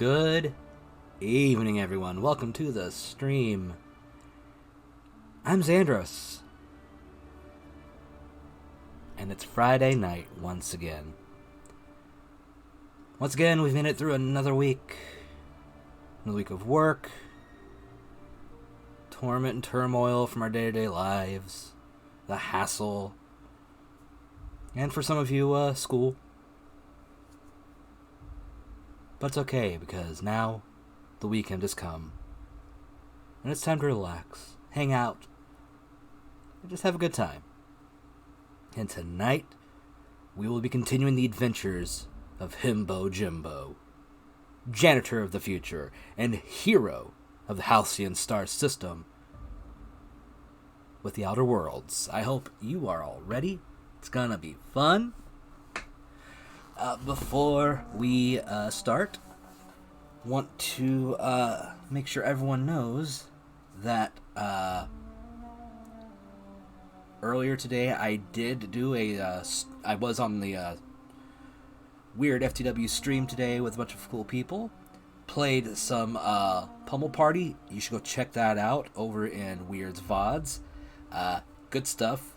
Good evening, everyone. Welcome to the stream. I'm Xandros. And it's Friday night once again. Once again, we've made it through another week. Another week of work. Torment and turmoil from our day-to-day lives. The hassle. And for some of you, school. But it's okay, because now the weekend has come. And it's time to relax, hang out, and just have a good time. And tonight, we will be continuing the adventures of Himbo Jimbo, janitor of the future and hero of the Halcyon star system, with the Outer Worlds. I hope you are all ready. It's gonna be fun. Before we start, want to make sure everyone knows that earlier today I did do I was on the Weird FTW stream today with a bunch of cool people. Played some Pummel Party. You should go check that out over in Weird's VODs. Good stuff.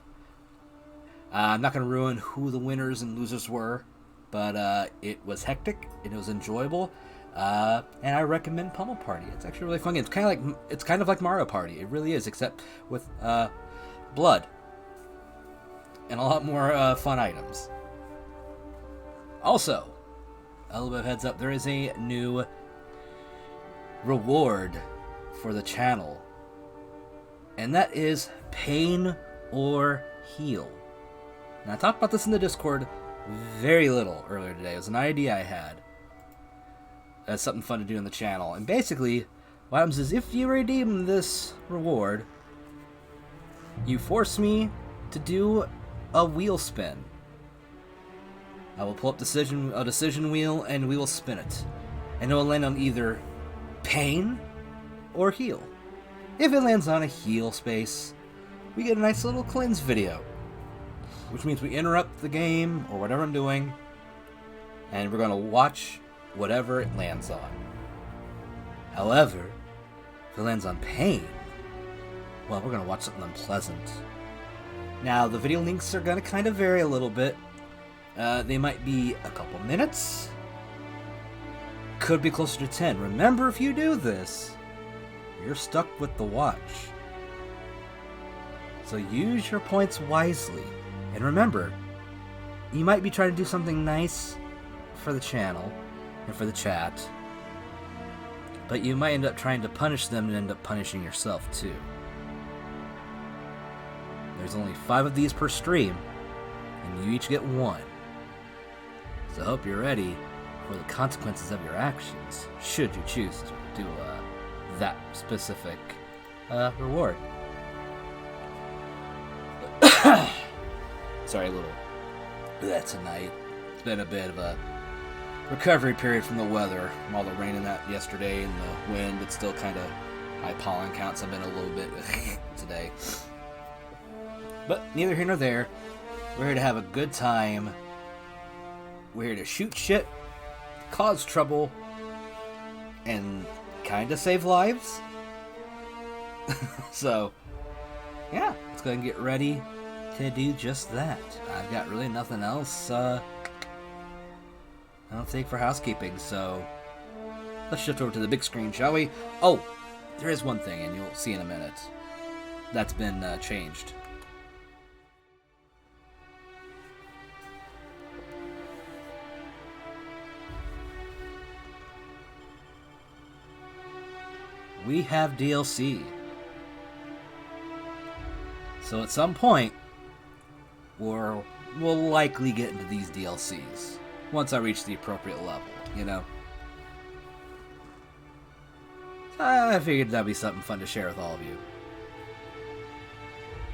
I'm not going to ruin who the winners and losers were, but it was hectic and it was enjoyable. And I recommend Pummel Party. It's actually a really fun game. It's kind of like Mario Party. It really is, except with blood and a lot more fun items. Also, a little bit of heads up, there is a new reward for the channel, and that is Pain or Heal. Now, I talked about this in the Discord very little earlier today. It was an idea I had. That's something fun to do in the channel. And basically, what happens is if you redeem this reward, you force me to do a wheel spin. I will pull up a decision wheel and we will spin it. And it will land on either pain or heal. If it lands on a heal space, we get a nice little cleanse video. Which means we interrupt the game or whatever I'm doing, and we're going to watch whatever it lands on. However, if it lands on pain, well, we're going to watch something unpleasant. Now, the video links are going to kind of vary a little bit. They might be a couple minutes. Could be closer to 10. Remember, if you do this, you're stuck with the watch. So use your points wisely. And remember, you might be trying to do something nice for the channel and for the chat, but you might end up trying to punish them and end up punishing yourself too. There's only 5 of these per stream, and you each get 1. So I hope you're ready for the consequences of your actions, should you choose to do that specific reward. Sorry, a little that tonight. It's been a bit of a recovery period from the weather. From all the rain and that yesterday and the wind, it's still kind of high pollen counts. I've been a little bit today. But neither here nor there. We're here to have a good time. We're here to shoot shit, cause trouble, and kind of save lives. So, yeah, let's go ahead and get ready to do just that. I've got really nothing else, I don't think, for housekeeping, so let's shift over to the big screen, shall we? Oh, there is one thing, and you'll see in a minute. That's been changed. We have DLC. So at some point, we'll likely get into these DLCs once I reach the appropriate level, you know? So I figured that'd be something fun to share with all of you.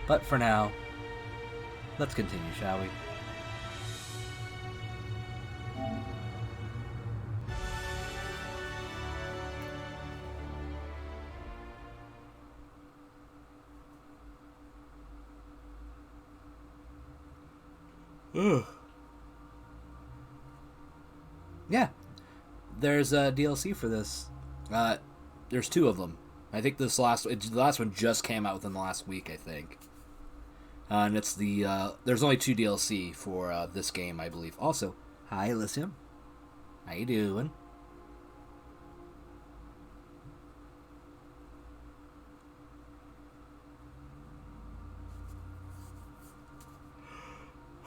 But for now, let's continue, shall we? Yeah. there's a DLC for this. There's two of them. I think the last one just came out within the last week, I think. And it's there's only 2 DLC for this game, I believe. Also, hi, Elysium. How you doing?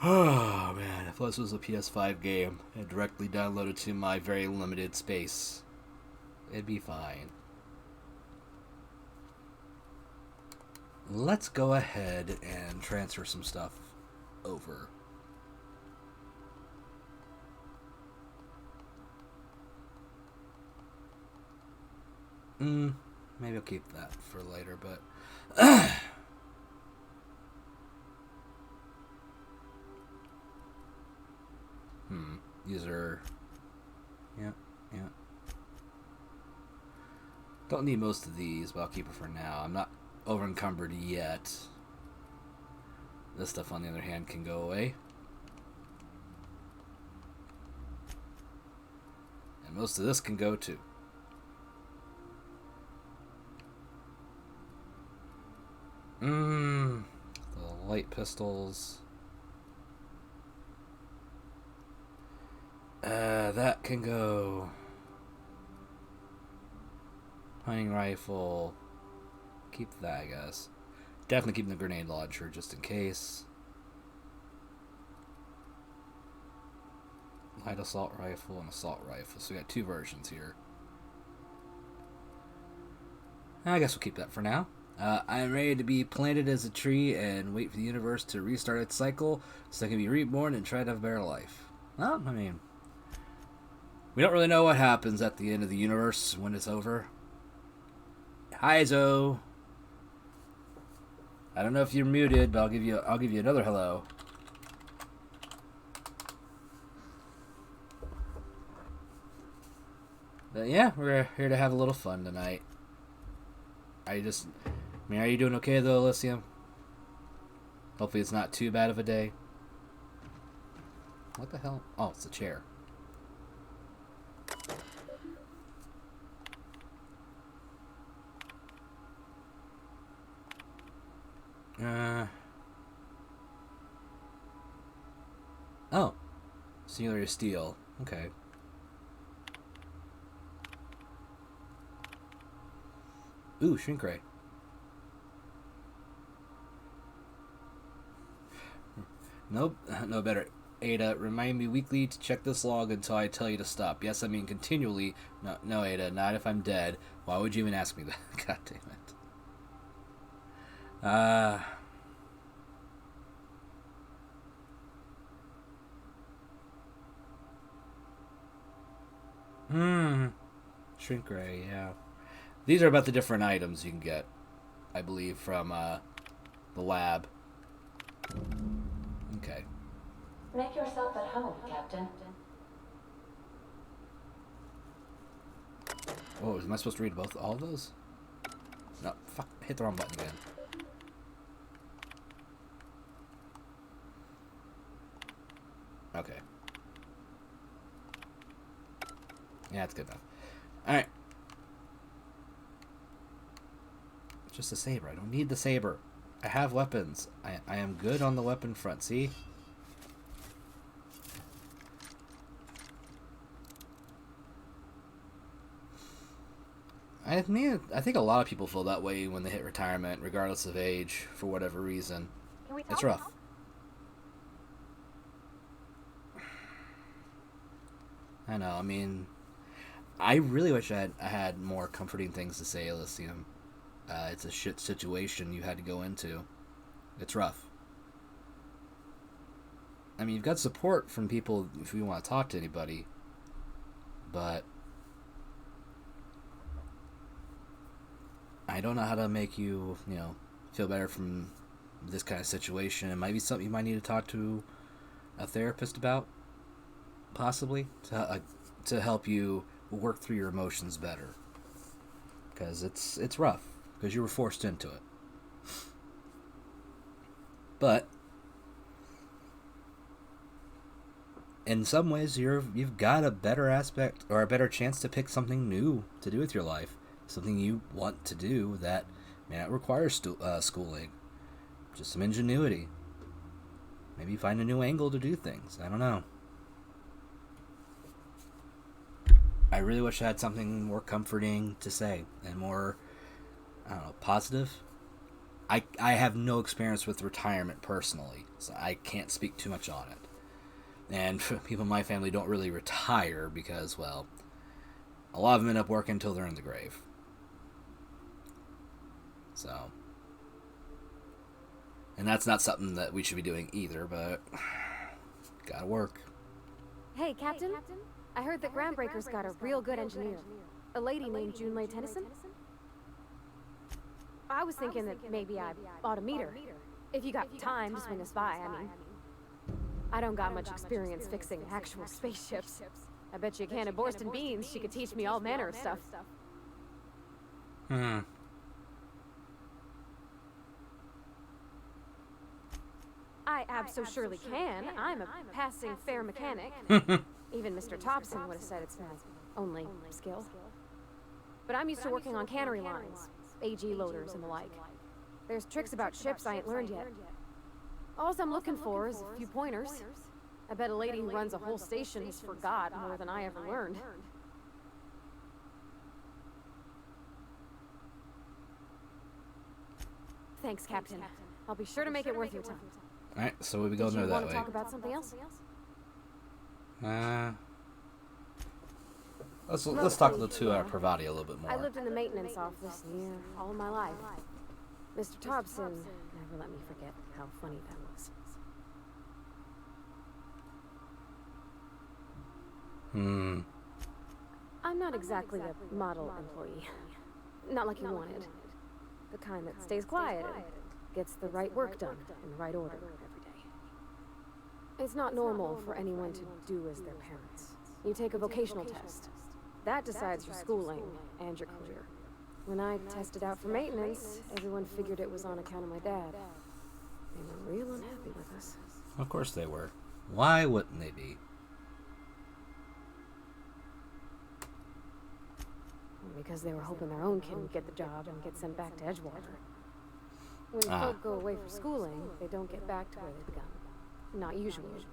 Oh, man. If this was a PS5 game and directly downloaded to my very limited space, it'd be fine. Let's go ahead and transfer some stuff over. Maybe I'll keep that for later, but... These are... Yeah. Don't need most of these, but I'll keep it for now. I'm not over encumbered yet. This stuff, on the other hand, can go away. And most of this can go too. The light pistols. That can go. Hunting rifle. Keep that, I guess. Definitely keep the grenade launcher just in case. Light assault rifle and assault rifle. So we got 2 versions here. I guess we'll keep that for now. I am ready to be planted as a tree and wait for the universe to restart its cycle so I can be reborn and try to have a better life. Well, I mean, we don't really know what happens at the end of the universe when it's over. Hi, Zoe. I don't know if you're muted, but I'll give you another hello. But yeah, we're here to have a little fun tonight. Are you doing okay though, Elysium? Hopefully it's not too bad of a day. What the hell? Oh, it's a chair. Oh. Singular steel. Okay. Ooh, shrink ray. Nope, no better. Ada, remind me weekly to check this log until I tell you to stop. Yes, I mean continually. No, Ada, not if I'm dead. Why would you even ask me that? God damn it. Shrink ray, yeah. These are about the different items you can get, I believe, from the lab. Okay. Make yourself at home, Captain. Oh, am I supposed to read all of those? No, fuck, hit the wrong button again. Okay. Yeah, that's good enough. Alright. Just a saber. I don't need the saber. I have weapons. I am good on the weapon front, see? I think a lot of people feel that way when they hit retirement, regardless of age, for whatever reason. It's rough. I know, I mean, I really wish I had more comforting things to say, Elysium. It's a shit situation you had to go into. It's rough. I mean, you've got support from people if you want to talk to anybody, but I don't know how to make you, feel better from this kind of situation. It might be something you might need to talk to a therapist about, possibly, to help you work through your emotions better. Because it's rough, because you were forced into it. But in some ways, you've got a better aspect or a better chance to pick something new to do with your life, something you want to do that may not require schooling, just some ingenuity. Maybe find a new angle to do things. I don't know. I really wish I had something more comforting to say and more, I don't know, positive. I have no experience with retirement personally, so I can't speak too much on it. And people in my family don't really retire because, well, a lot of them end up working until they're in the grave. So, and that's not something that we should be doing either, but gotta work. Hey, Captain. I heard that Groundbreaker's got a real good engineer. A lady named Junlei Tennyson. I was thinking that maybe I ought to meet her. If you got time to swing us by, I mean. I don't got much experience fixing actual spaceships. I bet you a can of Borston beans she could teach me all manner of stuff. I surely can. I'm a passing fair mechanic. Even Mr. Thompson would have said it's my only skill. But I'm used to working on cannery lines, AG loaders and the like. There's tricks about ships I ain't learned yet. All I'm looking for is a few pointers. I bet a lady who runs a whole station has forgot more than I ever learned. Thanks, Captain. I'll be sure to make it worth your time. Alright, so we go there that way. Do you want to talk about something else? Let's talk to Pravati a little bit more. I lived in the maintenance office near all my life. Mr. Thompson never let me forget how funny that was. I'm not exactly a model employee. Not like you wanted. The kind that stays quiet and gets the right work done in the right order every day. It's not normal for anyone to do as their parents. You take a vocational test. That decides your schooling and your career. When I tested out for maintenance, everyone figured it was on account of my dad. They were real unhappy with us. Of course they were. Why wouldn't they be? Because they were hoping their own kid would get the job and get sent back to Edgewater. When folk go away for schooling, they don't get back to where they begun. Not usually.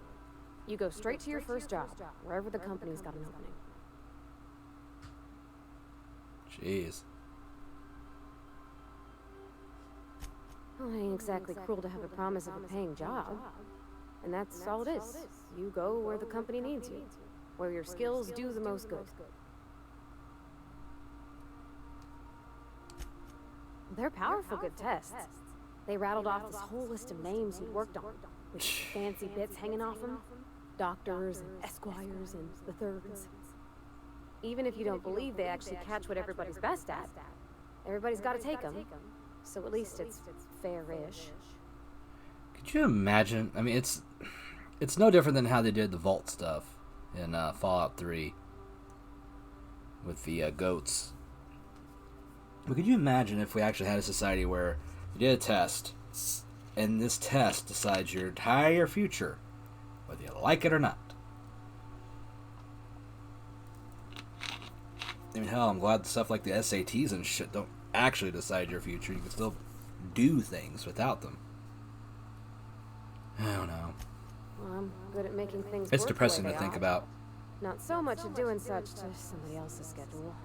You go straight to your first job, wherever the company's got an opening. Jeez. Well, it ain't exactly cruel to have a promise of a paying job. And that's all it is. You go where the company needs you. Where your skills do the most good. They're powerful good tests. They rattled off this whole list of names you'd worked on, with fancy bits hanging off them. Doctors and esquires and the thirds. Even if you don't believe they actually catch what everybody's best at, everybody's got to take them. So at least it's fair-ish. Could you imagine? I mean, it's no different than how they did the vault stuff in Fallout 3 with the goats. But could you imagine if we actually had a society where you did a test, and this test decides your entire future, whether you like it or not? I mean, hell, I'm glad stuff like the SATs and shit don't actually decide your future. You can still do things without them. I don't know. Well, I'm good at making things It's work depressing the way to they think are. about. Not so much at doing such to somebody else's schedule.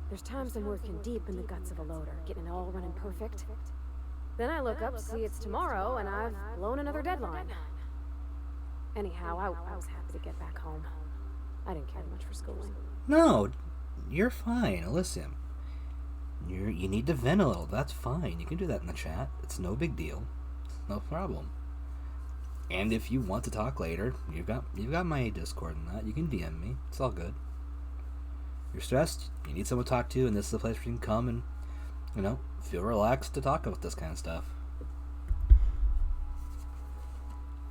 There's times I'm working deep in the guts of a loader, getting it all running perfect. Then I look up to see it's tomorrow, and I've blown another deadline. Anyhow, I was happy to get back home. I didn't care much for schooling. No, you're fine. Listen, you need to vent a little. That's fine. You can do that in the chat. It's no big deal. It's no problem. And if you want to talk later, you've got my Discord and that. You can DM me. It's all good. You're stressed, you need someone to talk to, and this is the place where you can come and, feel relaxed to talk about this kind of stuff.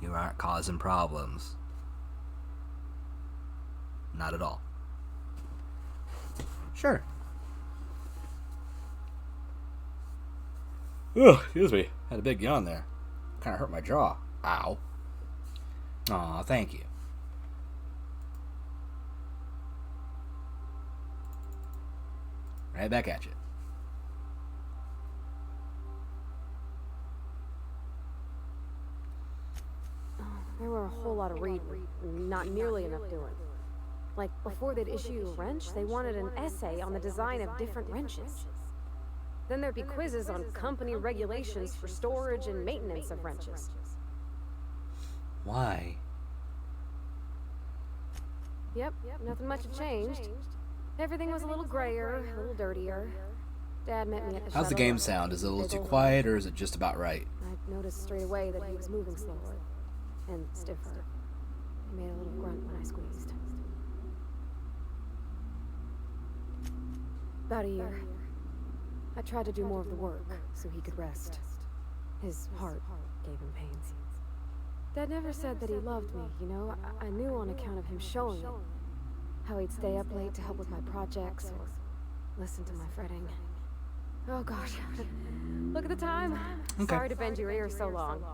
You aren't causing problems. Not at all. Sure. Ugh, excuse me. Had a big yawn there. Kind of hurt my jaw. Ow. Aw, thank you. Right back at you. There were a whole lot of reading, not nearly enough doing. Like, before they'd issue you a wrench, they wanted an essay on the design of different wrenches. Then there'd be quizzes on company regulations for storage and maintenance of wrenches. Why? Yep, nothing much had changed. Everything was a little grayer, a little dirtier. Dad met me at the How's the shuttle. game sound? Is it a little too quiet, or is it just about right? I noticed straight away that he was moving slower and stiffer. He made a little grunt when I squeezed. About a year. I tried to do more of the work so he could rest. His heart gave him pains. Dad never said that he loved me, you know? I knew on account of him showing it. How he'd stay up late to help with my projects or listen to my fretting. Oh gosh. Look at the time. Okay. Sorry to bend your ear so long.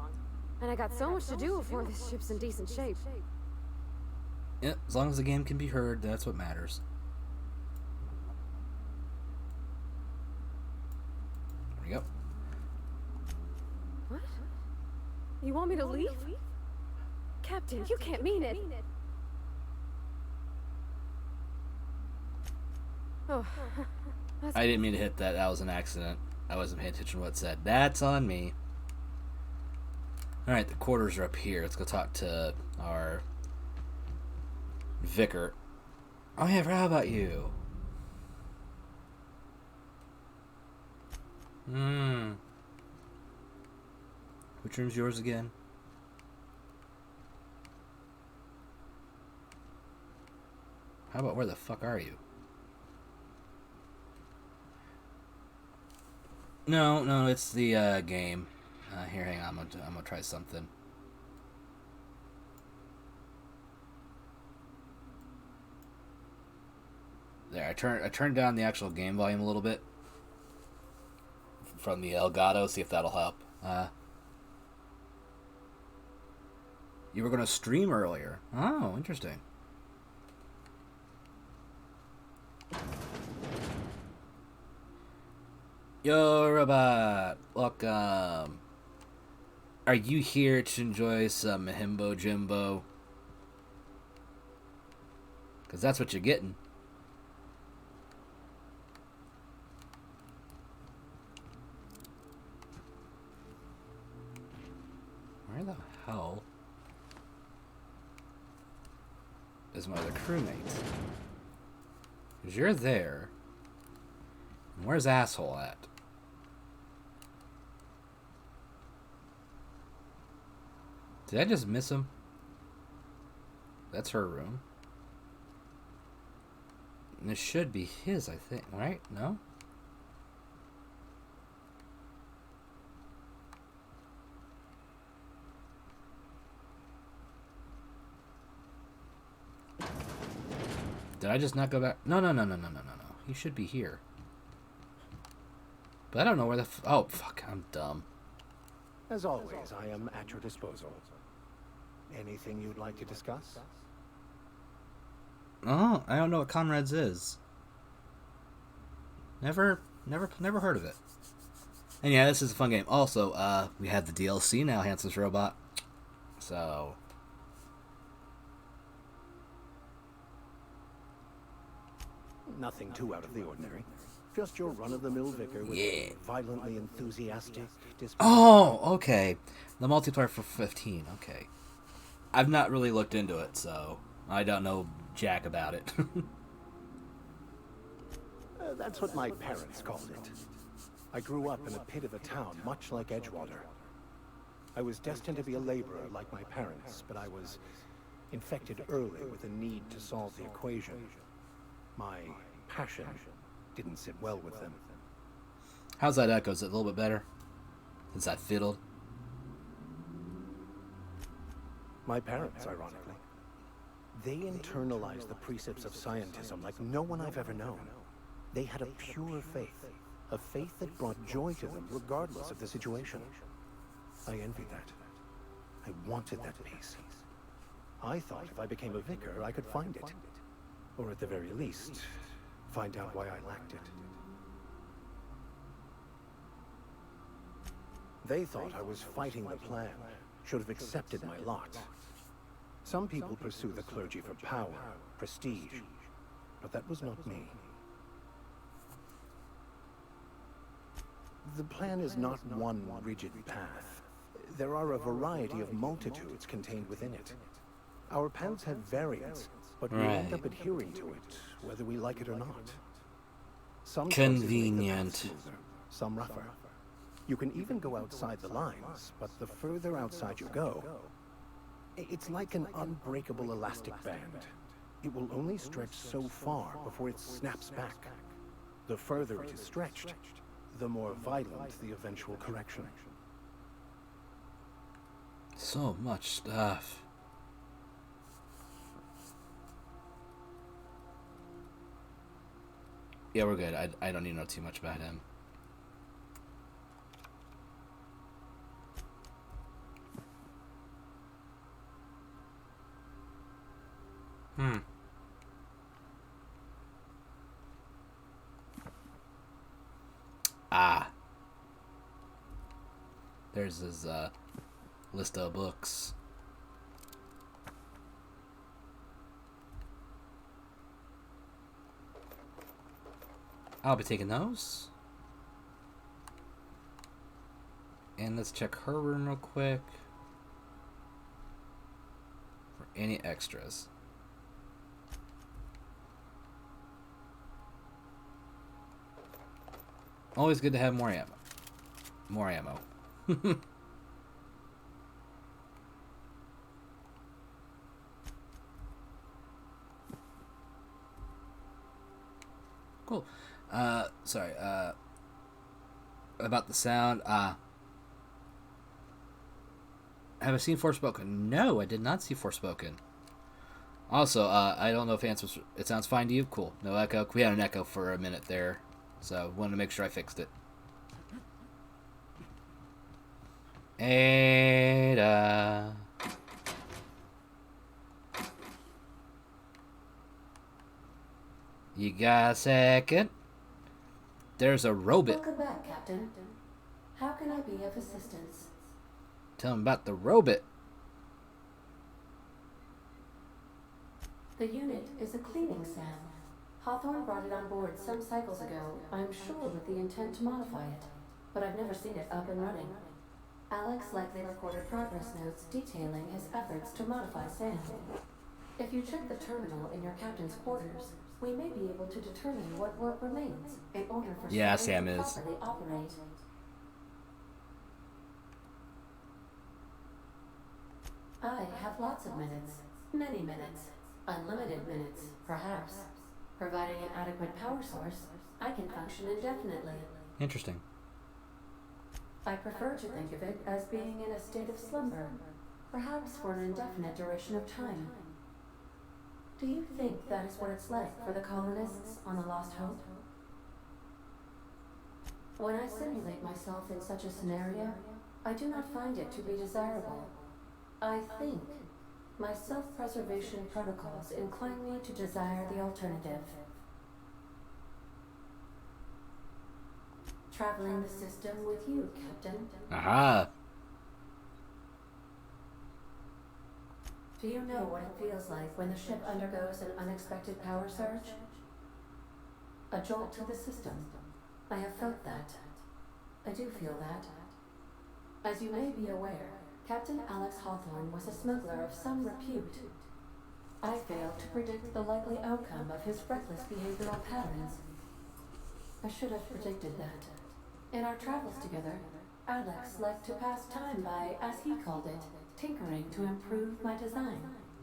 And I got so much to do before this ship's in decent shape. Yeah, as long as the game can be heard, that's what matters. There we go. What? You want me to leave? Captain, you can't mean it. Oh. I didn't mean to hit that. That was an accident. I wasn't paying attention to what it said. That's on me. Alright, the quarters are up here. Let's go talk to our vicar. Oh yeah, I forgot about you. Which room's yours again? How about where the fuck are you? No, it's the game. Here, hang on. I'm gonna try something. There, I turned down the actual game volume a little bit from the Elgato. See if that'll help. You were gonna stream earlier. Oh, interesting. Yo, robot. Welcome. Are you here to enjoy some Himbo Jimbo? Because that's what you're getting. Where the hell is my other crewmate? Because you're there. And where's asshole at? Did I just miss him? That's her room. And this should be his, I think, right? No? Did I just not go back? No. He should be here. But I don't know where the oh, fuck, I'm dumb. As always, I am at your disposal. Anything you'd like to discuss? Oh, I don't know what Comrades is. Never heard of it. And yeah, this is a fun game. Also, we have the DLC now, Hansen's Robot. So... Nothing too out of the ordinary. Just your run-of-the-mill vicar with a violently enthusiastic disposition. Oh, okay. The multiplayer for 15, okay. I've not really looked into it, so I don't know jack about it. That's what my parents called it. I grew up in a pit of a town, much like Edgewater. I was destined to be a laborer like my parents, but I was infected early with a need to solve the equation. My passion didn't sit well with them. How's that echo? Is it a little bit better? Since I fiddled? My parents, ironically. They internalized the precepts of scientism like no one I've ever known. They had a pure faith. A faith that brought joy to them regardless of the situation. I envied that. I wanted that peace. I thought if I became a vicar, I could find it. Or at the very least, find out why I lacked it. They thought I was fighting the plan, should have accepted my lot. Some people pursue the clergy for power, prestige, but that was not me. The plan is not one rigid path. There are a variety of multitudes contained within it. Our paths have variance, but we end up adhering to it, whether we like it or not. Some choices make the path Convenient. smoother, some rougher. You can even go outside the lines, but the further outside you go, it's like an unbreakable elastic band. It will only stretch so far before it snaps back. The further it is stretched, the more violent the eventual correction. So much stuff. Yeah, we're good. I don't need to know too much about him. Ah. There's his list of books. I'll be taking those. And let's check her room real quick for any extras. Always good to have more ammo. More ammo. Cool. Sorry. About the sound. Have I seen Forspoken? No, I did not see Forspoken. Also, I don't know if it sounds fine to you. Cool. No echo. We had an echo for a minute there, so wanted to make sure I fixed it. Ada. You got a second? There's a robot. Welcome back, Captain. How can I be of assistance? Tell him about the robot. The unit is a cleaning SAM. Hawthorne brought it on board some cycles ago, I'm sure with the intent to modify it, but I've never seen it up and running. Alex likely recorded progress notes detailing his efforts to modify SAM. If you check the terminal in your captain's quarters, we may be able to determine what work remains in order for SAM to properly operate. I have lots of minutes, many minutes, unlimited minutes, perhaps. Providing an adequate power source, I can function indefinitely. Interesting. I prefer to think of it as being in a state of slumber, perhaps for an indefinite duration of time. Do you think that is what it's like for the colonists on the Lost Hope? When I simulate myself in such a scenario, I do not find it to be desirable. I think my self-preservation protocols incline me to desire the alternative. Traveling the system with you, Captain. Aha. Do you know what it feels like when the ship undergoes an unexpected power surge? A jolt to the system. I have felt that. I do feel that. As you may be aware, Captain Alex Hawthorne was a smuggler of some repute. I failed to predict the likely outcome of his reckless behavioral patterns. I should have predicted that. In our travels together, Alex liked to pass time by, as he called it, tinkering to improve my design.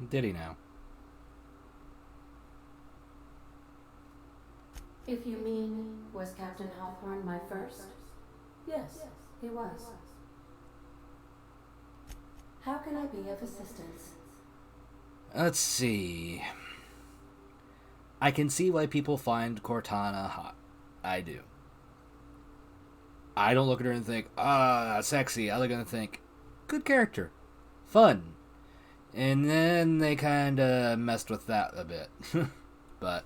Did he now? If you mean, was Captain Hawthorne my first? Yes, he was. How can I be of assistance? Let's see. I can see why people find Cortana hot. I do. I don't look at her and think, sexy. I look at her and think, good character. Fun. And then they kind of messed with that a bit. But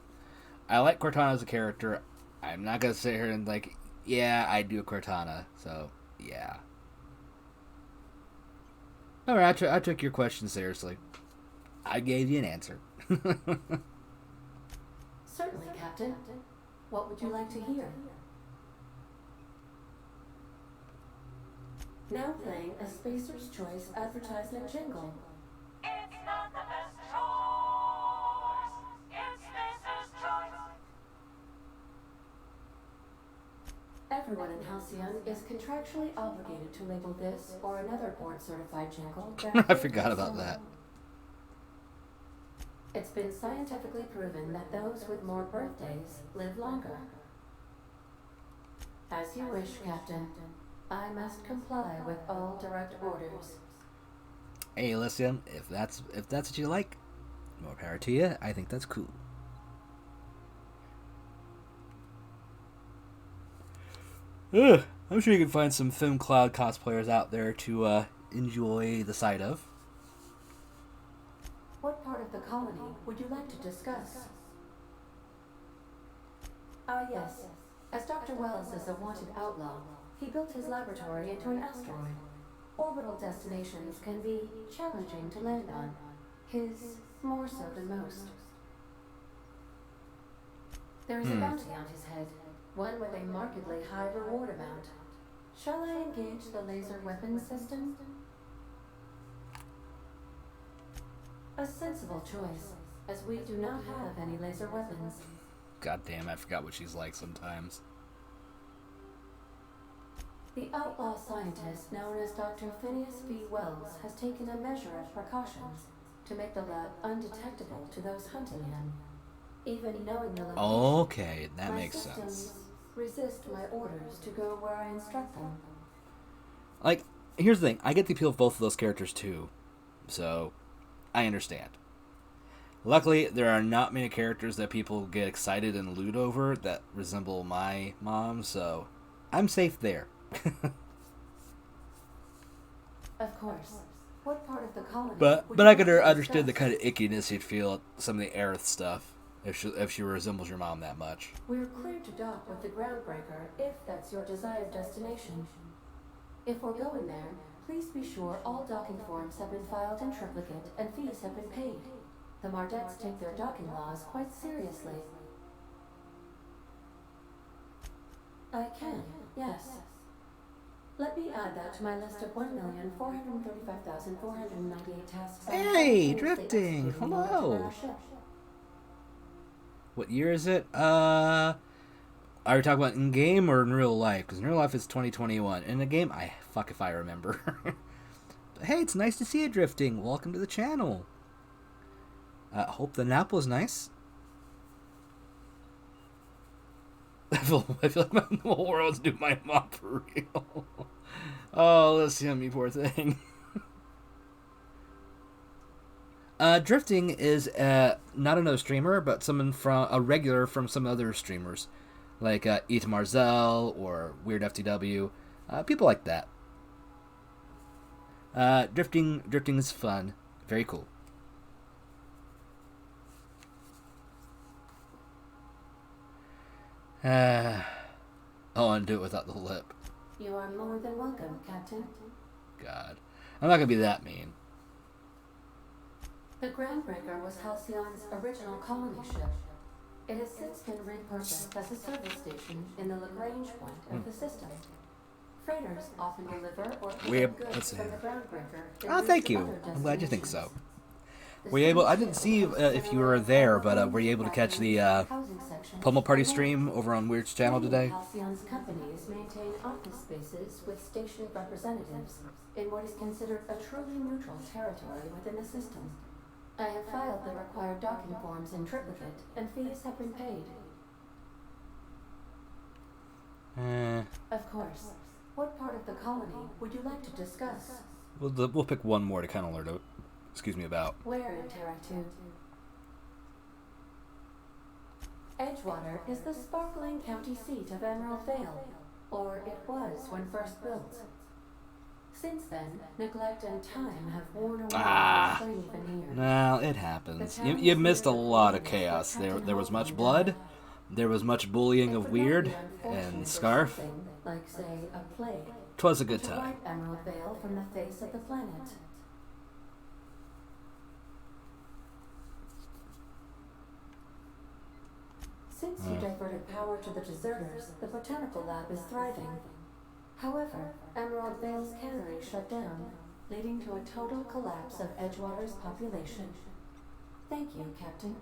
I like Cortana as a character. I'm not going to sit here and like, yeah, I do Cortana. So, yeah. All right, I took your question seriously. I gave you an answer. Certainly, Captain. What would you like to hear? Now playing a Spacer's Choice advertisement jingle. It's not the best choice. It's Spacer's choice. Everyone in Halcyon is contractually obligated to label this or another board-certified jingle. I forgot about that. It's been scientifically proven that those with more birthdays live longer. As you wish, Captain. I must comply with all direct orders. Hey, Elysium, if that's what you like, more power to you. I think that's cool. Ugh, I'm sure you can find some Film Cloud cosplayers out there to enjoy the sight of. What part of the colony would you like to discuss? Ah, yes. As Dr. Wells is a wanted outlaw, he built his laboratory into an asteroid. Orbital destinations can be challenging to land on. His more so than most. There is a bounty on his head, one with a markedly high reward amount. Shall I engage the laser weapons system? A sensible choice, as we do not have any laser weapons. God damn, I forgot what she's like sometimes. The outlaw scientist known as Dr. Phineas V. Wells has taken a measure of precautions to make the lab undetectable to those hunting him. Even knowing the location, Okay, that my makes systems sense. resist my orders to go where I instruct them. Like, here's the thing. I get the appeal of both of those characters, too. So, I understand. Luckily, there are not many characters that people get excited and loot over that resemble my mom, so I'm safe there. Of course. What part of the colony But would you I like could to understand the discuss? kind of ickiness you'd feel at some of the Aerith stuff if she resembles your mom that much. We're clear to dock with the groundbreaker if that's your desired destination. If we're going there, please be sure all docking forms have been filed in triplicate and fees have been paid. The Mardettes take their docking laws quite seriously. I can, yes. Let me add that to my list of 1,435,498 tasks. Hey, simultaneously drifting, executing hello. on our ship. What year is it? Are we talking about in game or in real life? Because in real life it's 2021. In the game, fuck if I remember. But hey, it's nice to see you, drifting. Welcome to the channel. Hope the nap was nice. I feel like the whole world's doing my mom for real. Oh, listen, me poor thing. Drifting is not another streamer, but someone from a regular from some other streamers, like Eat Marzel or Weird FTW, people like that. Drifting is fun, very cool. I'll undo it without the lip. You are more than welcome, Captain. God, I'm not gonna be that mean. The Groundbreaker was Halcyon's original colony ship. It has since been repurposed as a service station in the Lagrange point of the system. Freighters often deliver or pick up let's goods see from here. the Groundbreaker. Oh, thank you. I'm glad you think so. Were you able? I didn't see if you were there, but were you able to catch the Pummel Party stream over on Weird's channel today? Halcyon's companies maintain office spaces with station representatives in what is considered a truly neutral territory within the system. I have filed the required docking forms in triplicate, and fees have been paid. Of course. What part of the colony would you like to discuss? We'll pick one more to kind of learn about. Where in Terra 2? Edgewater is the sparkling county seat of Emerald Vale, or it was when first built. Since then, neglect and time have worn away the shiny veneer. Well, it happens. You missed a lot of chaos. There was much blood. There was much bullying of Weird and Scarf. Like, say, a plague. 'Twas a good To time. wipe Emerald Vale from the face of the planet. who diverted power to the deserters, the botanical lab is thriving. However, Emerald Vale's cannery shut down, leading to a total collapse of Edgewater's population. Thank you, Captain.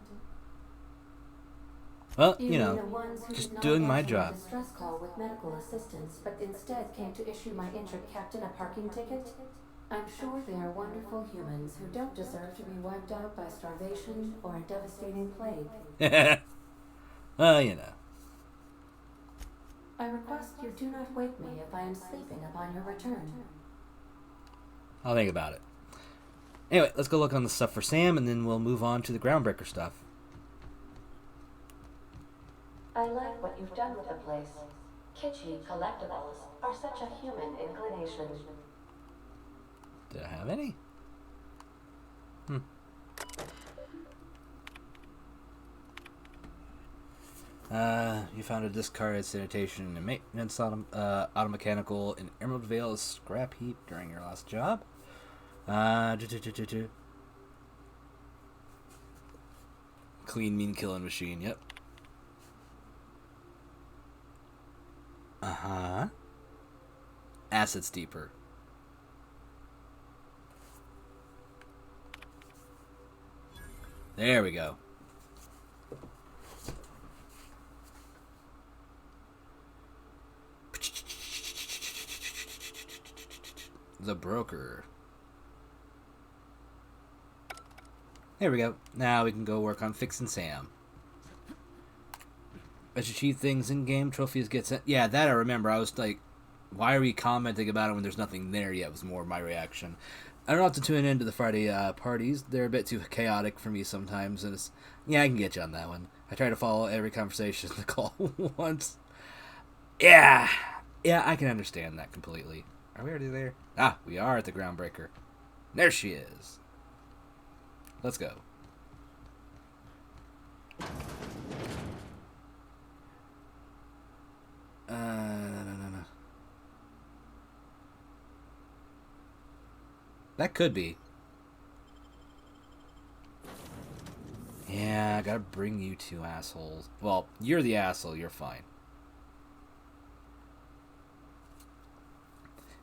Well, You you mean know, the ones who just did not doing my answer job. distress call with medical assistance, but instead came to issue my injured captain a parking ticket? I'm sure they are wonderful humans who don't deserve to be wiped out by starvation or a devastating plague. Well, you know. I request you do not wake me if I am sleeping upon your return. I'll think about it. Anyway, let's go look on the stuff for Sam, and then we'll move on to the groundbreaker stuff. I like what you've done with the place. Kitschy collectibles are such a human inclination. Did I have any? You found a discarded sanitation and maintenance auto mechanical in Emerald Vale's scrap heap during your last job. Clean mean killing machine, yep. Acid steeper. There we go. The broker. There we go. Now we can go work on fixing Sam. As you achieve things in-game, trophies get sent. Yeah, that I remember. I was like, why are we commenting about it when there's nothing there yet? Was more my reaction. I don't have to tune into the Friday parties. They're a bit too chaotic for me sometimes. And it's, yeah, I can get you on that one. I try to follow every conversation in the call once. Yeah, I can understand that completely. Are we already there? Ah, we are at the groundbreaker. There she is. Let's go. No. That could be. Yeah, I gotta bring you two assholes. Well, you're the asshole, you're fine.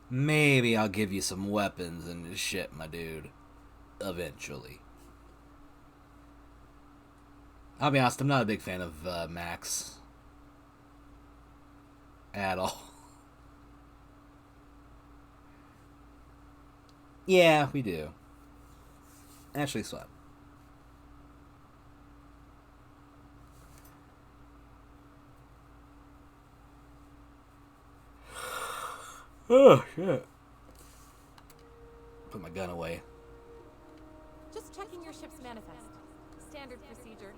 Maybe I'll give you some weapons and shit, my dude. Eventually. I'll be honest, I'm not a big fan of Max. At all. Yeah, we do. Ashley Swap. Oh, shit. Put my gun away. Just checking your ship's manifest. Standard procedure.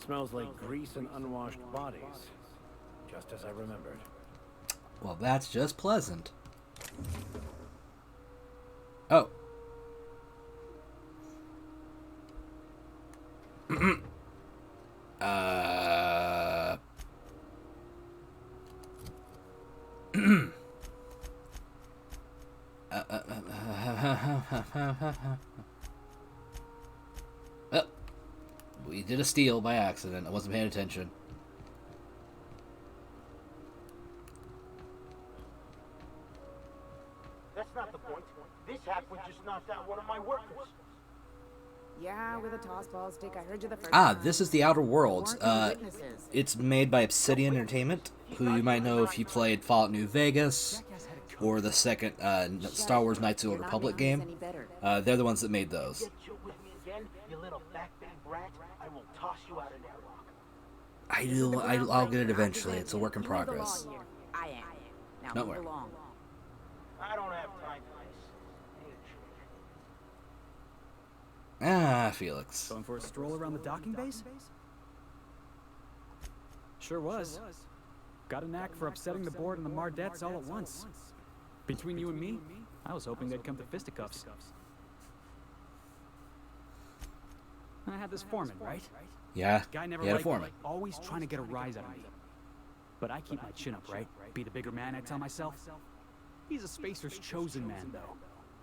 Smells like grease and unwashed bodies. Just as I remembered. Well, that's just pleasant. Oh. Well, we did a steal by accident. I wasn't paying attention. That's not the point. This hack one just knocked out one of my workers. Yeah, with a toss ball stick. I heard you the first Ah, time. this is The Outer Worlds. Weren't any witnesses. It's made by Obsidian Entertainment, who you might know if you played Fallout New Vegas or the second Star Wars Knights of the Old You're not Republic behind us game. any better. They're the ones that made those. Get you with me again, you little backbang brat. I will toss you out an airlock. I'll get it eventually. It's a work in You belong progress. here. I am. Now Don't move worry. along. I don't have time for this. Ain't it, Ah, Felix. Going for a stroll around the docking base? Sure was. Got a knack for upsetting the board and the Mardettes all at once. Between you and me, I was hoping they'd come to fisticuffs. I had this foreman, right? Yeah, Guy never you had a liked foreman. me, always trying to get a rise out of me. But I keep my chin up, right? Be the bigger man, I tell myself. He's a Spacer's chosen man, though.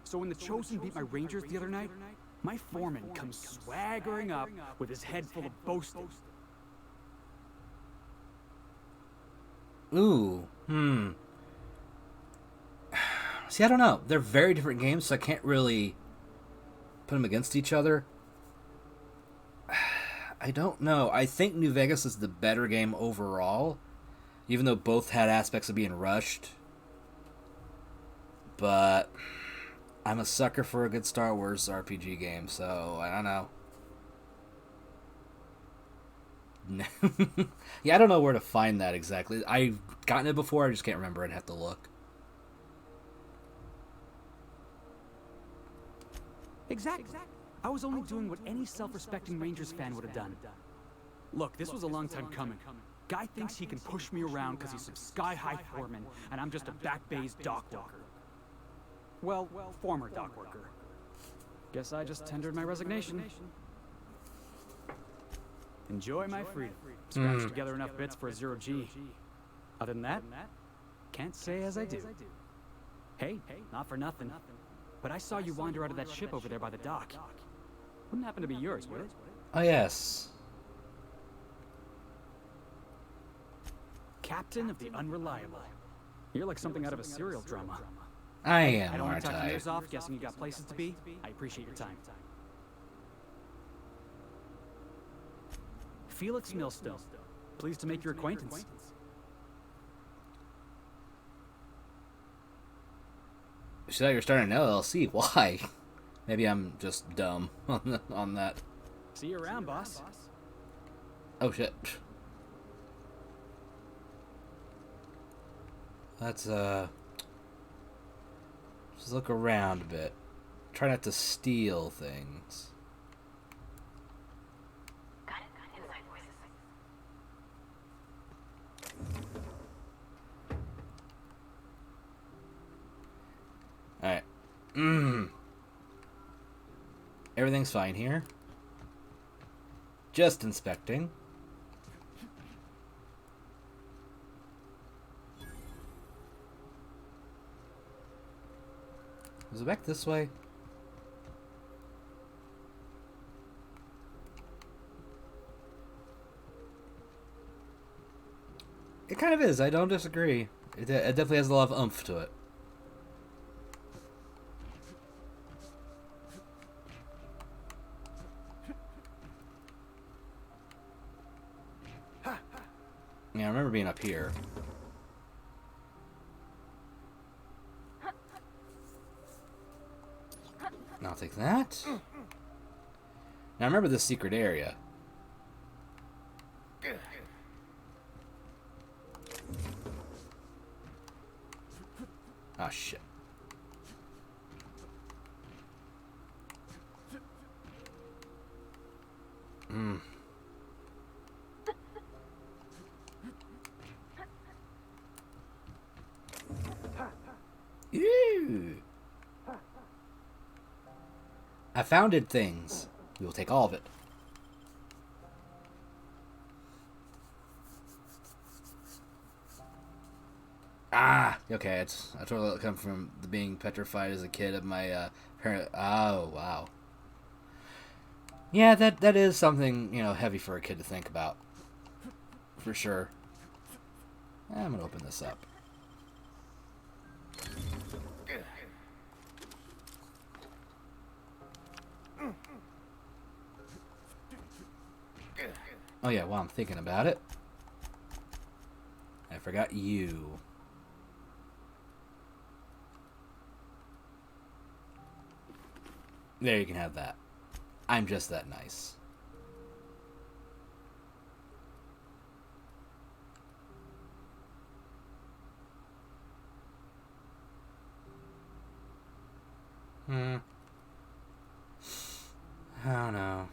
So when the Chosen beat my Rangers the other night, my foreman comes swaggering up with his head full of boasting. Ooh. See, I don't know. They're very different games, so I can't really put them against each other. I don't know. I think New Vegas is the better game overall, even though both had aspects of being rushed. But I'm a sucker for a good Star Wars RPG game, so I don't know. Yeah, I don't know where to find that exactly. I've gotten it before, I just can't remember. I'd have to look. Exactly. I was only doing what any self-respecting Rangers fan would have done. Look, this was a long time coming. Guy thinks he can push me around because he's some sky-high foreman, and I'm just a back bay's dock worker. Well, former dock worker. Guess I just tendered my resignation. Enjoy my freedom. Scratched together enough bits for a 0G. Other than that, can't say as I do. Hey, not for nothing, but I saw you wander out of that ship over there by the dock. Wouldn't happen to be yours, would it? Oh, yes. Captain of the Unreliable. You're like something out of a serial drama. I am, I don't want aren't to talk I? your ears off guessing you got places to be. I appreciate your time. Felix Millstone. Pleased to make your acquaintance. She thought you were starting an LLC. Why? Maybe I'm just dumb on that. See you around, boss. Oh, shit. Let's, just look around a bit. Try not to steal things. Alright. Everything's fine here. Just inspecting. Is it back this way? It kind of is. I don't disagree. It definitely has a lot of oomph to it. Yeah, I remember being up here. I'll take that. Now remember this secret area. Oh shit. Ew. I founded things. We will take all of it. Ah, okay. I totally come from the being petrified as a kid of my parent. Oh wow. Yeah, that is something, you know, heavy for a kid to think about, for sure. I'm gonna open this up. Oh yeah, while I'm thinking about it, I forgot you. There, you can have that. I'm just that nice. I don't know.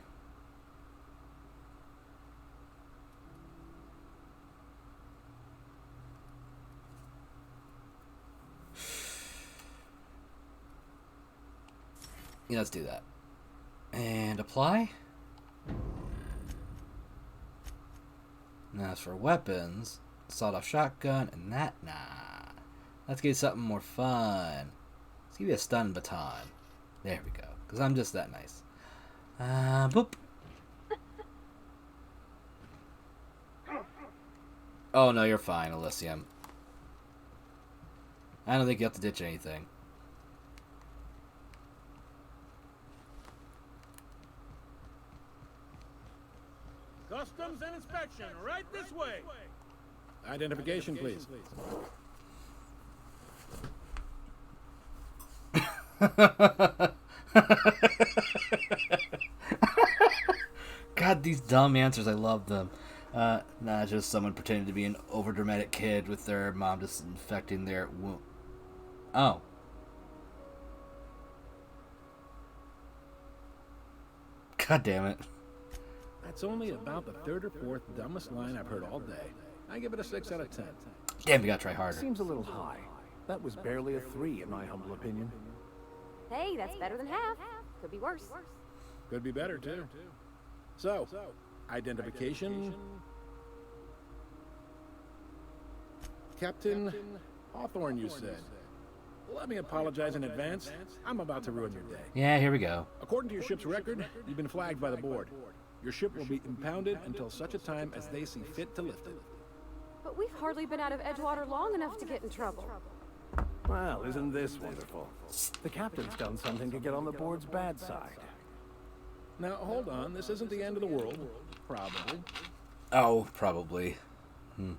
Yeah, let's do that. And apply. Now as for weapons, sawed-off shotgun, and that, nah. Let's get something more fun. Let's give you a stun baton. There we go. Because I'm just that nice. Boop. Oh no, you're fine, Elysium. I don't think you have to ditch anything. Customs and inspection, right this way. Identification, please. God, these dumb answers, I love them. Not just someone pretending to be an overdramatic kid with their mom disinfecting their womb. Oh. God damn it. That's only about the third or fourth dumbest line I've heard all day. I give it a 6 out of 10. Damn, we gotta try harder. Seems a little high. That was barely a 3 in my humble opinion. Hey, that's better than half. Could be worse. Could be better, too. So, identification. Captain Hawthorne, you said. Let me apologize in advance. I'm about to ruin your day. Yeah, here we go. According to your ship's record, you've been flagged by the board. Your ship will be impounded until such a time as they see fit to lift it. But we've hardly been out of Edgewater long enough to get in trouble. Well, isn't this wonderful? The captain's done something to get on the board's bad side. Now, hold on. This isn't the end of the world. Probably. Oh, probably. You'll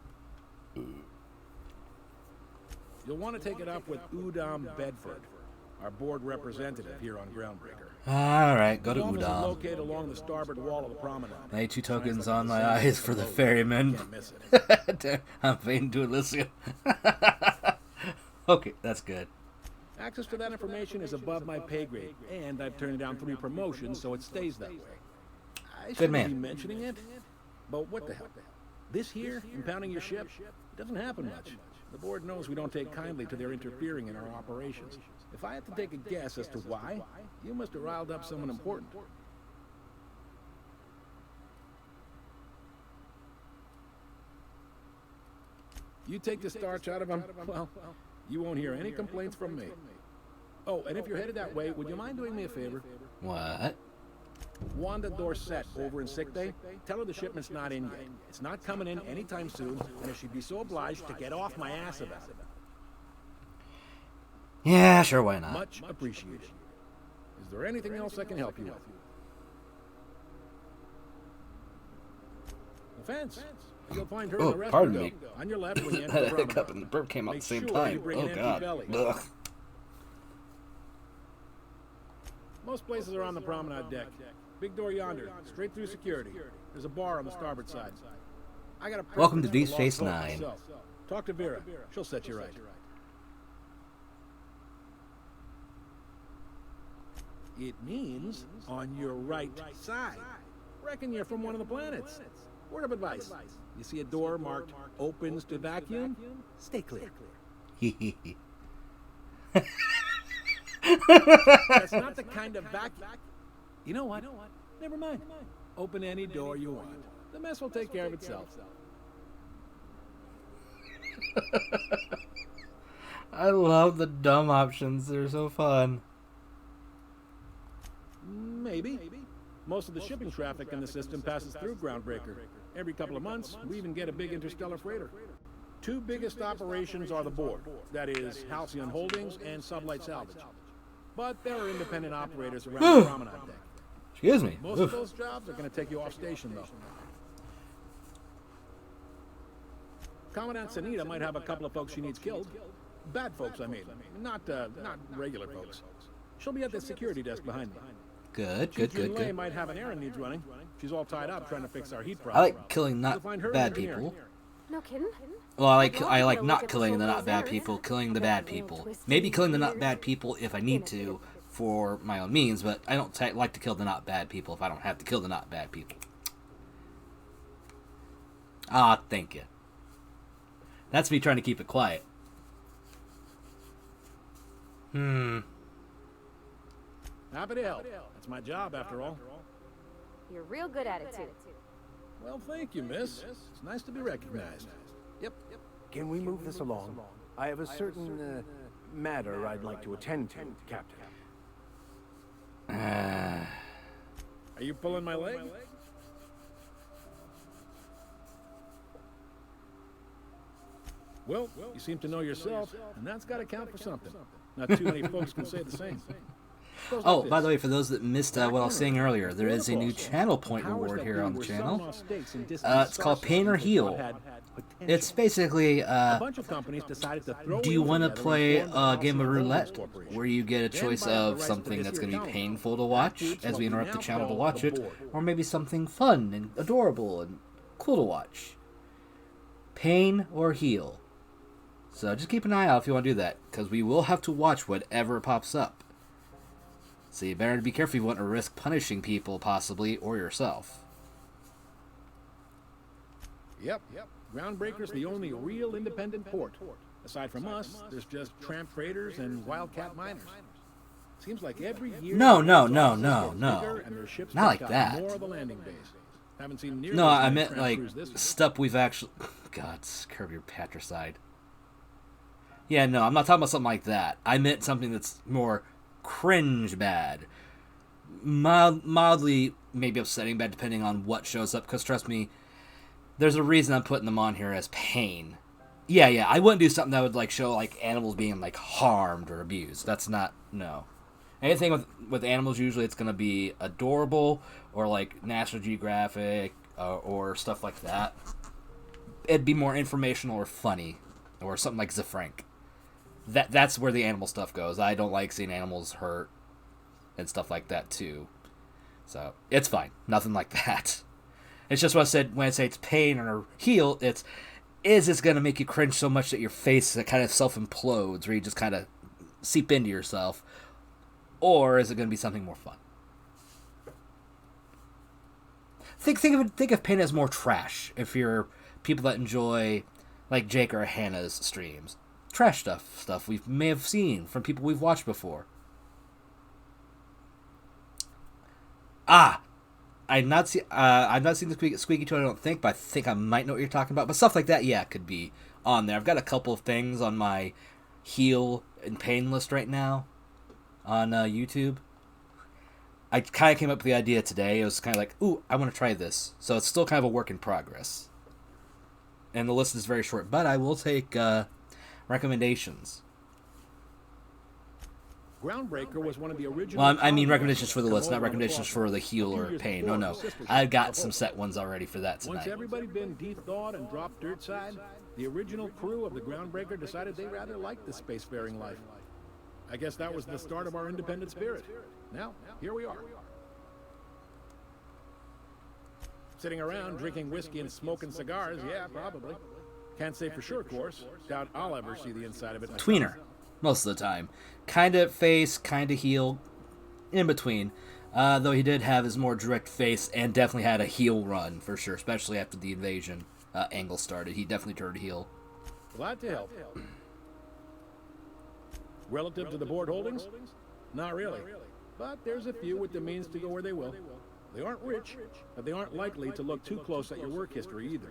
want to take it up with Udom Bedford, our board representative here on Groundbreaker. Alright, go to The office is Udom. located along the starboard wall of the promenade. Lay 2 Sounds tokens like on the my same eyes place for as the the boat. ferryman. Can't miss it. I'm fading to Elysium. Okay, that's good. Access to that information is above my pay grade, and I've turned down 3 promotions, so it stays that way. I shouldn't man. be mentioning it, but what the hell? This here, impounding your ship, it doesn't happen much. The board knows we don't take kindly to their interfering in our operations. If I had to take a guess as to why, you must have riled up someone important. You take the starch out of them, well, you won't hear any complaints from me. Oh, and if you're headed that way, would you mind doing me a favor? What? Wanda Dorset over in sick day, tell her the shipment's not in yet. It's not coming in anytime soon, and if she'd be so obliged to get off my ass about it. Yeah, sure, why not? Much appreciated. Is there anything else I can help you with? The fence. You'll find her in Oh, the rest pardon window. me. On your left when you I enter had the a hiccup promenade. and the burp came out at Make the same sure you time. bring an Oh, empty God. belly. Ugh. Most places are on the promenade deck. Big door yonder, straight through security. There's a bar on the starboard side. I got a Welcome to preference Deep for the Space lost boat Nine. myself. Talk to Vera. She'll set you right. It means on your right side. Reckon you're from one of the planets. Word of advice. You see a door marked opens to vacuum? Stay clear. That's not the kind of vacuum. You know what? Never mind. Open any door you want. The mess will take care of itself. I love the dumb options. They're so fun. Maybe. Most of the shipping traffic in the system passes through Groundbreaker. Every couple of months, we even get a big interstellar freighter. 2 biggest operations are the board. That is, Halcyon Holdings and Sublight Salvage. But there are independent operators around the promenade deck. Excuse me. Most of those jobs are going to take you off station, though. Commandant Sanita might have a couple of folks she needs killed. Bad folks, I mean. Not regular folks. She'll be at the security desk behind me. Good, Chief good, good, Yunlei good. might have an errand needs running. She's all tied up trying to fix our heat I problem. like killing not You'll find her in bad engineering. people. No kidding? Well, I like not killing the not bad people, killing the bad people. Maybe killing the not bad people if I need to for my own means, but I don't like to kill the not bad people if I don't have to kill the not bad people. Ah, thank you. That's me trying to keep it quiet. Happy to help. That's my job, after all. You're real good at it, too. Well, thank you, miss. It's nice to be recognized. Yep. Can we move this along? I have a certain matter I'd like to attend to, Captain. Are you pulling my leg? Well, you seem to know yourself, and that's got to count for something. Not too many folks can say the same. Goes Oh, like by the this. way, for those that missed what I was saying earlier, there is a new channel point reward here on the channel. It's called Pain or Heal. It's basically, A bunch of companies decided to throw do you in want to together and play form the a Halcyon game of Holdings roulette Corporation. where you get a Then choice buy the of rights to something this that's here going to be town. painful to That watch group's as what we we interrupt the now channel to call watch the it, board. or maybe something fun and adorable and cool to watch? Pain or Heal. So just keep an eye out if you want to do that, because we will have to watch whatever pops up. So you better be careful if you want to risk punishing people, possibly, or yourself. Yep. Groundbreaker's the only real independent port. Aside from us, there's just tramp freighters and wildcat miners. Seems like every year... No. Ships Not like take out that. More of the landing base. Haven't seen nearly No, as I many meant tramp like crews this year. stuff we've actually... God, curb your patricide. Yeah, no, I'm not talking about something like that. I meant something that's more cringe bad. Mildly maybe upsetting bad, depending on what shows up. Because trust me, there's a reason I'm putting them on here as pain. Yeah, I wouldn't do something that would like show like animals being like harmed or abused. That's not, no. Anything with animals, usually it's going to be adorable or like National Geographic or stuff like that. It'd be more informational or funny or something like Zafrank. That's where the animal stuff goes. I don't like seeing animals hurt and stuff like that too. So it's fine. Nothing like that. It's just what I said when I say it's pain or heal. Is this going to make you cringe so much that your face kind of self-implodes, where you just kind of seep into yourself, or is it going to be something more fun? Think of pain as more trash. If you're people that enjoy, like Jake or Hannah's streams, trash stuff we may have seen from people we've watched before. I've not seen the Squeaky Toy, I don't think, but I think I might know what you're talking about. But stuff like that, yeah, could be on there. I've got a couple of things on my heal and pain list right now on YouTube. I kind of came up with the idea today. It was kind of like, ooh, I want to try this. So it's still kind of a work in progress. And the list is very short, but I will take recommendations. Groundbreaker was one of the original... Well, I mean recommendations for the list, not recommendations for the heal or pain. No. I've got some set ones already for that tonight. Once everybody been de-thawed and dropped dirt side, the original crew of the Groundbreaker decided they rather liked the spacefaring life. I guess that was the start of our independent spirit. Now, here we are. Sitting around, drinking whiskey and smoking cigars, yeah, probably. Can't say for sure, of course. Doubt I'll ever see the inside of it myself. Tweener, most of the time. Kind of face, kind of heel, in between. Though he did have his more direct face and definitely had a heel run, for sure, especially after the invasion angle started. He definitely turned heel. Glad to help. Relative to the board holdings? Not really. But there's a few with the means to go where they will. They aren't rich, but they aren't likely to look too close at your work history either.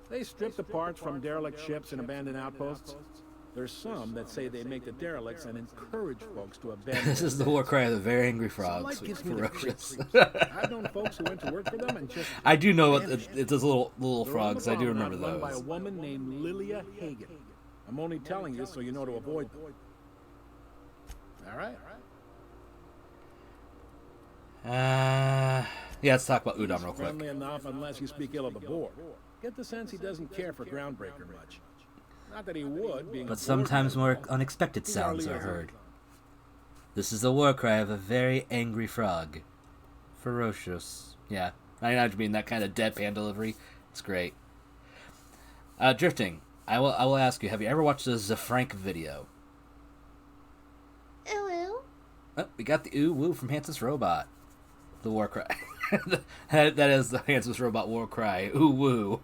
They strip the parts from derelict ships and abandoned outposts. There's some that say they make the derelicts and encourage folks to abandon. This is the war cry of the very angry Some frogs. like gives me the Ferocious. creeps. I've known folks who went to work for them and just... I do know it's vanished. those little They're on the frogs. I do promenade remember run by a those. woman named Lilia Hagen. I'm only telling you so you know to avoid them. All right. Yeah, let's talk about Udon real quick. Friendly enough unless you speak ill of the board. Get the sense he doesn't care for Groundbreaker much. Not that he would, being But a sometimes board more member. unexpected He's our sounds are liaison. heard. This is the war cry of a very angry frog. Ferocious. Yeah, I know what you mean, that kind of deadpan delivery. It's great. Drifting. I will ask you, have you ever watched the Zafrank video? Ooh. Oh, we got the ooh woo from Hansen's Robot. The war cry. that is the Hansen's Robot war cry. Ooh woo.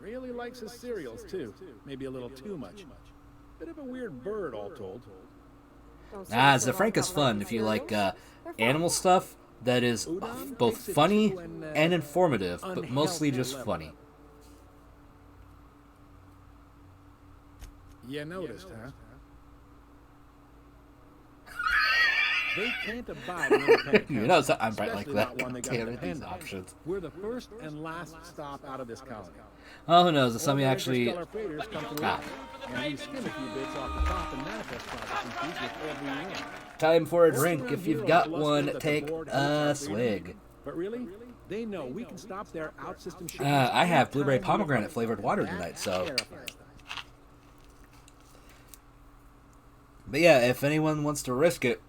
Really likes his cereals, too. Maybe a little too much. Bit of a weird bird, all told. Zafrank is fun if you like animal stuff that is both funny and informative, but mostly just funny. You noticed, huh? They can't abide an independent You know, council, I'm right like especially that. not one they Damn gotta it, these depend on. options. We're the first and last stop out of this colony. Oh, who knows? If All somebody their actually. interstellar freighters come through Ah. Earth, and we skim a few bits off the top and manifest processing fees with every run. Time for a Folks drink. around If here you've are got blustered one, that the take board hates a our freedom. swig. But really, they know we can stop their out-system shipments. I have blueberry anytime we pomegranate want. flavored water That tonight, so. terrifies them. But yeah, if anyone wants to risk it,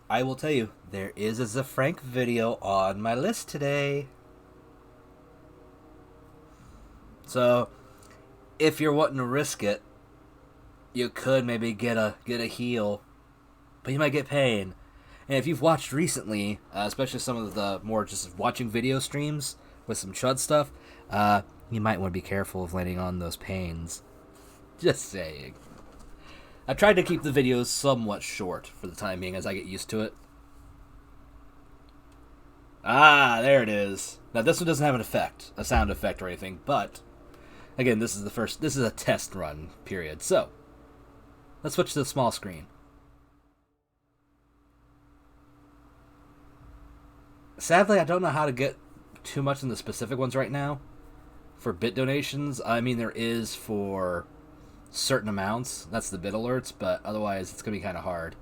I will tell you, there is a Zafrank video on my list today. So, if you're wanting to risk it, you could maybe get a heal, but you might get pain. And if you've watched recently, especially some of the more just watching video streams with some chud stuff, you might want to be careful of landing on those pains. Just saying. I tried to keep the videos somewhat short for the time being as I get used to it. Ah, there it is. Now this one doesn't have an effect, a sound effect or anything, but again, this is a test run, period. So, let's switch to the small screen. Sadly, I don't know how to get too much in the specific ones right now. For bit donations, I mean, there is for certain amounts. That's the bit alerts, but otherwise, it's going to be kind of hard.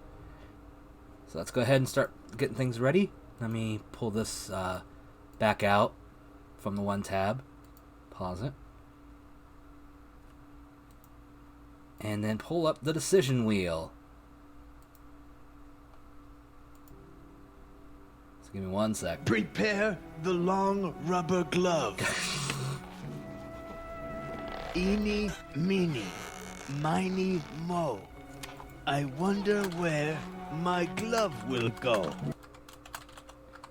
So let's go ahead and start getting things ready. Let me pull this back out from the one tab. Pause it. And then pull up the decision wheel. So give me 1 sec. Prepare the long rubber glove. Eeny, meeny, miny, mo. I wonder where my glove will go.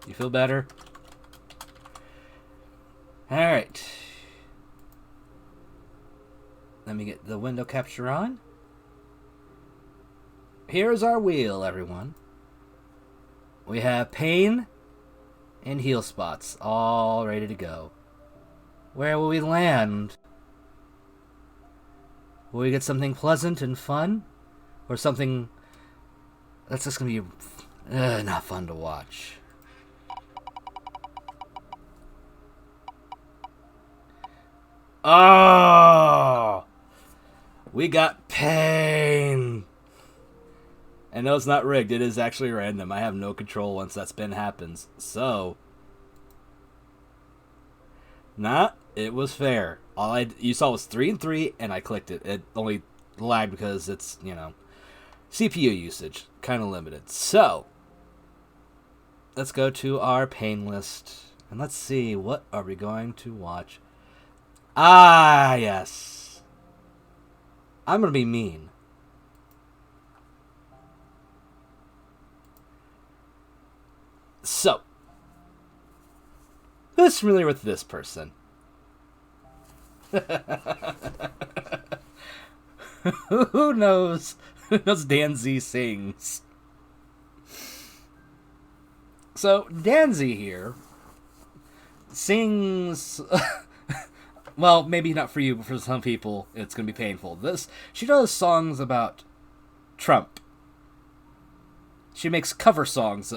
You feel better? Alright. Let me get the window capture on. Here's our wheel, everyone. We have pain and heal spots all ready to go. Where will we land? Will we get something pleasant and fun? Or something that's just going to be not fun to watch? Oh! We got pain! And no, it's not rigged. It is actually random. I have no control once that spin happens. So, it was fair. All you saw was 3 and 3, and I clicked it. It only lagged because it's, CPU usage. Kind of limited. So, let's go to our pain list. And let's see, what are we going to watch? Ah, yes. I'm going to be mean. So, who's familiar with this person? Who knows? Who knows Dan Z sings? So, Dan Z here sings... well, maybe not for you, but for some people, it's going to be painful. She does songs about Trump. She makes cover songs,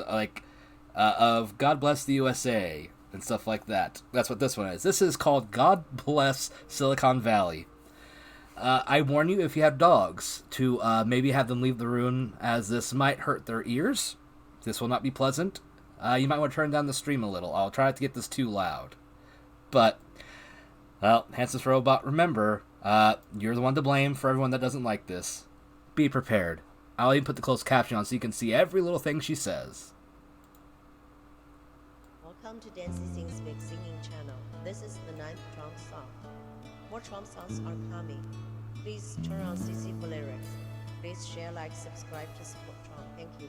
of God Bless the USA and stuff like that. That's what this one is. This is called God Bless Silicon Valley. I warn you, if you have dogs, to maybe have them leave the room, as this might hurt their ears. This will not be pleasant. You might want to turn down the stream a little. I'll try not to get this too loud. But, well, Hansen's Robot, remember, you're the one to blame for everyone that doesn't like this. Be prepared. I'll even put the closed caption on so you can see every little thing she says. Welcome to Dancy Sings Big Singing Channel. This is the 9th Trump song. More Trump songs are coming. Please turn on CC for lyrics. Please share, like, subscribe to support Trump. Thank you.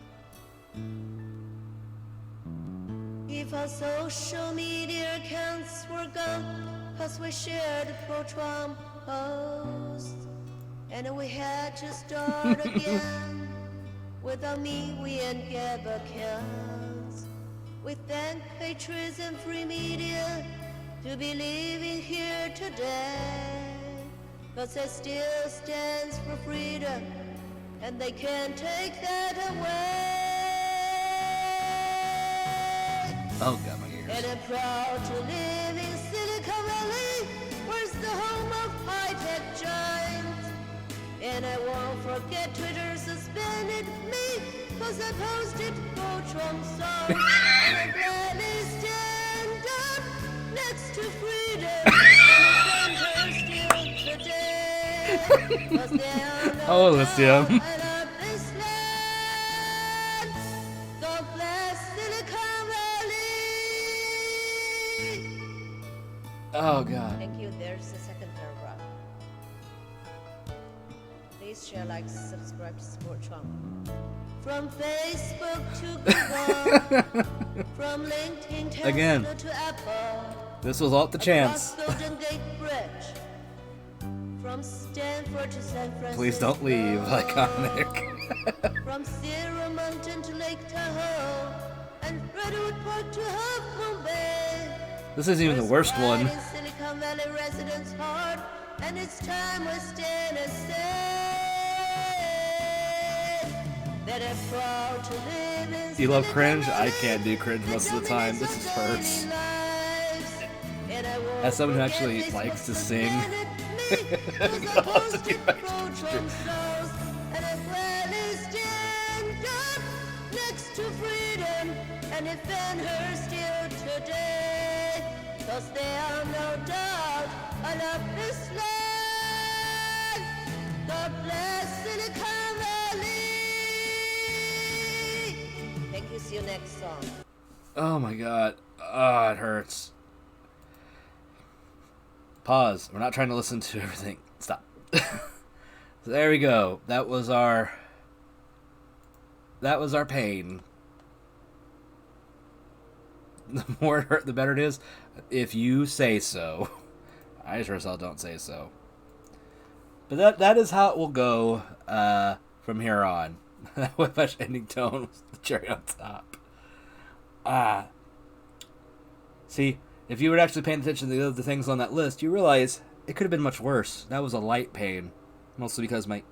If our social media accounts were gone, cause we shared pro-Trump posts, and we had to start again. Without me, we ain't gather counts. We thank patriots and free media to be living here today, cause it still stands for freedom, and they can't take that away. Oh god, my And ears. I'm proud to live in Silicon Valley, where's the home of high-tech giants. And I won't forget Twitter suspended me, cause I posted pro-Trump songs. And I gladly stand up next to freedom, and defend her still today. Cause there are no Oh, lithium. doubt I love this land. God bless Silicon Valley. Oh god. Thank you. There's the second paragraph. Please share, like, subscribe to support Trump. From Facebook to Google, from LinkedIn, Tesla Again. to Apple, This was all at the chance. across Golden Gate Bridge, from Stanford to San Francisco. Please don't leave, iconic. From Sierra Mountain to Lake Tahoe, and Redwood Park to Half Moon Bay. This isn't even the worst one. In Silicon Valley residents' heart, and it's time we stand and say that I'm proud to live in You love Silicon cringe? I Valley. can't do cringe most of the time. This just hurts. As someone who actually likes to sing, it also be extra. And I'm gladly stand up next to freedom and defend her still today. Cause there are no doubt I love this land. God bless Silicon Valley. Thank you. See you next song. Oh my god. Oh, it hurts. Pause. We're not trying to listen to everything. Stop. So there we go. That was our pain. The more it hurt, the better it is. If you say so. I sure as hell don't say so. But that is how it will go from here on. That whiplash ending tone was the cherry on top. See, if you were actually paying attention to the other things on that list, you realize it could have been much worse. That was a light pain. Mostly because my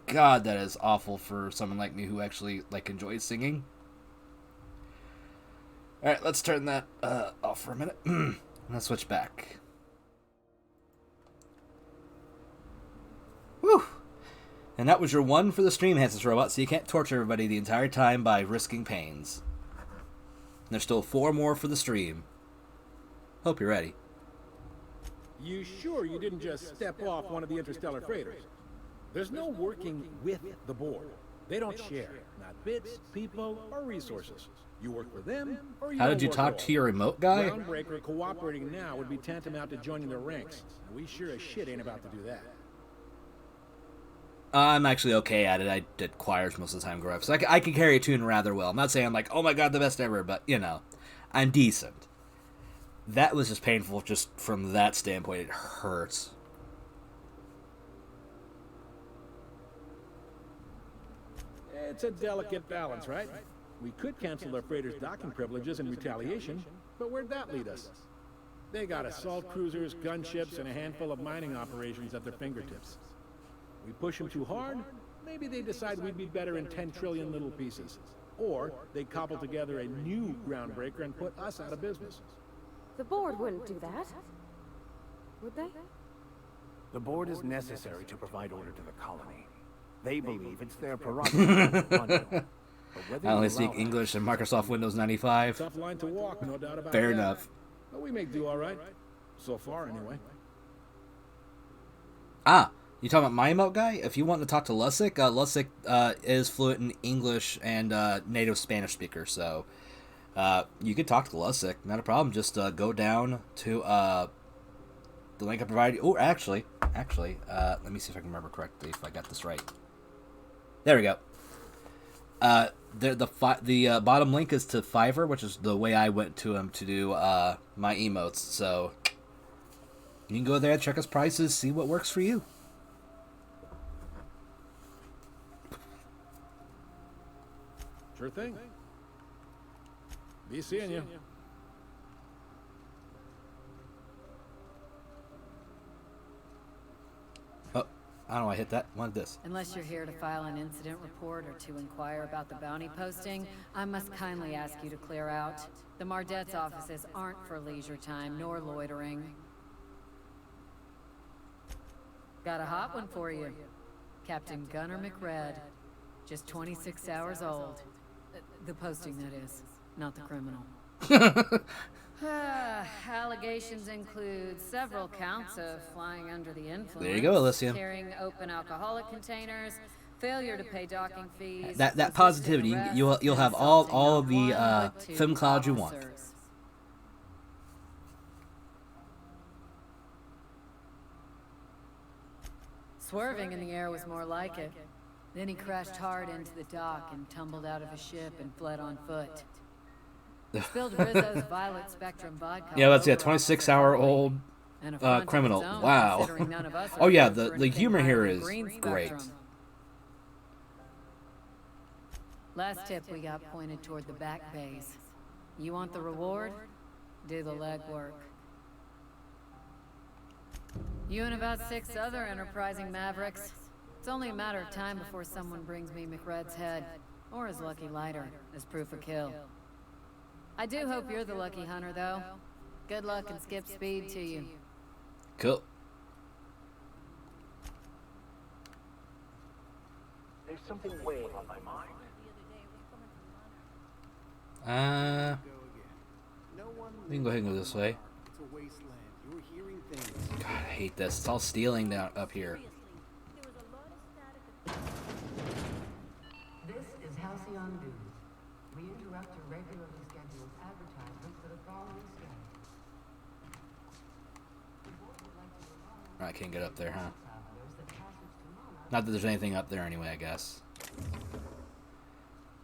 god, that is awful for someone like me who actually enjoys singing. Alright, let's turn that off for a minute. Let's switch back. Whew! And that was your one for the stream, Hansis Robot, so you can't torture everybody the entire time by risking pains. And there's still 4 more for the stream. Hope you're ready. You sure you didn't just step off one of the interstellar freighters? There's no working with the board. They don't share, not bits, people, or resources. You work for them, or you How don't did you work talk at to all. your remote guy? Groundbreaker cooperating now would be tantamount to joining their ranks. And we sure as shit ain't about to do that. I'm actually okay at it. I did choirs most of the time growing up, so I can carry a tune rather well. I'm not saying I'm like, oh my god, the best ever, but, you know, I'm decent. That was just painful just from that standpoint. It hurts. It's a delicate balance, right? We could cancel their freighters' docking privileges in retaliation, but where'd that lead us? They got assault cruisers, gunships, and a handful of mining operations at their fingertips. We push them too hard, maybe they decide we'd be better in 10 trillion little pieces. Or they cobble together a new groundbreaker and put us out of business. The board wouldn't do that. Would they? The board is necessary to provide order to the colony. They believe it's their prerogative to run it. But whether I only you speak allow English and Microsoft Windows 95. Tough line to walk, no doubt about Fair that. enough. But we may do all right. So far, anyway. Ah, you talking about my emote guy? If you want to talk to Lusick, Lusick is fluent in English and native Spanish speaker, so you could talk to Lusick, not a problem. Just go down to the link I provided. Oh, actually, let me see if I can remember correctly if I got this right. There we go. The bottom link is to Fiverr, which is the way I went to him to do my emotes. So you can go there, check his prices, see what works for you. Sure thing. Be seeing you. Oh, I don't know why I hit that. What is this? Unless you're here to file an incident report or to inquire about the bounty posting, I must kindly ask you to clear out. The Mardet's offices aren't for leisure time nor loitering. Got a hot one for you. Captain Gunnar McRed. Just 26 hours old. The posting, that is, not the criminal. Allegations include several counts of flying under the influence. There you go, Alicia. Carrying open alcoholic containers, failure to pay docking fees. That positivity, you'll have all of the film clouds you want. Swerving in the air was more like it. Then he crashed hard into the dock and tumbled out of his ship and fled on foot. Spilled Rizzo's Violet Spectrum vodka. Yeah, that's a 26-hour-old criminal. Wow. Oh yeah, the humor here is great. Last tip we got pointed toward the back bays. You want the reward? Do the legwork. You and about 6 other enterprising mavericks. It's only a matter of time before someone brings me McRed's head, or his lucky lighter, as proof of kill. I do hope you're the lucky hunter, though. Good luck and skip speed to you. Cool. There's something weighing on my mind. We can go ahead and go this way. God, I hate this. It's all stealing down up here. This is Halcyon News. We interrupt your regularly scheduled advertisement for the following schedule. I can't get up there, huh? Not that there's anything up there anyway, I guess.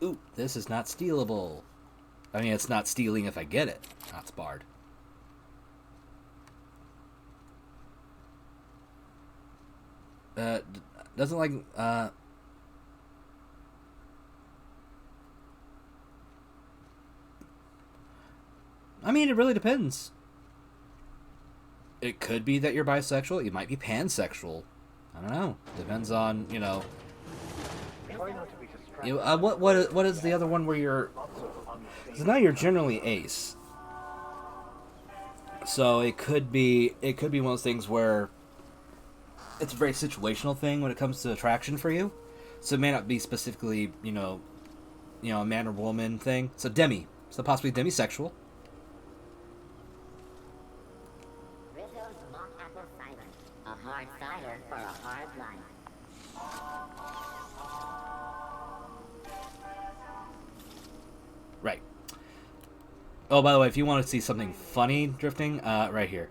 Ooh, this is not stealable. I mean, it's not stealing if I get it. That's barred. Doesn't like, I mean, it really depends. It could be that you're bisexual. You might be pansexual. I don't know. Depends on, you know. What is the other one where you're? So now you're generally ace. So it could be one of those things where it's a very situational thing when it comes to attraction for you. So it may not be specifically, you know, a man or woman thing. So demi. So possibly demisexual. Rizzo's mock apple cider. A hard cider for a hard life. Right. Oh, by the way, if you want to see something funny drifting, right here.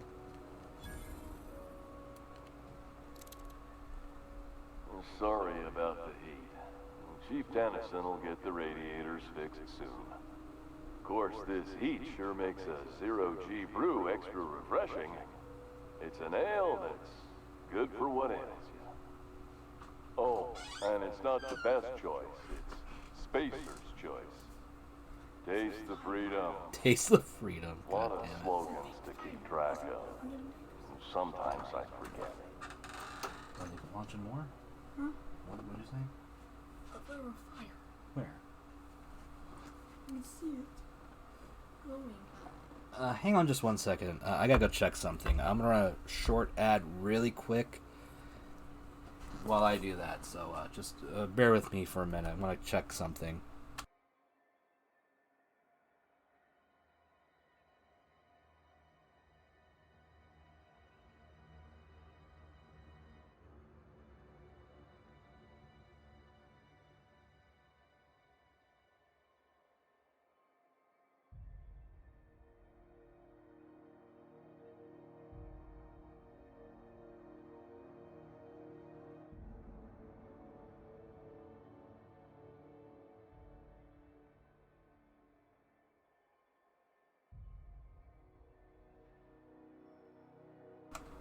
Sorry about the heat. Chief Dennison will get the radiators fixed soon. Of course, this heat sure makes a zero-G brew extra refreshing. It's an ale that's good for what ails you. Oh, and it's not the best choice. It's Spacer's choice. Taste the freedom. Taste the freedom. A lot of slogans to keep track of. Sometimes I forget. Are they launching more? Huh? What did you say? A flare of fire. Where? I can see it. Glowing. Hang on just one second. I gotta go check something. I'm gonna run a short ad really quick while I do that. So just bear with me for a minute. I'm gonna check something.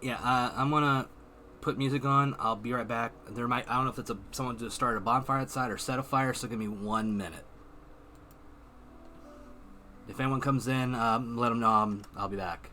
Yeah, I'm gonna put music on. I'll be right back. I don't know if it's someone just started a bonfire outside or set a fire, so give me 1 minute. If anyone comes in, let them know I'll be back.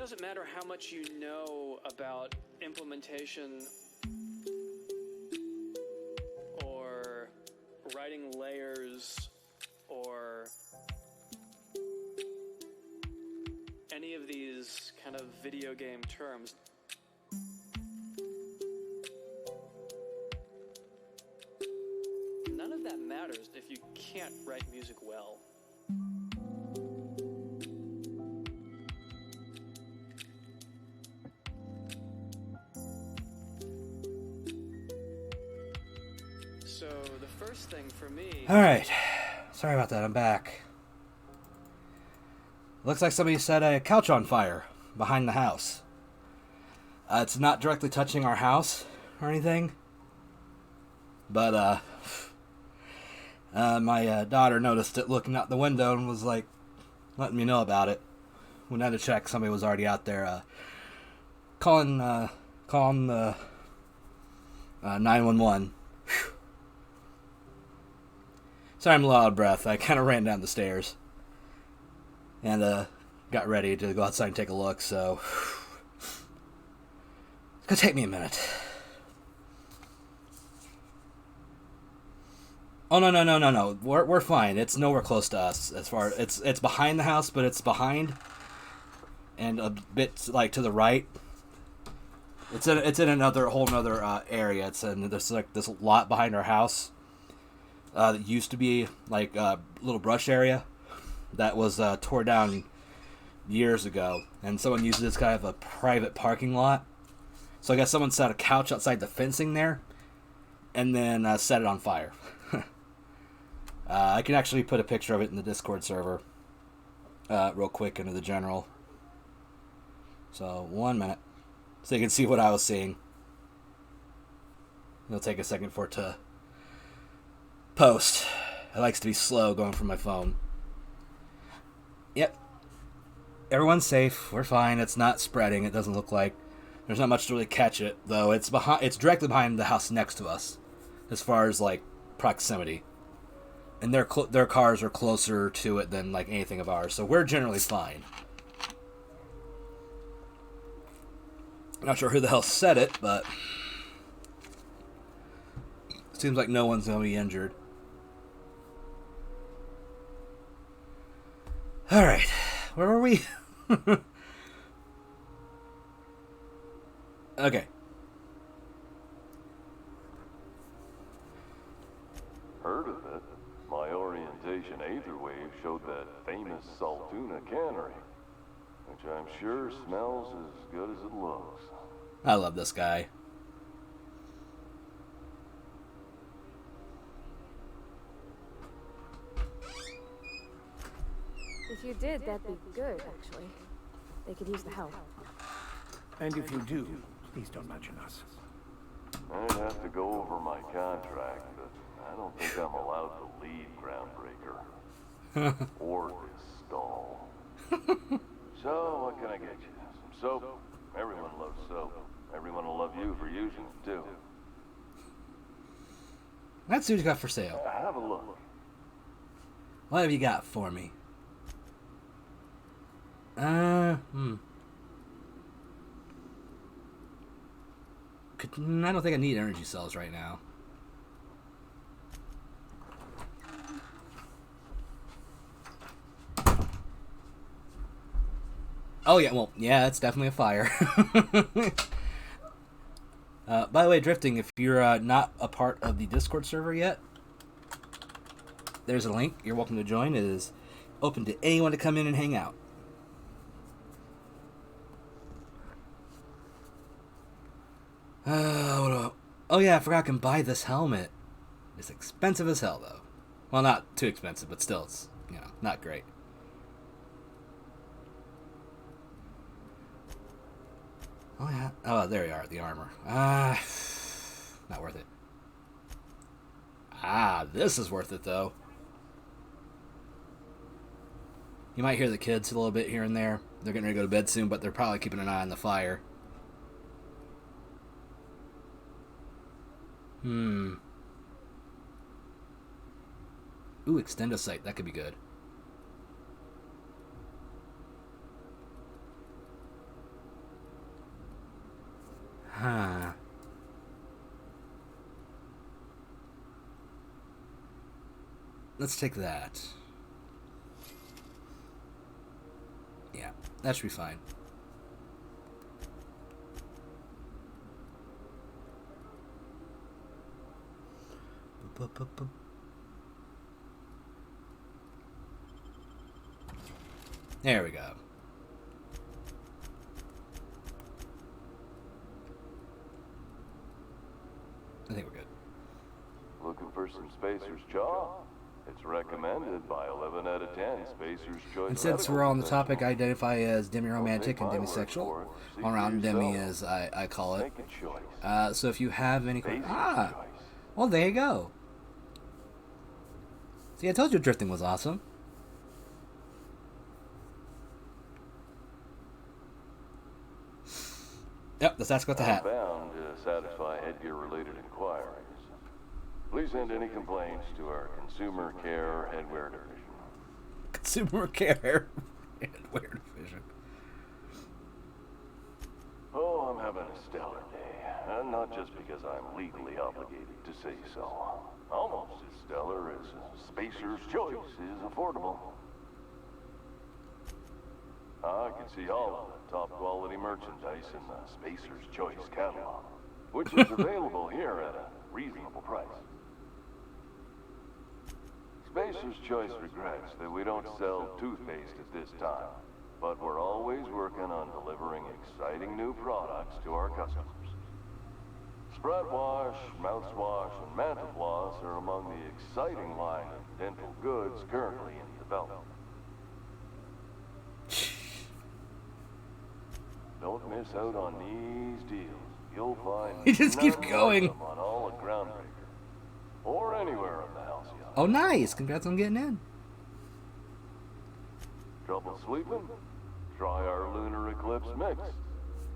doesn't matter how much you know about implementation or writing layers or any of these kind of video game terms. None of that matters if you can't write music well. So the first thing for me... Alright. Sorry about that, I'm back. Looks like somebody set a couch on fire behind the house. It's not directly touching our house or anything. But, my daughter noticed it looking out the window and was like, letting me know about it. Went out to check, somebody was already out there, calling the 911. Sorry I'm a little out of breath. I kind of ran down the stairs. And, got ready to go outside and take a look, so... It's gonna take me a minute. Oh, no. We're fine. It's nowhere close to us. As far... It's behind the house, but it's behind. And a bit, like, to the right. It's in another, whole nother, area. There's, like, this lot behind our house. That used to be, like, a little brush area. That was tore down years ago, and someone used this kind of a private parking lot. So I guess someone set a couch outside the fencing there, and then set it on fire. I can actually put a picture of it in the Discord server real quick into the general. So 1 minute, so you can see what I was seeing. It'll take a second for it to post. It likes to be slow going from my phone. Yep. Everyone's safe. We're fine. It's not spreading. It doesn't look like. There's not much to really catch it, though. It's directly behind the house next to us, as far as, like, proximity. And their cars are closer to it than, like, anything of ours. So we're generally fine. Not sure who the hell said it, but... Seems like no one's going to be injured. Alright, where were we? Okay. Heard of it? My orientation aether wave showed that famous Saltuna cannery, which I'm sure smells as good as it looks. I love this guy. If you did, that'd be good, actually. They could use the help. And if you do, please don't mention us. I'd have to go over my contract, but I don't think I'm allowed to lead Groundbreaker. Or this stall. So, what can I get you? Some soap? Everyone loves soap. Everyone will love you for using it, too. Let's see what you got for sale. Have a look. What have you got for me? I don't think I need energy cells right now. Oh yeah, well, yeah, it's definitely a fire. By the way, Drifting, if you're not a part of the Discord server yet, there's a link. You're welcome to join. It is open to anyone to come in and hang out. Oh yeah, I forgot I can buy this helmet. It's expensive as hell, though. Well, not too expensive, but still, it's, you know, not great. Oh yeah. Oh, there you are, the armor. Not worth it. This is worth it, though. You might hear the kids a little bit here and there. They're getting ready to go to bed soon, but they're probably keeping an eye on the fire. Ooh, extendosite. That could be good. let's take that. Yeah, that should be fine. There we go. I think we're good. Looking for some Spacer's Jaw? It's recommended by 11 out of 10 Spacer's Choice. And since we're on the topic, I identify as demi-romantic and demisexual. All around demi, as I call it. So if you have any... well, there you go. See, I told you drifting was awesome. Yep, let's ask about the hat. Bound to satisfy headgear-related inquiries. Please send any complaints to our Consumer Care Headwear Division. Consumer Care Headwear Division. Oh, I'm having a stellar day. And not just because I'm legally obligated to say so. Almost as stellar as Spacer's Choice is affordable. I can see all of the top quality merchandise in the Spacer's Choice catalog, which is available here at a reasonable price. Spacer's Choice regrets that we don't sell toothpaste at this time, but we're always working on delivering exciting new products to our customers. Spread wash, mouthwash, and Mantafloss are among the exciting line of dental goods currently in development. Don't miss out on these deals. You'll find He just keeps going. on all at Groundbreaker or anywhere in the Halcyon. Oh, nice! Congrats on getting in. Trouble sleeping? Try our Lunar Eclipse mix.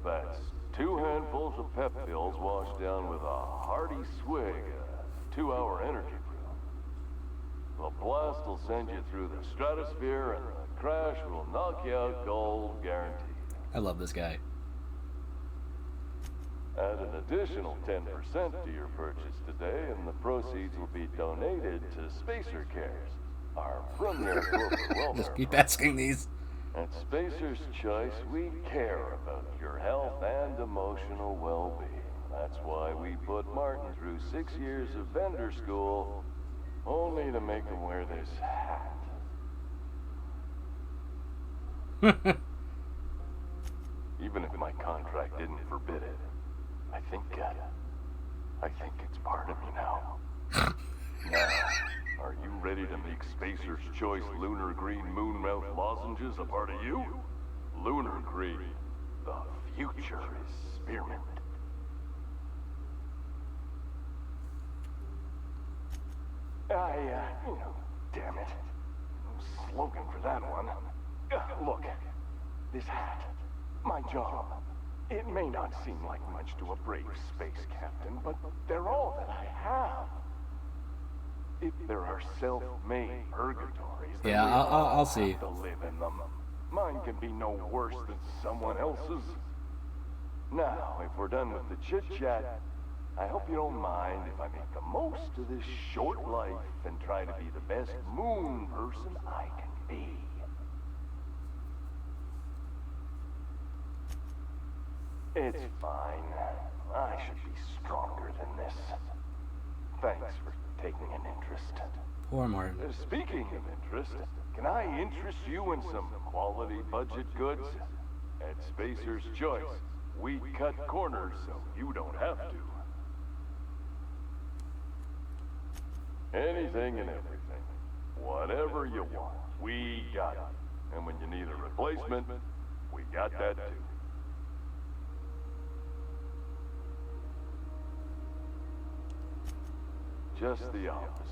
That's 2 handfuls of pep pills washed down with a hearty swig of 2-hour energy brew. The blast will send you through the stratosphere, and the crash will knock you out cold, guaranteed. I love this guy. Add an additional 10% to your purchase today, and the proceeds will be donated to Spacer Cares, our premier corporate welfare. Just keep asking these. At Spacer's Choice, we care about your health and emotional well-being. That's why we put Martin through 6 years of vendor school, only to make him wear this hat. Even if my contract didn't forbid it, I think it's part of me now. Now, are you ready to make Spacer's Choice Lunar Green Moonmouth lozenges a part of you? Lunar Green, the future is spearmint. Damn it. No slogan for that one. Look, this hat, my job. It may not seem like much to a brave space captain, but they're all that I have. If there are self-made purgatories, then Yeah, we I'll all see. have to live in them. Mine can be no worse than someone else's. Now, if we're done with the chit-chat, I hope you don't mind if I make the most of this short life and try to be the best moon person I can be. It's fine. I should be stronger than this. Thanks for taking an interest. Poor Martin. Speaking of interest, can I interest you in some quality budget goods? At Spacer's Choice, we cut corners so you don't have to. Anything and everything. Whatever you want, we got it. And when you need a replacement, we got that too. Just the opposite.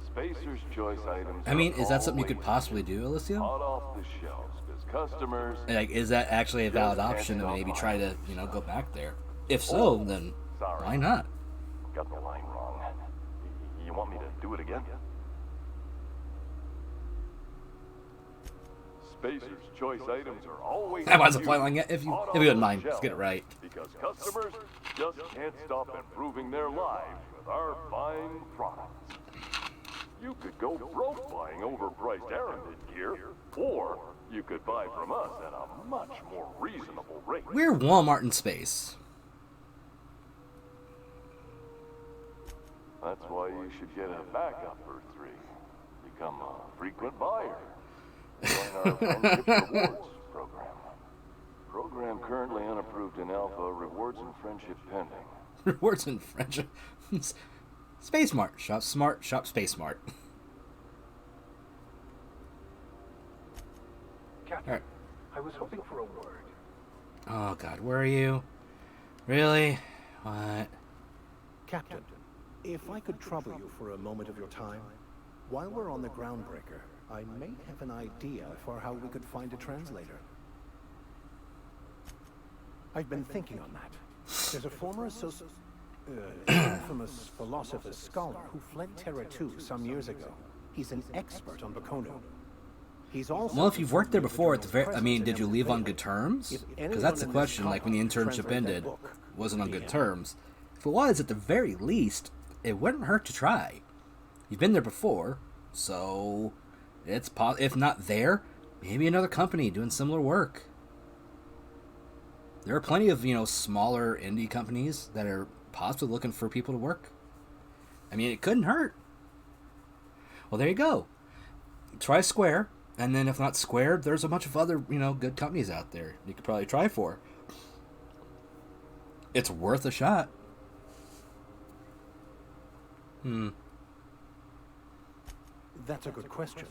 Spacer's Choice items. I mean, is that something you could possibly do, Alicia? Hot off the shelves, because customers. Like, is that actually a valid option to maybe try to, go back there? If so, then why not? Got the line wrong. You want me to do it again? Spacer's Choice items are always. I was applying it if you wouldn't mind. Let's get it right. Because customers just can't stop improving their lives with our fine products. You could go broke buying overpriced Aramid gear, or you could buy from us at a much more reasonable rate. We're Walmart in space. That's why you should get a backup for 3. Become a frequent buyer. Join our Friendship Rewards program. Program currently unapproved in Alpha. Rewards and friendship pending. Rewards and friendship. Space Smart. Shop smart. Shop Space Smart. Captain, I was hoping for a word. Oh God, where are you? Really? What? Captain, if I could trouble you for a moment of your time, while we're on the groundbreaker, I may have an idea for how we could find a translator. I've been thinking on that. There's a former infamous philosopher scholar who fled Terra 2 some years ago. He's an expert on Bakono. He's also Well, if you've worked there before, at the very, I mean, did you leave on good terms? Because that's the question. Like when the internship ended, wasn't on good terms. If it was, at the very least, it wouldn't hurt to try. You've been there before, so it's if not there, maybe another company doing similar work. There are plenty of, smaller indie companies that are possibly looking for people to work. I mean, it couldn't hurt. Well, there you go. Try Square, and then if not Square, there's a bunch of other, good companies out there you could probably try for. It's worth a shot. That's a good question.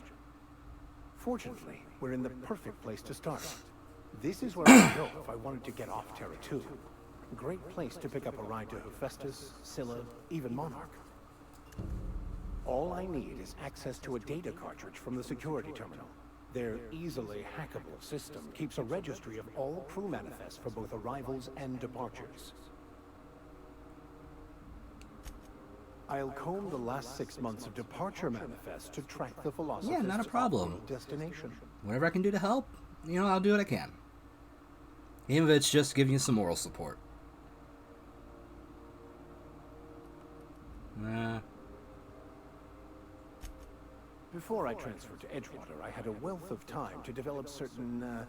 Fortunately, we're in the perfect place to start. This is where I would go if I wanted to get off Terra 2. Great place to pick up a ride to Hephaestus, Scylla, even Monarch. All I need is access to a data cartridge from the security terminal. Their easily hackable system keeps a registry of all crew manifests for both arrivals and departures. I'll comb the last 6 months of departure manifests to track the philosopher's Yeah, not a problem. destination. Whatever I can do to help, I'll do what I can. Even if it's just giving you some moral support. Before I transferred to Edgewater, I had a wealth of time to develop certain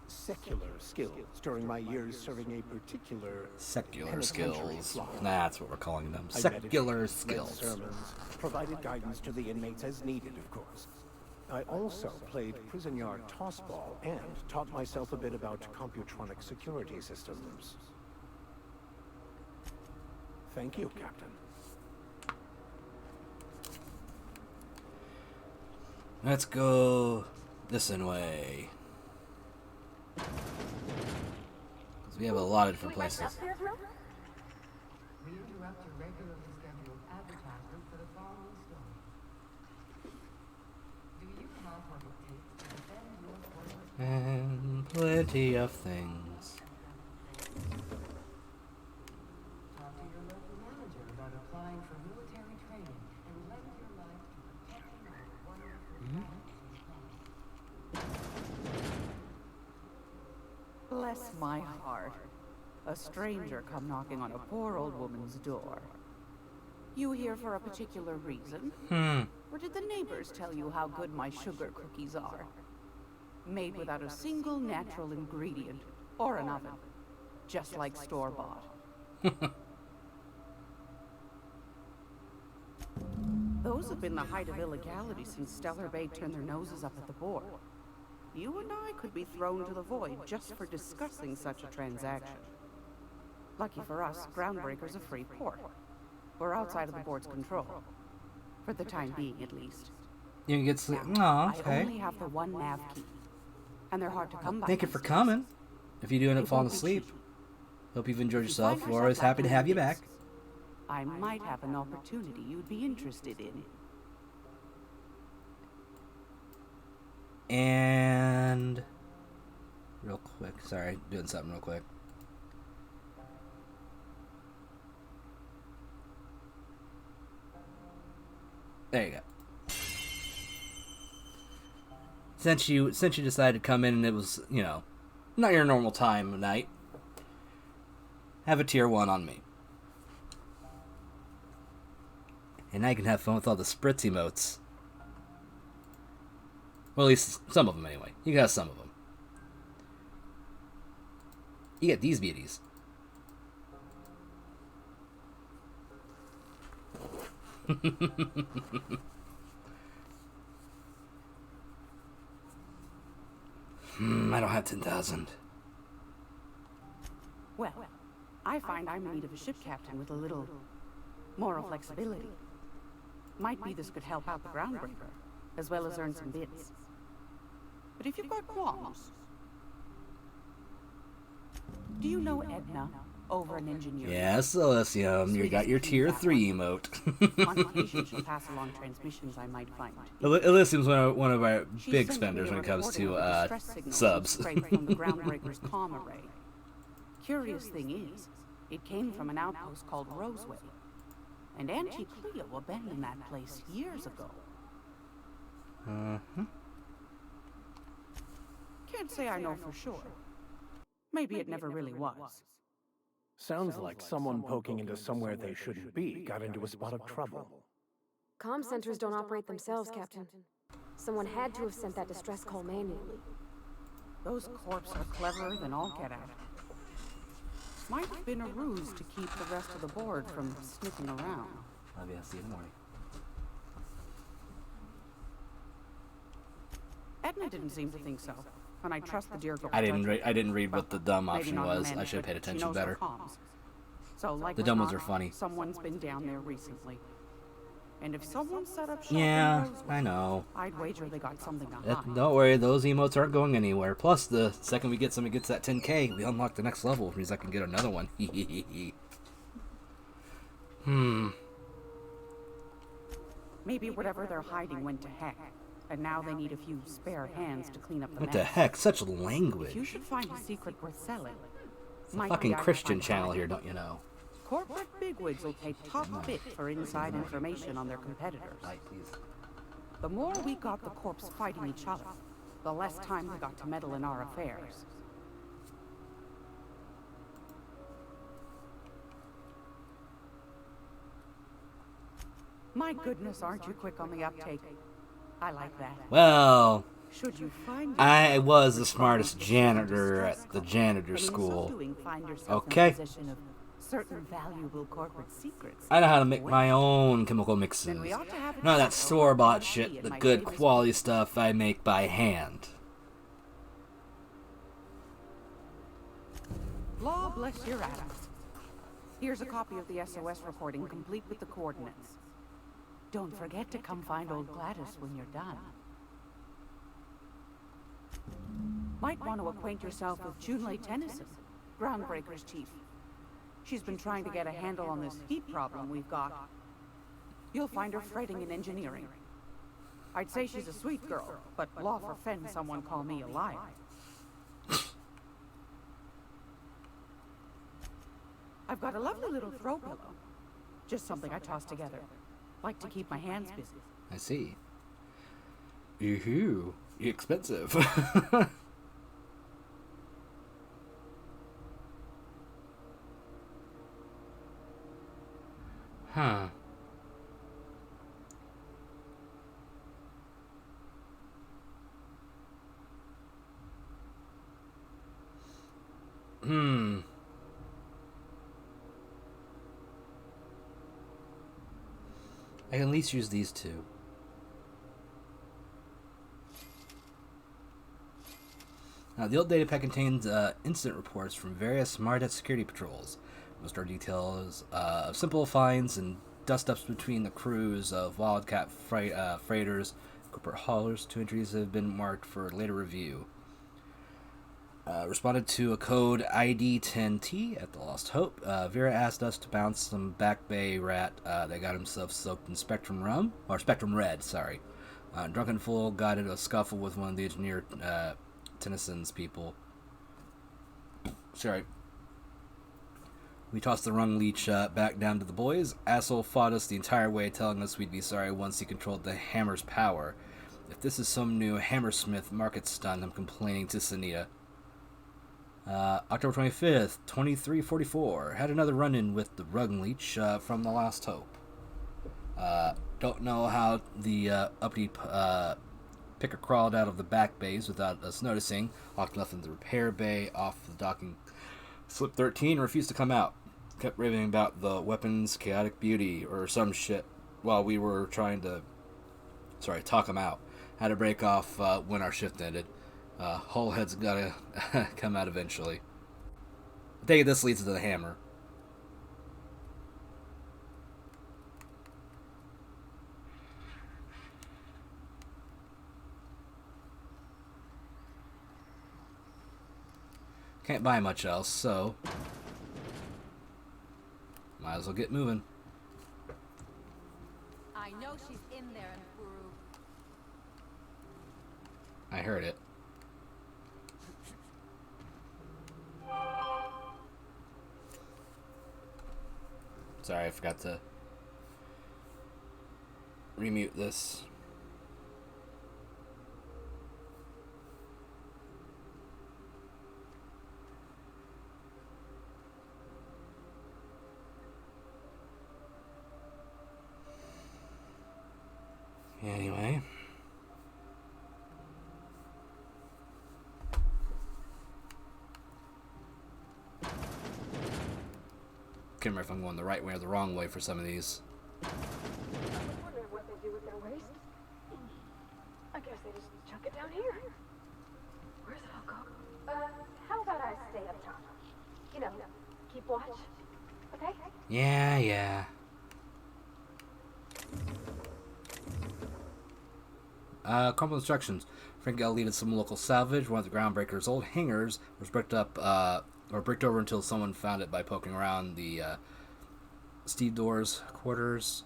secular skills during my years serving a particular Secular penitentiary skills. flock. That's what we're calling them. I Secular meditated, skills. read sermons, provided guidance to the inmates as needed, of course. I also played prison yard tossball and taught myself a bit about computronic security systems. Thank you, Captain. Let's go this way. Because we have a lot of different places. We interrupt your regularly scheduled advertisement for the following story. Do you have what it takes to defend your corporate... And plenty of things. Talk to your local manager about applying for military training and lend your life to protecting our wonderful Bless my heart. A stranger come knocking on a poor old woman's door. You here for a particular reason? Or did the neighbors tell you how good my sugar cookies are? Made without a single natural ingredient or an oven. Just like store-bought. Those have been the height of illegality since Stellar Bay turned their noses up at the board. You and I could be thrown to the void just for discussing such a transaction. Lucky for us, Groundbreaker's a free port. We're outside of the board's control. For the time being, at least. You can get sleep. Oh, I okay. only have the one nav key. And they're hard to come by. Thank you for these days. coming. If you do end up It falling won't be asleep, cheap. hope you've enjoyed If you yourself. find We're always yourself happy to have you back. I might have an opportunity you'd be interested in. And real quick, sorry, doing something real quick. There you go. Since you decided to come in and it was, not your normal time of night, have a tier 1 on me. And I can have fun with all the spritz emotes. Well, at least some of them, anyway. You got some of them. You get these beauties. I don't have 10,000. Well, I find I'm in need of a ship captain with a little moral flexibility. Might be this could help out the groundbreaker, as well as earn some bits. But if you've got qualms... Do you know Edna, over in engineering? Yes, Elysium, you got your tier 3 emote. On occasion, she'll pass along transmissions I might find. Elysium's one of our big spenders when it comes to subs. Straight from the groundbreaker's comm array. Curious thing is, it came from an outpost called Roseway. And Auntie Cleo abandoned that place years ago. Can't say I know for sure. Maybe it never really was. Sounds like someone poking into somewhere they shouldn't be got into a spot of trouble. Comm centers don't operate themselves, Captain. Someone had to have sent that distress call manually. Those corps are cleverer than all get out. Might have been a ruse to keep the rest of the board from sniffing around. Love you. See you in the morning. Edna didn't seem to think so, and I trust the dear girl. I didn't read what the dumb option was. I should have paid attention better. So, like the dumb ones are funny. Someone's been down there recently. And if someone set up shop yeah, in Roseway, I know. I'd wager they got something to hide. Don't worry, those emotes aren't going anywhere. Plus, the second we get somebody gets that 10k, we unlock the next level, which means I can get another one. Maybe whatever they're hiding went to heck, and now they need a few spare hands to clean up the What mess. the heck? Such language. If you should find a secret worth selling, It's a fucking Christian channel here, don't you know? Corporate bigwigs will pay top bit for inside information on their competitors. The more we got the corps fighting each other, the less time they got to meddle in our affairs. My goodness, aren't you quick on the uptake? I like that. Well, Should you find I was the smartest janitor at the janitor school. Okay. Certain valuable corporate secrets. I know how to make my own chemical mixes. None of that store-bought shit, the good quality stuff I make by hand. Law bless your atoms. Here's a copy of the SOS recording, complete with the coordinates. Don't forget to come find old Gladys when you're done. Might want to acquaint yourself with Junlei Tennyson, Groundbreaker's chief. She's been trying to get a handle on this heat problem we've got. You'll find her fretting in engineering. I'd say she's a sweet girl, but law forfend someone call me a liar. I've got a lovely little throw pillow. Just something I toss together. Like to keep my hands busy. I see. Yoo-hoo. Expensive. Huh. I can at least use these two. Now, the old data pack contains incident reports from various Smart security patrols. Most are details of simple finds and dust-ups between the crews of Wildcat freighters, corporate haulers. 2 entries have been marked for later review. Responded to a code ID 10T at the Lost Hope. Vera asked us to bounce some Back Bay rat that got himself soaked in Spectrum rum, or Spectrum Red, sorry. Drunken fool got into a scuffle with one of the engineer Tennyson's people. Sorry. We tossed the rung leech back down to the boys. Asshole fought us the entire way, telling us we'd be sorry once he controlled the hammer's power. If this is some new Hammersmith market stunt, I'm complaining to Sunita. October 25th, 2344. Had another run-in with the rung leech from the Last Hope. Don't know how the uppity Picker crawled out of the back bays without us noticing, locked nothing in the repair bay, off the docking slip 13, and refused to come out. Kept raving about the weapon's chaotic beauty or some shit while we were trying to, talk him out. Had to break off when our shift ended. Hull head's gotta come out eventually. I take it this leads to the hammer. Can't buy much else, so might as well get moving. I know she's in there, Furu. I heard it. Sorry, I forgot to remute this. Anyway. Can't remember if I'm going the right way or the wrong way for some of these. I was wondering what they do with their waste. I guess they just chuck it down here. Where's it all go? How about I stay up top? You know, keep watch. Okay? Yeah. Crumpled instructions. Frank needed some local salvage. One of the groundbreaker's old hangars was bricked up, or bricked over until someone found it by poking around the Steve Doors quarters.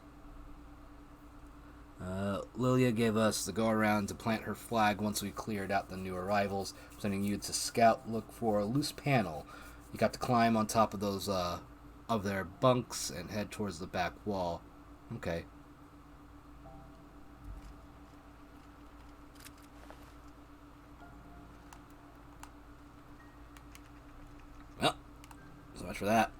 Lilia gave us the go around to plant her flag once we cleared out the new arrivals, sending you to scout, look for a loose panel. You got to climb on top of those of their bunks and head towards the back wall. Okay. Well, so much for that.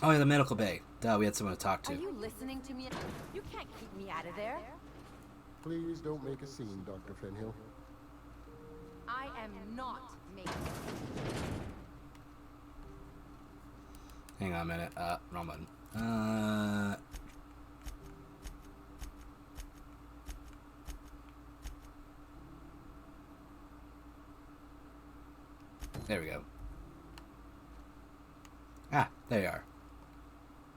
Oh, yeah, the medical bay. Duh, we had someone to talk to. Are you listening to me? You can't keep me out of there. Please don't make a scene, Dr. Fenhill. I am not making. Hang on a minute. Wrong button. There we go. Ah, there you are.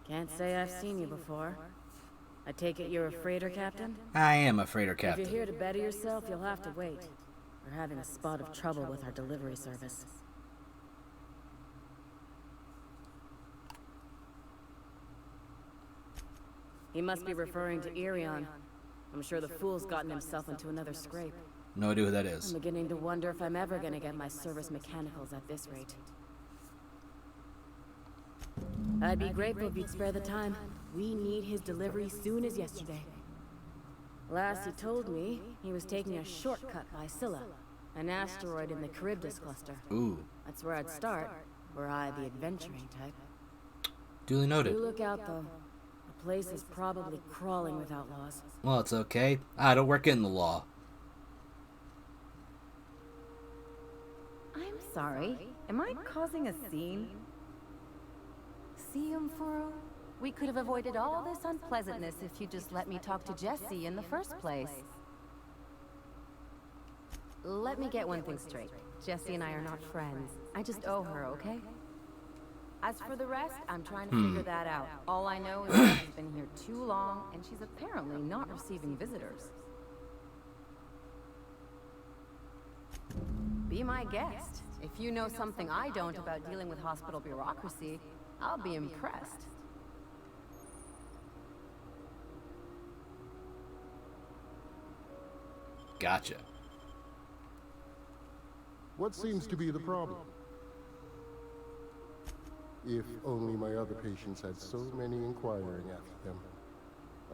Can't say I've seen you before. I take it you're a freighter captain? I am a freighter captain. If you're here to better yourself, you'll have to wait. We're having a spot of trouble with our delivery service. He must be referring to Irion. I'm sure the fool's gotten himself into another scrape. No idea who that is. I'm beginning to wonder if I'm ever gonna get my service mechanicals at this rate. I'd be grateful if you'd spare the time. We need his delivery soon as yesterday. Last he told me, he was taking a shortcut by Scylla, an asteroid in the Charybdis cluster. Ooh. That's where I'd start, were I the adventuring type. Duly noted. You look out, though. The place is probably crawling with outlaws. Well, it's okay. I don't work in the law. I'm sorry. Am I causing a scene? See, Furu? We could have avoided all this unpleasantness if you just let me talk to Jesse in the first place. Let me get one thing straight. Jesse and I are not friends. I just owe her, okay? As for the rest, I'm trying to figure that out. All I know is that she's been here too long, and she's apparently not receiving visitors. Be my guest. If you know something I don't about dealing with hospital bureaucracy, I'll be impressed. Gotcha. What seems to be the problem? If only my other patients had so many inquiring after them.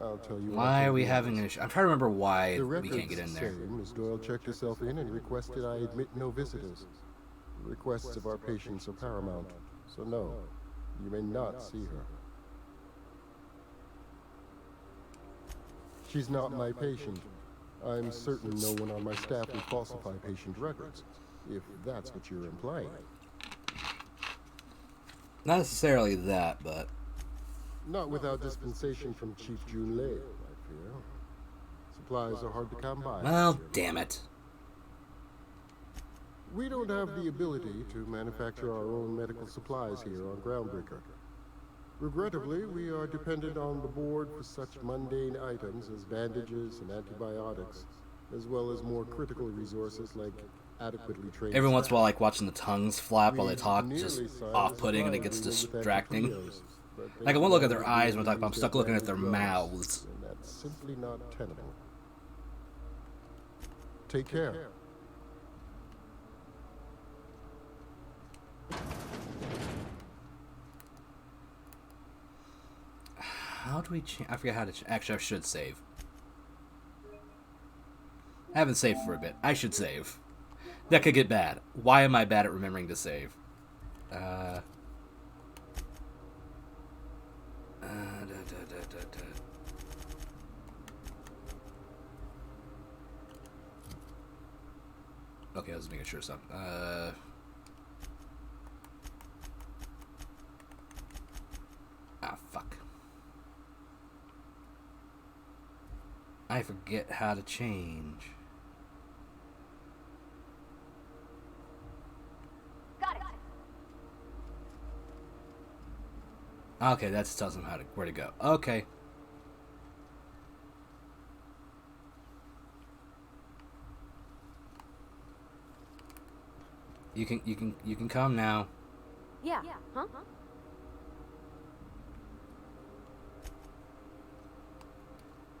I'll tell you. Why are we having an issue? I'm trying to remember why the we can't get in there. Say Miss Doyle checked herself in and requested I admit no visitors. The requests of our patients are paramount, so no, you may not see her. She's not my patient. I'm certain no one on my staff would falsify patient records, if that's what you're implying. Not necessarily that, but... Not without dispensation from Chief Junlei, I fear. Supplies are hard to come by. Well, damn it. We don't have the ability to manufacture our own medical supplies here on Groundbreaker. Regrettably, we are dependent on the board for such mundane items as bandages and antibiotics, as well as more critical resources like adequately trained Every once in a staff. while, like watching the tongues flap while they We've talk, just nearly signed off-putting, and it a gets supply agreement with distracting. Antiprios, but they Like, I won't look at their won't eyes be when I talk, but I'm able to stuck use looking at their branded drugs, mouths. and that's simply not tenable. Take care. How do we change? I forget how to... Actually, I should save. I haven't saved for a bit. I should save. That could get bad. Why am I bad at remembering to save? Okay, I was making sure something. Fuck. I forget how to change. Got it. Okay, that tells them where to go. Okay. You can come now. Yeah. Huh?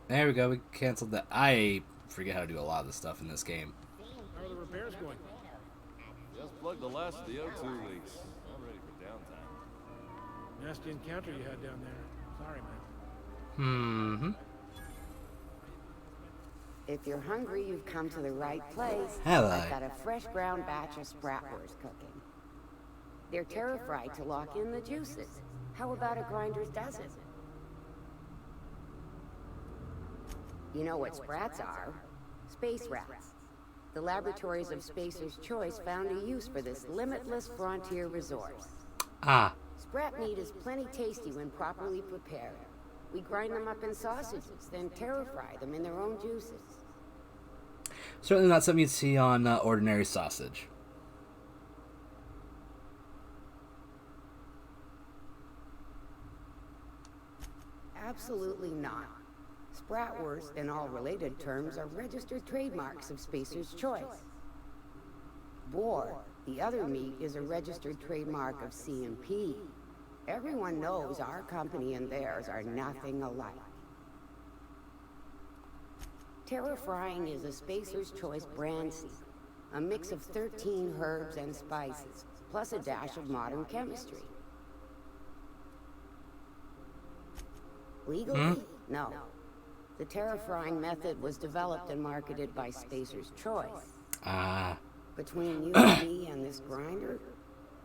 There we go. We canceled that. I forget how to do a lot of the stuff in this game. How are the repairs going? Just plugged the last of the O2 leaks. I'm ready for downtime. Nasty encounter you had down there. Sorry, man. Mm-hmm. If you're hungry, you've come to the right place. Have I've I? got a fresh ground batch of spratwurst cooking. They're terrified to lock in the juices. How about a grinder's dozen? You know what sprats are? Space rats. The laboratories of Spacer's Choice found a use for this limitless frontier resource. Ah. Sprat meat is plenty tasty when properly prepared. We grind them up in sausages, then terror-fry them in their own juices. Certainly not something you'd see on ordinary sausage. Absolutely not. Spratwurst and all related terms are registered trademarks of Spacer's Choice. Boar, the other meat, is a registered trademark of C&P. Everyone knows our company and theirs are nothing alike. Terror Frying is a Spacer's Choice brand secret, a mix of 13 herbs and spices, plus a dash of modern chemistry. Legally? No. The terror frying method was developed and marketed by Spacer's Choice. Ah. Between you and me and this grinder,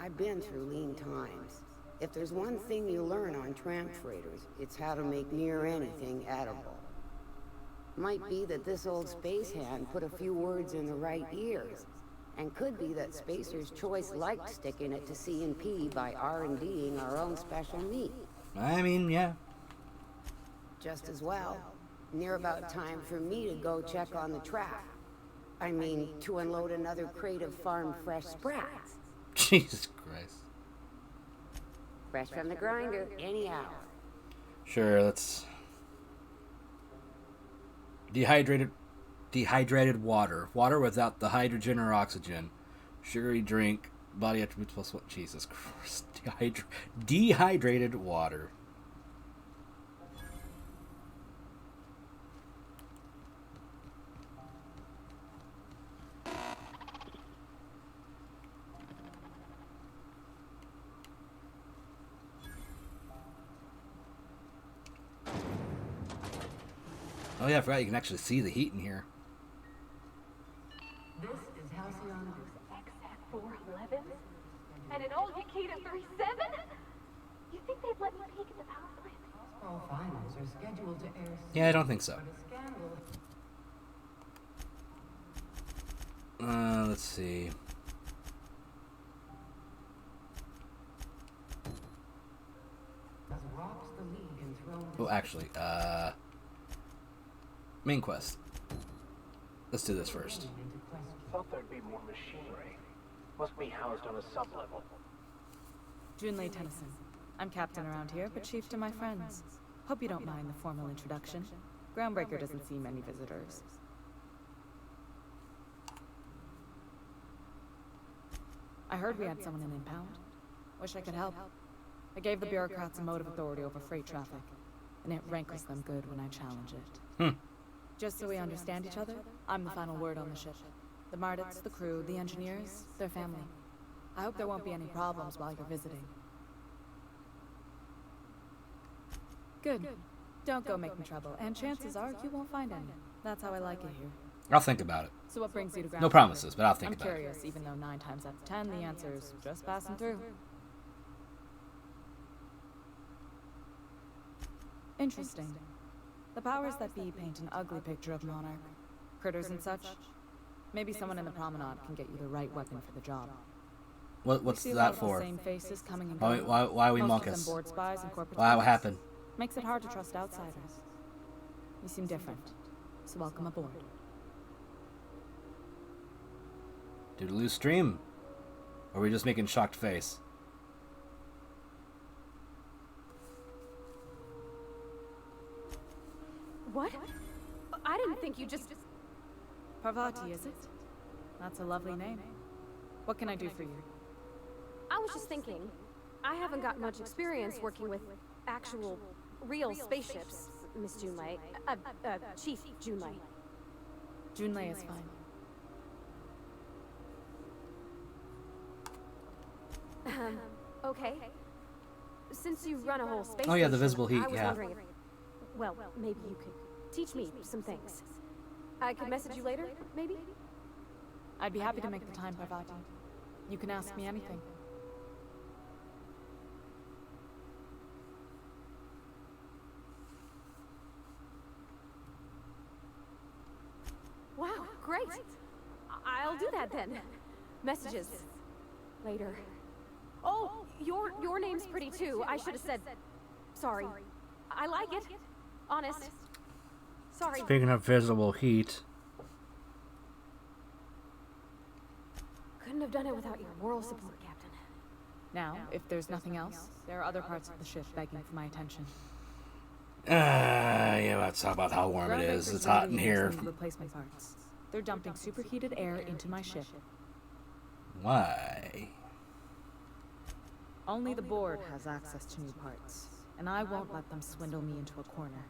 I've been through lean times. If there's one thing you learn on tramp freighters, it's how to make near anything edible. Might be that this old space hand put a few words in the right ears, and could be that Spacer's Choice liked sticking it to C&P by R&Ding our own special meat. I mean, yeah. Just as well. Near about time for me to go check on the track. I mean, to unload another crate of farm fresh sprats. Jesus Christ. Fresh from the grinder, any hour. Sure, let's... Dehydrated water. Water without the hydrogen or oxygen. Sugary drink. Body attributes plus what? Jesus Christ. Dehydrated water. Oh yeah, I forgot you can actually see the heat in here. This is Halcyon X. 411? And an old Yakita 37? You think they'd let me peek at the power plant? All finals are scheduled to air soon, Yeah, I don't think so. but a scandal. Let's see. As rocks the lead in throne. Oh, actually, main quest. Let's do this first. Thought there'd be more machinery. Must be housed on a sub-level. Junlei Tennyson. I'm captain around here, but chief to my friends. Hope you don't mind the formal introduction. Groundbreaker doesn't see many visitors. I heard we had someone in impound. Wish I could help. I gave the bureaucrats a motive authority over freight traffic, and it rankles them good when I challenge it. Just so we understand each other, I'm the final word on the ship. The Mardits, the crew, the engineers, their family. I hope there won't be any problems while you're visiting. Good. Don't go making trouble, and chances are you won't find any. That's how I like it here. I'll think about it. So what brings you to ground? No promises, but I'll think about it. I'm curious, even though 9 times out of 10 the answer's just passing through. Interesting. The powers that be paint an ugly picture of Monarch. Critters and such. Maybe someone in the promenade can get you the right weapon for the job. What's that for? Same faces coming and Why going. are we Most of monkus? them board spies and corporate Why? What spies. happened? Makes it hard to trust outsiders. You seem different, so welcome aboard. Did we lose stream? Or are we just making shocked face? What? I didn't think you just... Parvati, is it? That's a lovely name. What can I do for you? I was just thinking, I haven't got much experience working with actual, real spaceships, Miss Junlei. Chief Junlei. Junlei is fine. Okay. Since you run a whole space Oh, yeah, the station, visible heat, I was yeah. wondering if, well, maybe you could teach me some things. I could message you later, maybe? I'd be happy to make the time, Parvati. You can ask me anything. Wow, great. I'll do that then. Messages. Later. Oh, your name's pretty too. I should have said... Sorry. I like it. Honest. Sorry. Speaking of visible heat. Couldn't have done it without your moral support, Captain. Now, if there's nothing else, there are other parts of the ship begging for my attention. Yeah, let's talk about how warm it is. It's hot in here. Replacement parts. They're dumping superheated air into my ship. Why? Only the board has access to new parts, and I won't let them swindle me into a corner.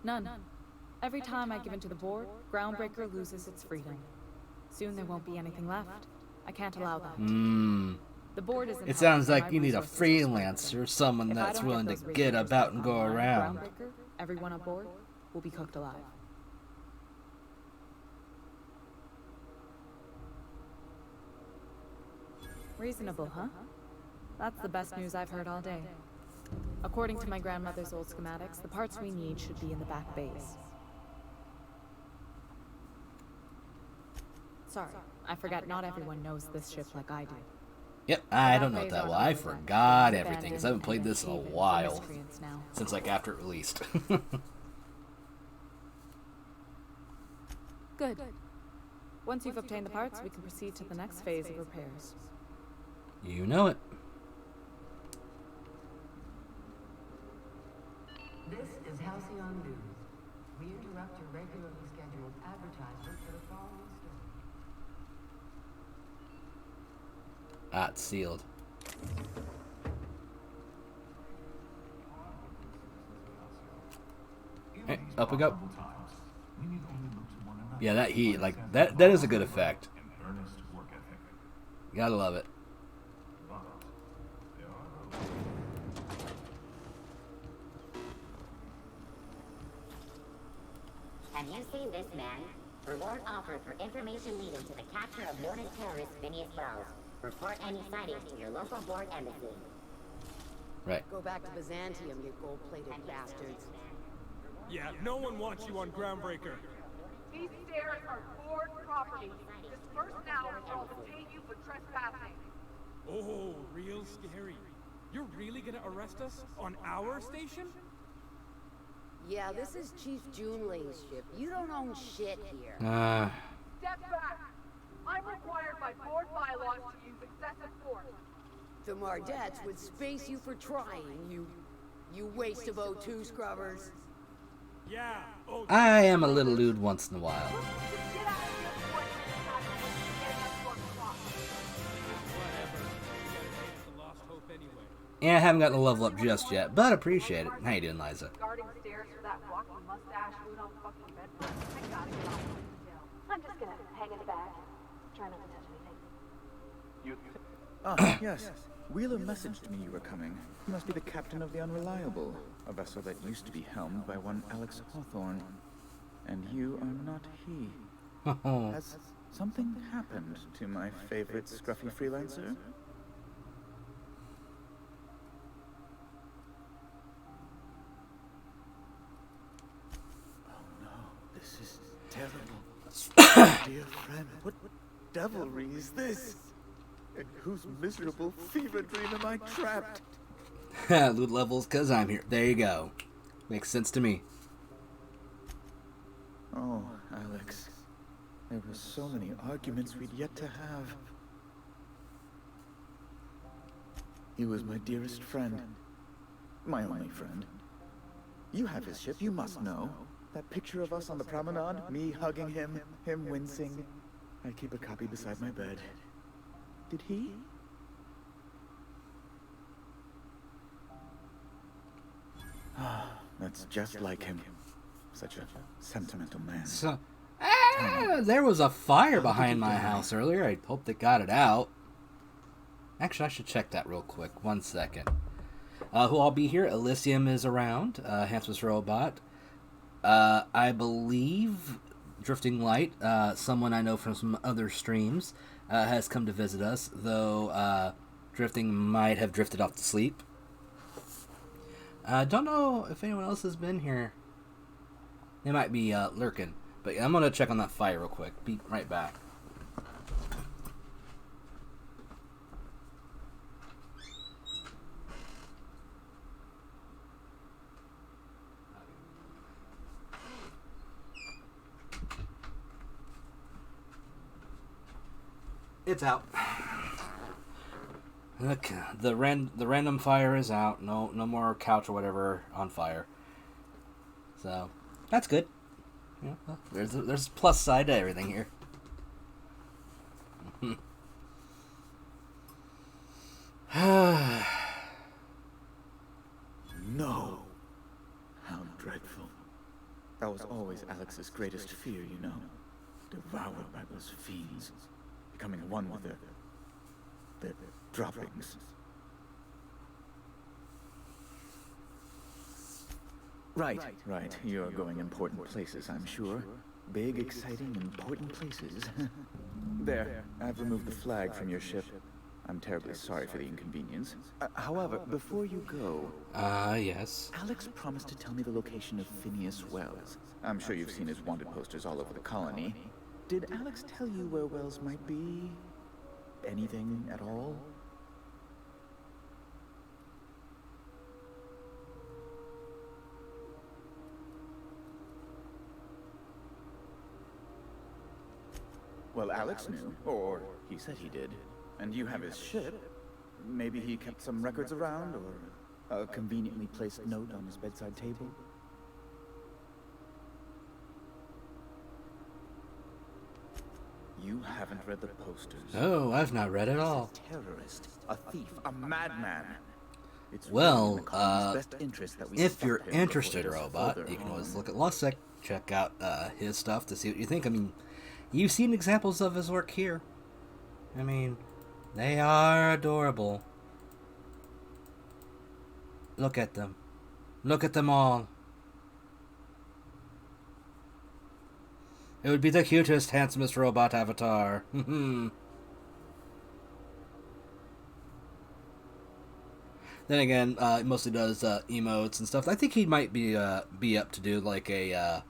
None. Every time I give in to the board, Groundbreaker loses its freedom. Soon there won't be anything left. I can't allow that. The board isn't. It sounds like you need a freelancer, someone that's willing to get about and go around. Groundbreaker, everyone on board will be cooked alive. Reasonable, huh? That's the best news I've heard all day. According to my grandmother's old schematics, the parts we need should be in the back bays. Sorry, I forgot not everyone knows this ship like I do. Yep, I don't know that well. I forgot everything, because I haven't played this in a while. Since, like, after it released. Good. Once you've obtained the parts, we can proceed to the next phase of repairs. You know it. This is Halcyon News. We interrupt your regularly scheduled advertisement for the following story. Ah, it's sealed. Hey, up we go. Yeah, that heat, like, that is a good effect. You gotta love it. Have you seen this man? Reward offered for information leading to the capture of noted terrorist Phineas Wells. Report any sightings to your local board embassy. Right. Go back to Byzantium, you gold-plated bastards. Yeah, no one wants you on Groundbreaker. These stairs are board property. Disperse now or I'll detain you for trespassing. Oh, real scary. You're really gonna arrest us on our station? Yeah, this is Chief Junlei's ship. You don't own shit here. Step back. I'm required by board bylaws to use excessive force. The Mardettes would space you for trying, you waste of O2 scrubbers. Yeah. I am a little lewd once in a while. Yeah, I haven't gotten a level up just yet, but appreciate it. How you doing, Liza? Guarding stairs for that rocky mustache food on fucking bed. I gotta get off the hill. I'm just gonna hang in the back. Try not to touch anything. Yes. Wheeler messaged me you were coming. You must be the captain of the Unreliable, a vessel that used to be helmed by one Alex Hawthorne. And you are not he. Has something happened to my favorite scruffy freelancer? Oh no, this is terrible. Dear friend, what devilry is this? In whose miserable fever dream am I trapped? Loot levels, cause I'm here. There you go. Makes sense to me. Oh, Alex. There were so many arguments we'd yet to have. He was my dearest friend. My only friend. You have his ship, you must know. That picture of us on the promenade, me hugging him, him wincing. I keep a copy beside my bed. Did he? Ah, that's just like him. Such a sentimental man. So, there was a fire behind my house earlier. I hope they got it out. Actually, I should check that real quick. 1 second. Who I'll be here? Elysium is around. Handsomest Robot. I believe Drifting Light, someone I know from some other streams, has come to visit us, though Drifting might have drifted off to sleep. Don't know if anyone else has been here. They might be lurking. But I'm going to check on that fire real quick. Be right back. It's out. Look, the random fire is out. No more couch or whatever on fire. So that's good. Yeah, well, there's a plus side to everything here. No. How dreadful. That was always Alex's greatest fear, you know. Devoured by those fiends. Becoming one with their droppings. Right. You're going important places, I'm sure. Big, exciting, important places. There, I've removed the flag from your ship. I'm terribly sorry for the inconvenience. However, before you go... yes? Alex promised to tell me the location of Phineas Wells. I'm sure you've seen his wanted posters all over the colony. Did Alex tell you where Wells might be? Anything at all? Well, Alex knew, or he said he did. And you have his ship. Maybe he kept some records around, or a conveniently placed note on his bedside table? You haven't read the posters. Oh, I've not read it all. A terrorist, a thief, a madman. Well, if you're interested, Robot, you can always look at Lusek, check out his stuff to see what you think. I mean, you've seen examples of his work here. I mean, they are adorable. Look at them. Look at them all. It would be the cutest, handsomest robot avatar. Then again, he mostly does emotes and stuff. I think he might be up to do like an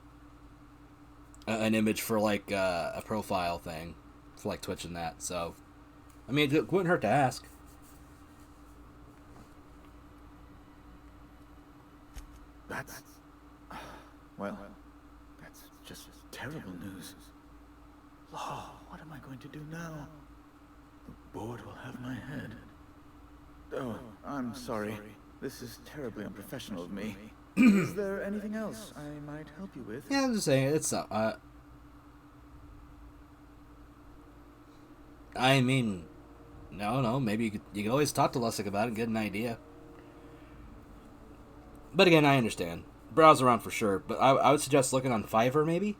image for like a profile thing for like Twitch and that. So, I mean, it wouldn't hurt to ask. That's... well, that's just terrible news. Law, what am I going to do now? The board will have my head. Oh, I'm sorry. This is terribly unprofessional of me. Is there anything else I might help you with? Yeah, I'm just saying, it's I mean, no, maybe you could always talk to Lussick about it and get an idea. But again, I understand. Browse around for sure, but I would suggest looking on Fiverr maybe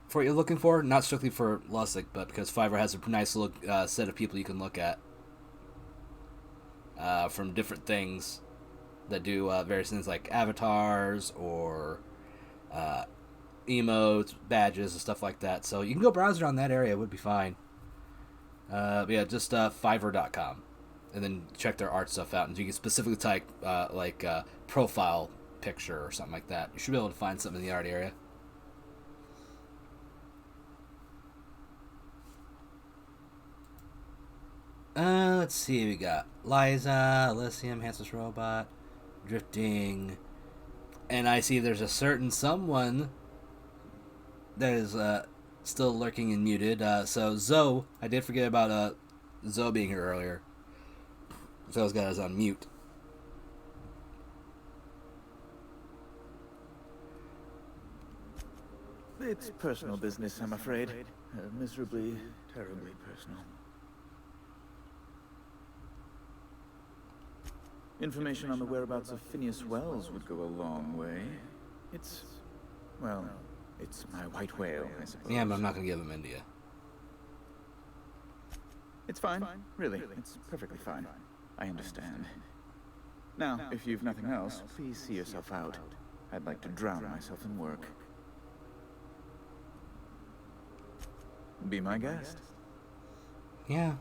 for what you're looking for. Not strictly for Lussick, but because Fiverr has a nice little set of people you can look at from different things that do various things like avatars or emotes, badges, and stuff like that. So you can go browse around that area. It would be fine. But yeah, just Fiverr.com. And then check their art stuff out. And you can specifically type like profile picture or something like that. You should be able to find something in the art area. Let's see. We got Liza, Elysium, Hansel's Robot, Drifting. And I see there's a certain someone that is still lurking and muted. So Zoe, I did forget about Zoe being here earlier. Zoe's got us on mute. It's personal business, I'm afraid. Miserably, terribly personal. Information on the whereabouts of Phineas Wells would go a long way. It's... well, it's my white whale, I suppose. Yeah, but I'm not going to give him India. It's fine, really. It's perfectly fine. I understand. Now, if you've nothing else, please see yourself out. I'd like to drown myself in work. Be my guest. Yeah.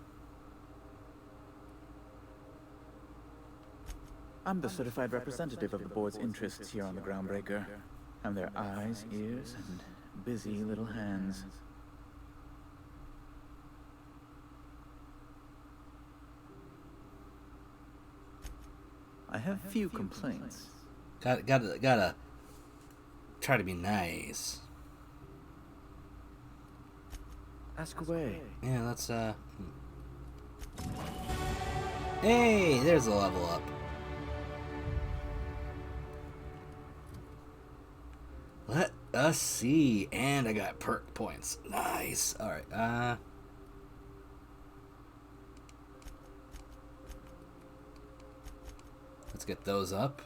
I'm the certified representative of the board's interests here on the Groundbreaker. I'm their eyes, ears, and busy little hands. I have few complaints. Gotta try to be nice. Ask away. Yeah, let's Hey, there's a level up. Let us see. And I got perk points. Nice. Alright, let's get those up.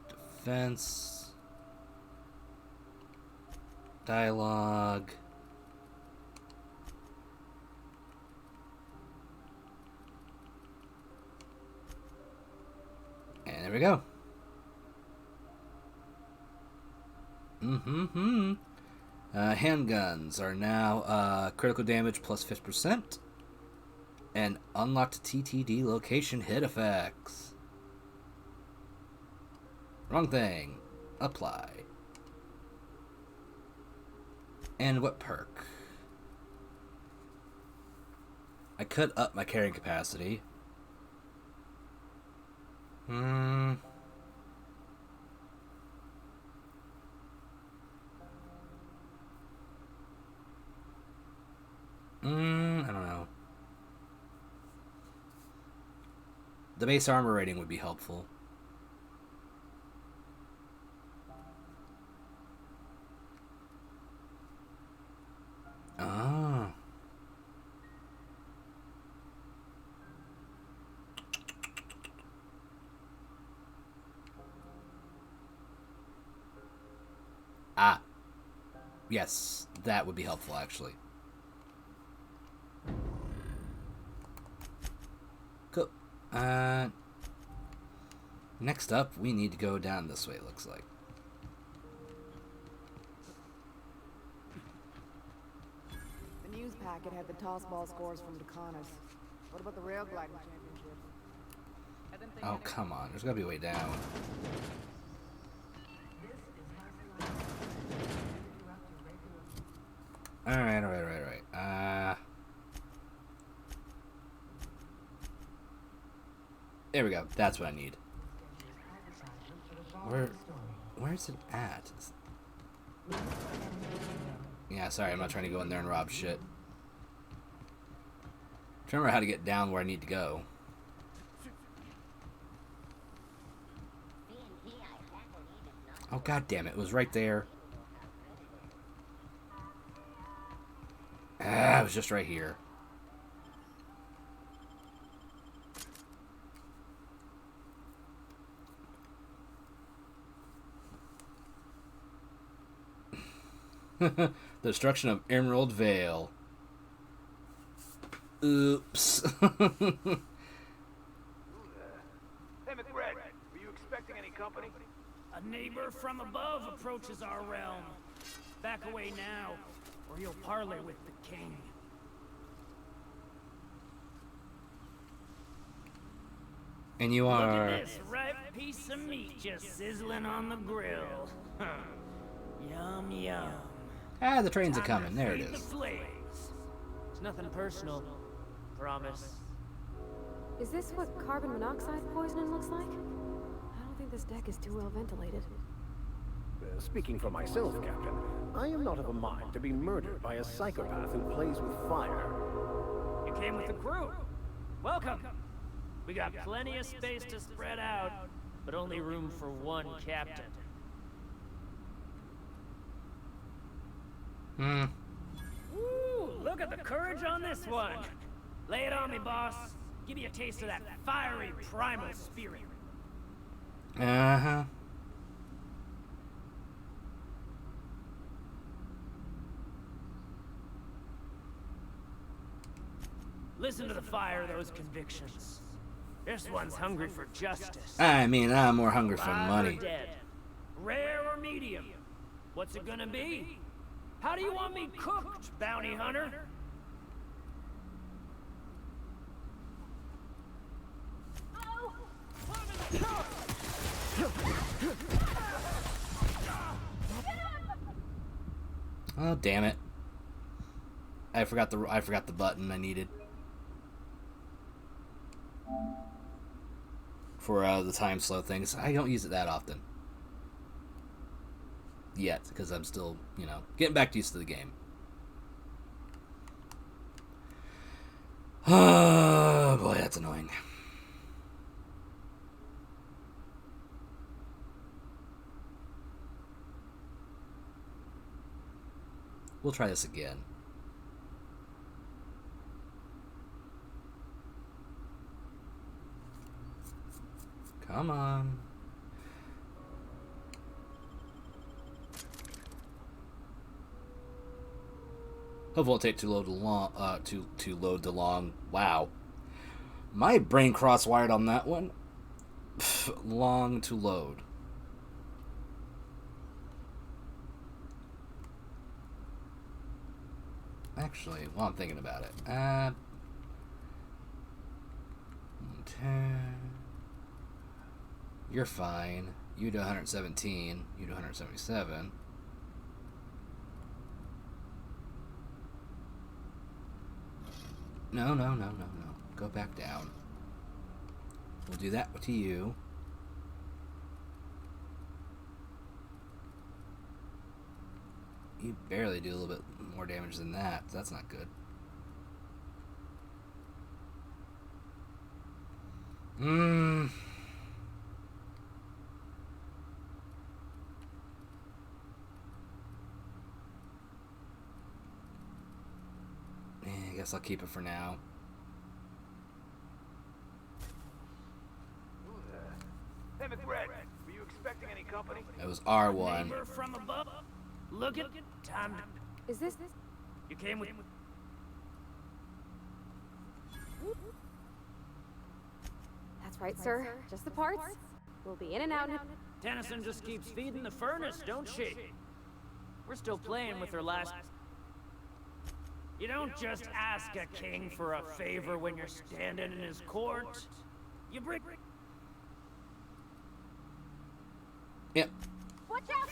Defense. Dialogue. And there we go. Handguns are now critical damage plus 50% and unlocked TTD location hit effects. Wrong thing. Apply. And what perk? I could up my carrying capacity. I don't know. The base armor rating would be helpful. Ah. Yes, that would be helpful, actually. Cool. Next up, we need to go down this way, it looks like. packet had the toss ball scores from Dakonis. What about the rail gliding championship? Oh, come on. There's gotta be a way down. Alright. There we go. That's what I need. Where's it at? Yeah, sorry, I'm not trying to go in there and rob shit. I'm trying to remember how to get down where I need to go. Oh, god damn it. It was right there. Ah, it was just right here. The destruction of Emerald Vale. Oops. Hey, McRed, were you expecting any company? A neighbor from above approaches our realm. Back away now, or you'll parley with the king. And you are... Look at this ripe piece of meat just sizzling on the grill. Yum, yum. Ah, the trains are coming. There it is. It's nothing personal. Promise. Is this what carbon monoxide poisoning looks like? I don't think this deck is too well ventilated. Speaking for myself, Captain, I am not of a mind to be murdered by a psychopath who plays with fire. You came with the crew. Welcome. We got plenty of space to spread out, but only room for one captain. Ooh, look at the courage on this one. Lay it on me, boss. Give me a taste of that fiery primal spirit. Uh-huh. Listen to the fire of those convictions. This one's hungry for justice. I mean, I'm more hungry for Alive money. or dead. Rare or medium? What's it gonna be? How do you want me cooked, bounty hunter? Oh, damn it. I forgot the button I needed. For the time slow things. I don't use it that often. Yet, because I'm still, you know, getting back used to the game. Oh, boy, that's annoying. We'll try this again. Come on. Hopefully it won't take too long to load the long. Wow. My brain cross-wired on that one. Long to load. Actually, while I'm thinking about it. 110. You're fine. You do 117. You do 177. No. Go back down. We'll do that to you. You barely do a little bit more damage than that. That's not good. I guess I'll keep it for now. Hey, McRed, were you expecting any company? It was R1. Neighbor from above. Look at time. Is this? You came with. That's right, sir. Just the parts. We'll be in and out. Tennyson just keeps feeding the furnace, don't she? We're still playing with her last. You don't just ask a king for a favor when you're standing in his court. You bring... Yep. Watch out!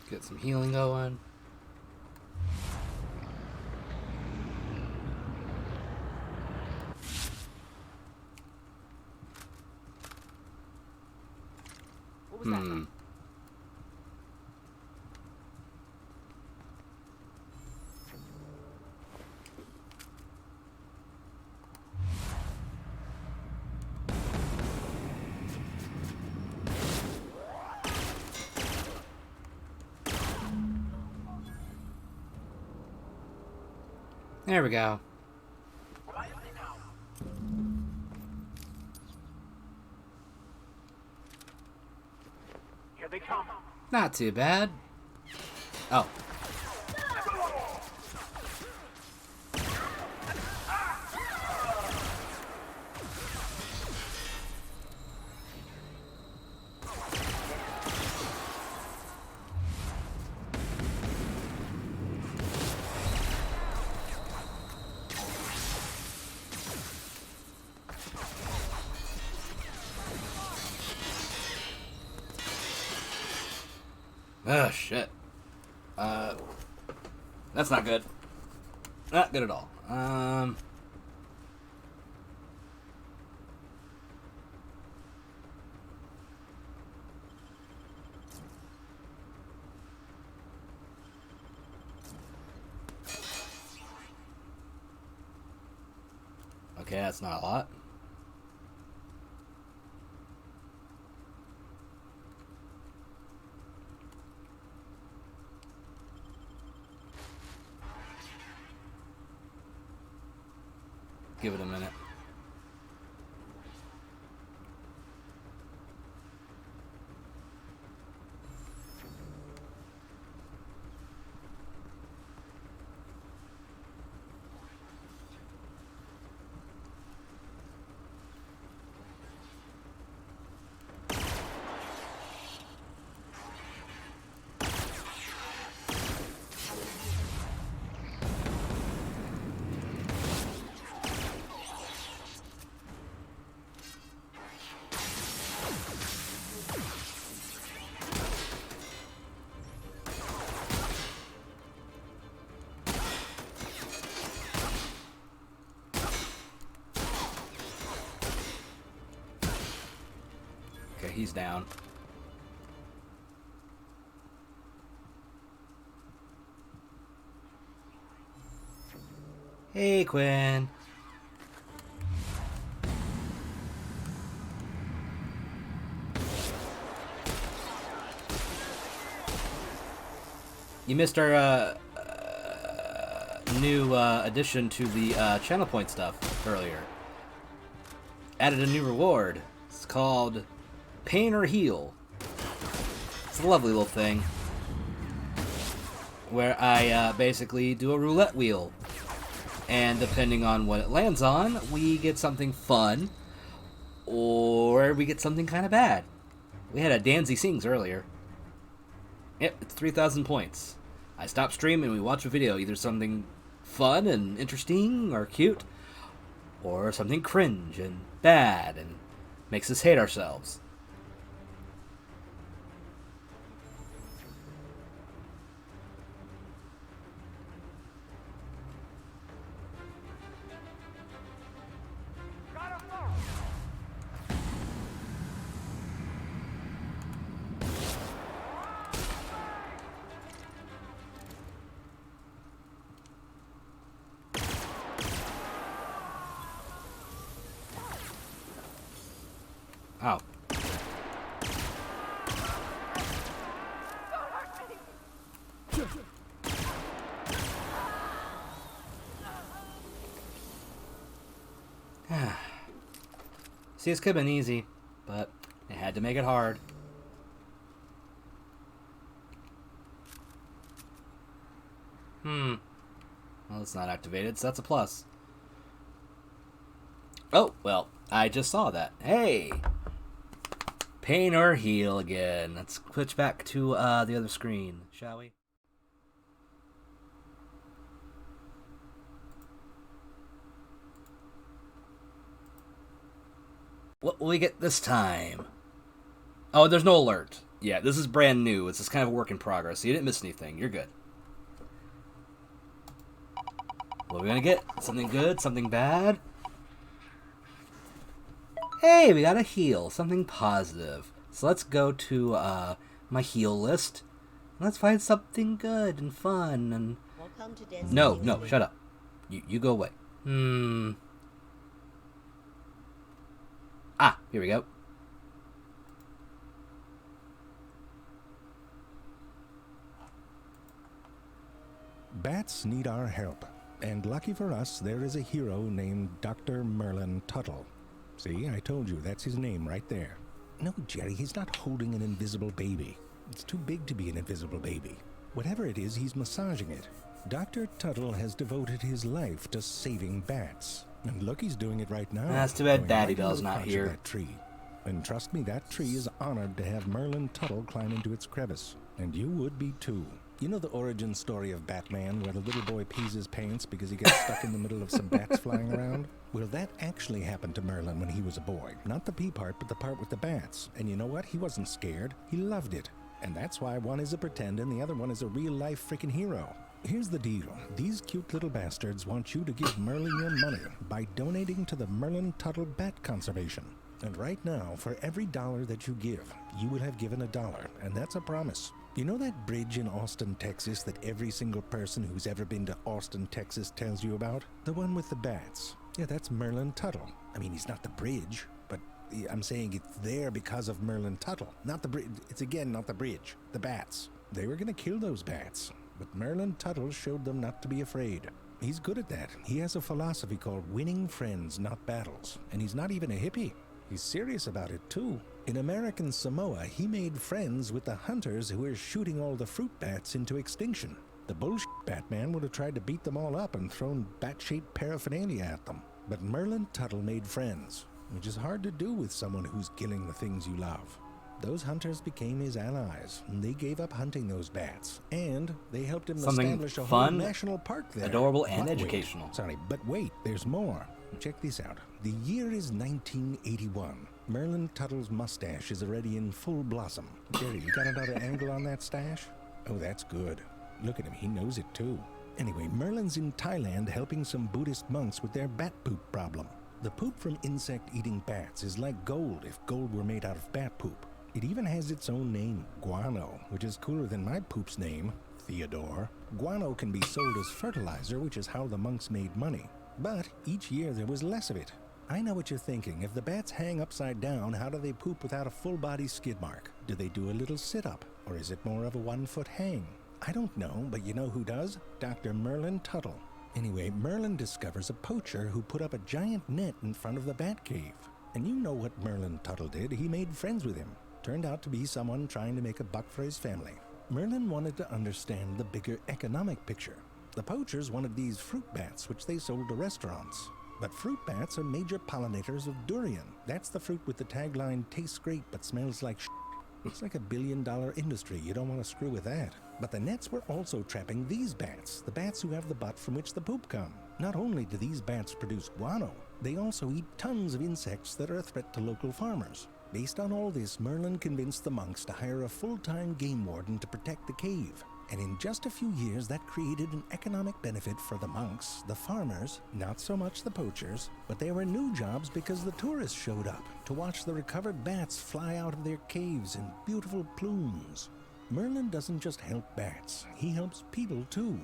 Get some healing going. What was that then? There we go. Here they come. Not too bad. Oh. Oh, shit. That's not good. Not good at all. Okay, that's not a lot. Give it a minute. Okay, he's down. Hey, Quinn. You missed our new addition to the channel point stuff earlier. Added a new reward. It's called Pain or Heal. It's a lovely little thing where I basically do a roulette wheel, and depending on what it lands on, we get something fun or we get something kind of bad. We had a Danzy Sings earlier. Yep, it's 3,000 points. I stop streaming and we watch a video, either something fun and interesting or cute, or something cringe and bad and makes us hate ourselves. See, this could have been easy, but they had to make it hard. Well, it's not activated, so that's a plus. Oh, well, I just saw that. Hey! Pain or heal again. Let's switch back to the other screen, shall we? What will we get this time? Oh, there's no alert. Yeah, this is brand new. It's just kind of a work in progress, so you didn't miss anything. You're good. What are we gonna get? Something good? Something bad? Hey, we got a heal. Something positive. So let's go to my heal list. Let's find something good and fun and... No, shut up. You go away. Ah, here we go. Bats need our help. And lucky for us, there is a hero named Dr. Merlin Tuttle. See, I told you, that's his name right there. No, Jerry, he's not holding an invisible baby. It's too big to be an invisible baby. Whatever it is, he's massaging it. Dr. Tuttle has devoted his life to saving bats. And look, he's doing it right now. That's too bad Daddy right Bell's not here. That tree. And trust me, that tree is honored to have Merlin Tuttle climb into its crevice. And you would be too. You know the origin story of Batman, where the little boy pees his pants because he gets stuck in the middle of some bats flying around? Well, that actually happened to Merlin when he was a boy. Not the pee part, but the part with the bats. And you know what? He wasn't scared. He loved it. And that's why one is a pretend and the other one is a real-life freaking hero. Here's the deal. These cute little bastards want you to give Merlin your money by donating to the Merlin Tuttle Bat Conservation. And right now, for every $1 that you give, you will have given $1, and that's a promise. You know that bridge in Austin, Texas that every single person who's ever been to Austin, Texas tells you about? The one with the bats. Yeah, that's Merlin Tuttle. I mean, he's not the bridge, but I'm saying it's there because of Merlin Tuttle. Not the bridge. It's again not the bridge. The bats. They were going to kill those bats, but Merlin Tuttle showed them not to be afraid. He's good at that. He has a philosophy called winning friends, not battles. And he's not even a hippie. He's serious about it, too. In American Samoa, he made friends with the hunters who were shooting all the fruit bats into extinction. The bullshit Batman would have tried to beat them all up and thrown bat-shaped paraphernalia at them. But Merlin Tuttle made friends, which is hard to do with someone who's killing the things you love. Those hunters became his allies, and they gave up hunting those bats. And they helped him establish a whole national park there. Adorable, and educational. But wait, there's more. Check this out. The year is 1981. Merlin Tuttle's mustache is already in full blossom. Jerry, you got another angle on that stash? Oh, that's good. Look at him, he knows it too. Anyway, Merlin's in Thailand helping some Buddhist monks with their bat poop problem. The poop from insect-eating bats is like gold if gold were made out of bat poop. It even has its own name, guano, which is cooler than my poop's name, Theodore. Guano can be sold as fertilizer, which is how the monks made money. But each year there was less of it. I know what you're thinking. If the bats hang upside down, how do they poop without a full-body skid mark? Do they do a little sit-up? Or is it more of a one-foot hang? I don't know, but you know who does? Dr. Merlin Tuttle. Anyway, Merlin discovers a poacher who put up a giant net in front of the bat cave. And you know what Merlin Tuttle did. He made friends with him. Turned out to be someone trying to make a buck for his family. Merlin wanted to understand the bigger economic picture. The poachers wanted these fruit bats, which they sold to restaurants. But fruit bats are major pollinators of durian. That's the fruit with the tagline, tastes great but smells like shit. It's like $1 billion industry. You don't want to screw with that. But the nets were also trapping these bats, the bats who have the butt from which the poop come. Not only do these bats produce guano, they also eat tons of insects that are a threat to local farmers. Based on all this, Merlin convinced the monks to hire a full-time game warden to protect the cave. And in just a few years, that created an economic benefit for the monks, the farmers, not so much the poachers, but there were new jobs because the tourists showed up to watch the recovered bats fly out of their caves in beautiful plumes. Merlin doesn't just help bats, he helps people too.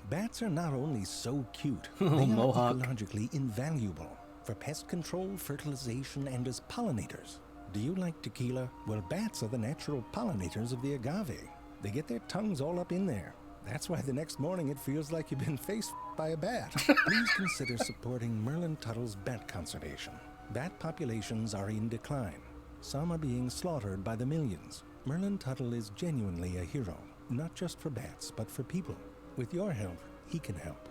Bats are not only so cute, they are ecologically invaluable for pest control, fertilization, and as pollinators. Do you like tequila? Well, bats are the natural pollinators of the agave. They get their tongues all up in there. That's why the next morning it feels like you've been faced by a bat. Please consider supporting Merlin Tuttle's bat conservation. Bat populations are in decline. Some are being slaughtered by the millions. Merlin Tuttle is genuinely a hero, not just for bats, but for people. With your help, he can help.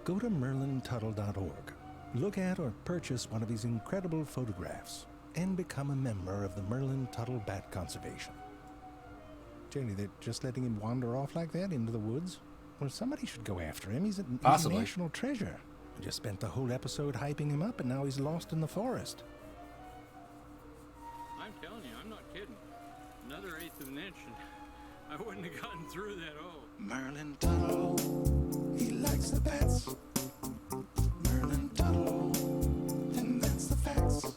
Go to merlintuttle.org. Look at or purchase one of his incredible photographs and become a member of the Merlin Tuttle Bat Conservation. Jenny, they're just letting him wander off like that into the woods? Well, somebody should go after him. He's a national treasure. We just spent the whole episode hyping him up, and now he's lost in the forest. I'm telling you, I'm not kidding. Another eighth of an inch, and I wouldn't have gotten through that all. Merlin Tuttle, he likes the bats. Merlin Tuttle, and that's the facts.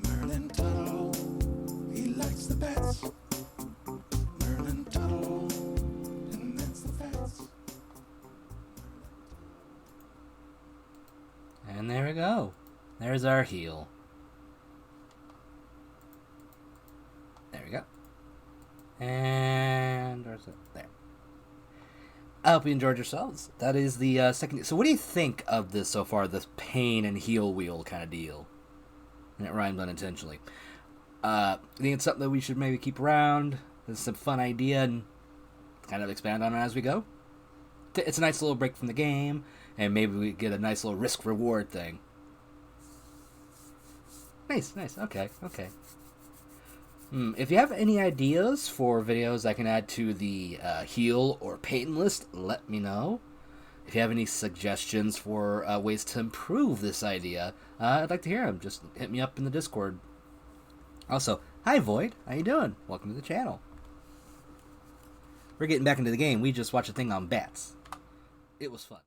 Merlin Tuttle, he likes the bats. Merlin Tuttle, and that's the facts. And there we go. There's our heel. There we go. And where's it? There. I hope you enjoyed yourselves. That is the second. So what do you think of this so far, this pain and heel wheel kind of deal? And it rhymed unintentionally. I think it's something that we should maybe keep around. It's a fun idea and kind of expand on it as we go. It's a nice little break from the game, and maybe we get a nice little risk-reward thing. Nice. Okay. If you have any ideas for videos I can add to the heal or pain list, let me know. If you have any suggestions for ways to improve this idea, I'd like to hear them. Just hit me up in the Discord. Also, hi Void, how you doing? Welcome to the channel. We're getting back into the game. We just watched a thing on bats. It was fun.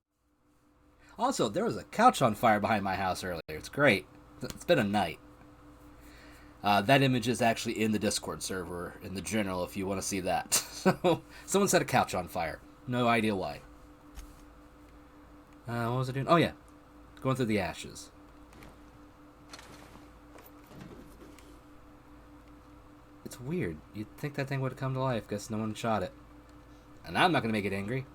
Also, there was a couch on fire behind my house earlier. It's great. It's been a night. That image is actually in the Discord server in the general if you want to see that. So, someone set a couch on fire. No idea why. What was I doing? Oh yeah, going through the ashes. It's weird. You'd think that thing would have come to life. Guess no one shot it. And I'm not going to make it angry.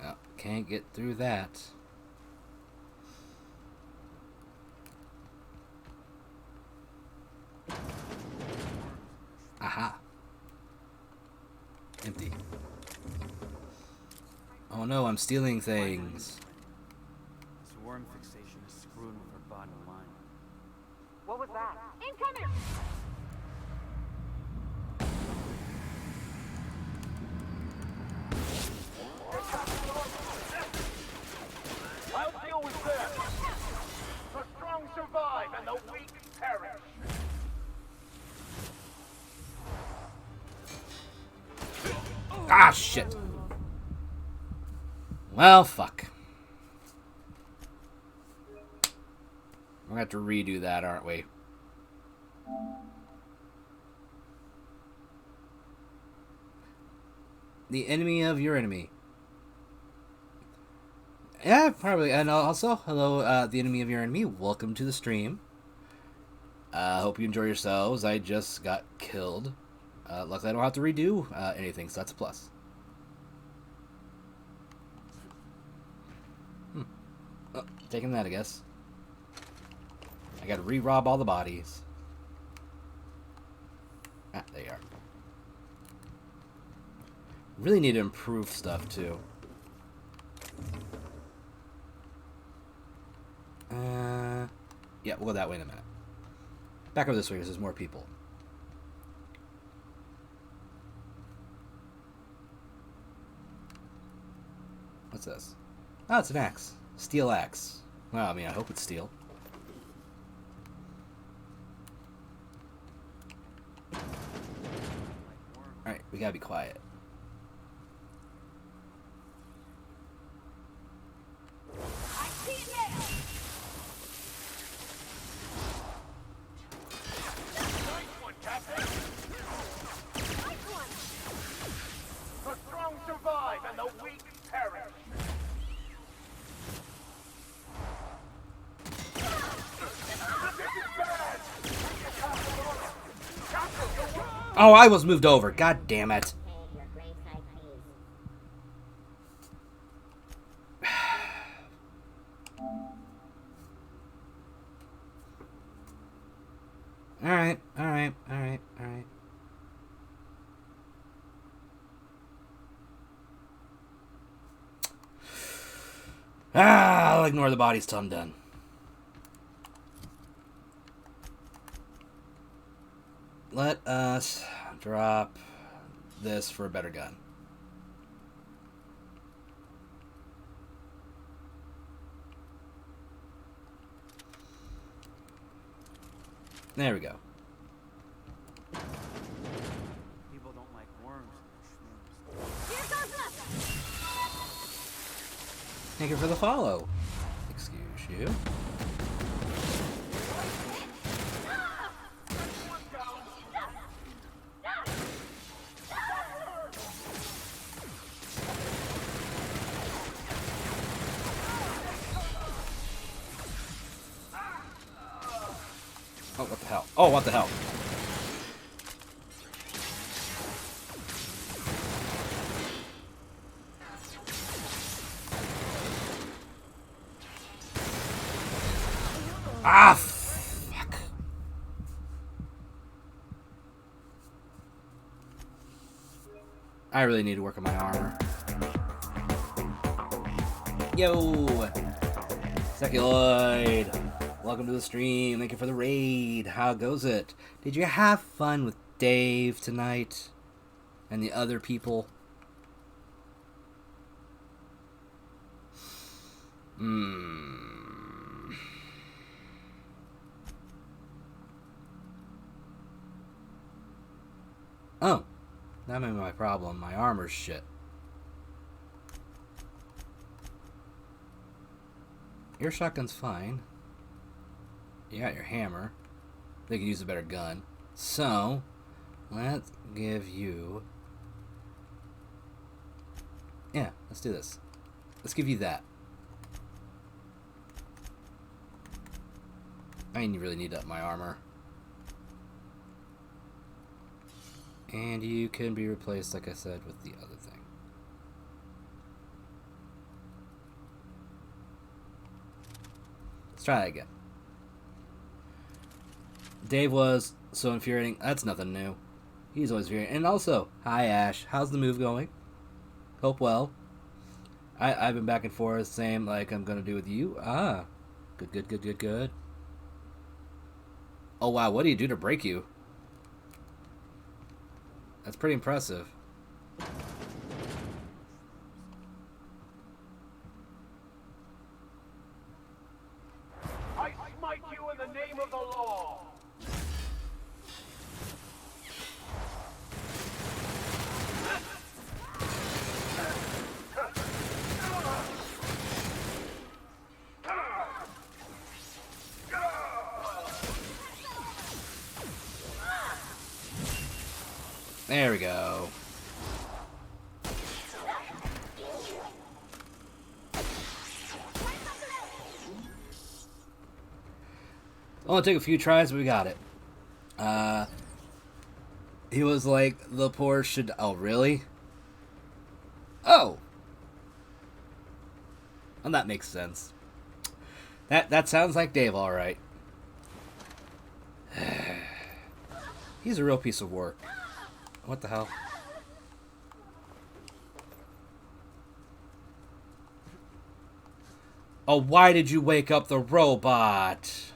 Oh, can't get through that. Aha. Empty. Oh no, I'm stealing things. This worm fixation is screwing with her bottom line. What was that? Incoming! I'll deal with them. The strong survive and the weak perish. Ah, shit. Well, fuck. We're gonna have to redo that, aren't we? The enemy of your enemy. Yeah, probably. And also, hello, the enemy of your enemy. Welcome to the stream. Hope you enjoy yourselves. I just got killed. Luckily, I don't have to redo anything, so that's a plus. Oh, taking that, I guess. I gotta re-rob all the bodies. Ah, there you are. Really need to improve stuff, too. Yeah, we'll go that way in a minute. Back over this way because there's more people. What's this? Oh, it's an axe. Steel axe. Well, I mean, I hope it's steel. Alright, we gotta be quiet. The strong survive and the weak perish. Oh, I was moved over. God damn it. Alright. I'll ignore the bodies till I'm done. Let us drop this for a better gun. There we go. People don't like worms in Thank you for the follow. Excuse you. Oh, what the hell? Oh, what the hell? Ah, fuck. I really need to work on my armor. Yo! Seculoid! Welcome to the stream. Thank you for the raid. How goes it? Did you have fun with Dave tonight? And the other people? Oh. That may be my problem. My armor's shit. Your shotgun's fine. You got your hammer. They could use a better gun. So, let's give you... Yeah, let's do this. Let's give you that. I mean, you really need up my armor. And you can be replaced, like I said, with the other thing. Let's try that again. Dave was so infuriating. That's nothing new. He's always infuriating. And also, hi Ash. How's the move going? Hope well. I've been back and forth, same like I'm gonna do with you. Ah. Good. Oh wow, what do you do to break you? That's pretty impressive. I smite you in the name of the law. There we go. Only took a few tries, but we got it. He was like, the poor should... Oh, really? Oh! Well, that makes sense. That sounds like Dave, alright. He's a real piece of work. What the hell? Oh, why did you wake up the robot?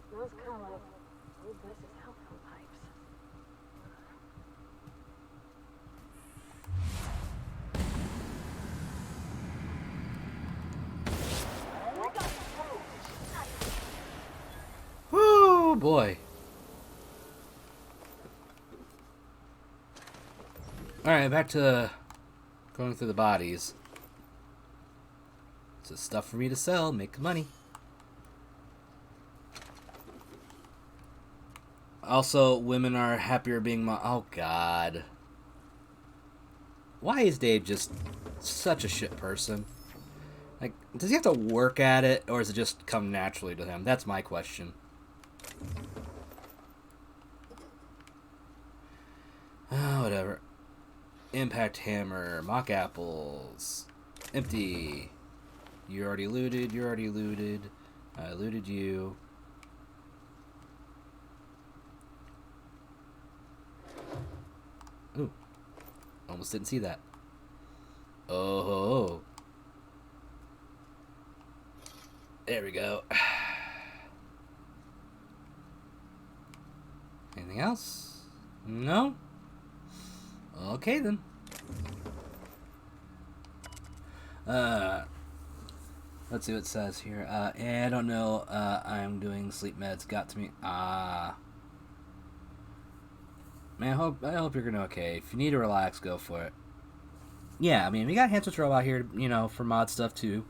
Smells kind of like old Gus's outfield pipes. Woo, boy. Alright, back to going through the bodies. It's just stuff for me to sell, make money. Also, women are happier being oh god. Why is Dave just such a shit person? Like, does he have to work at it, or does it just come naturally to him? That's my question. Oh, whatever. Impact hammer, mock apples. Empty. You already looted, you're already looted. I looted you. Ooh. Almost didn't see that. Oh. There we go. Anything else? No? Okay then. Let's see what it says here. I don't know. I'm doing sleep meds. Got to me. Man, I hope you're gonna okay. If you need to relax, go for it. Yeah, I mean, we got Hand Switch Row out here, you know, for mod stuff too.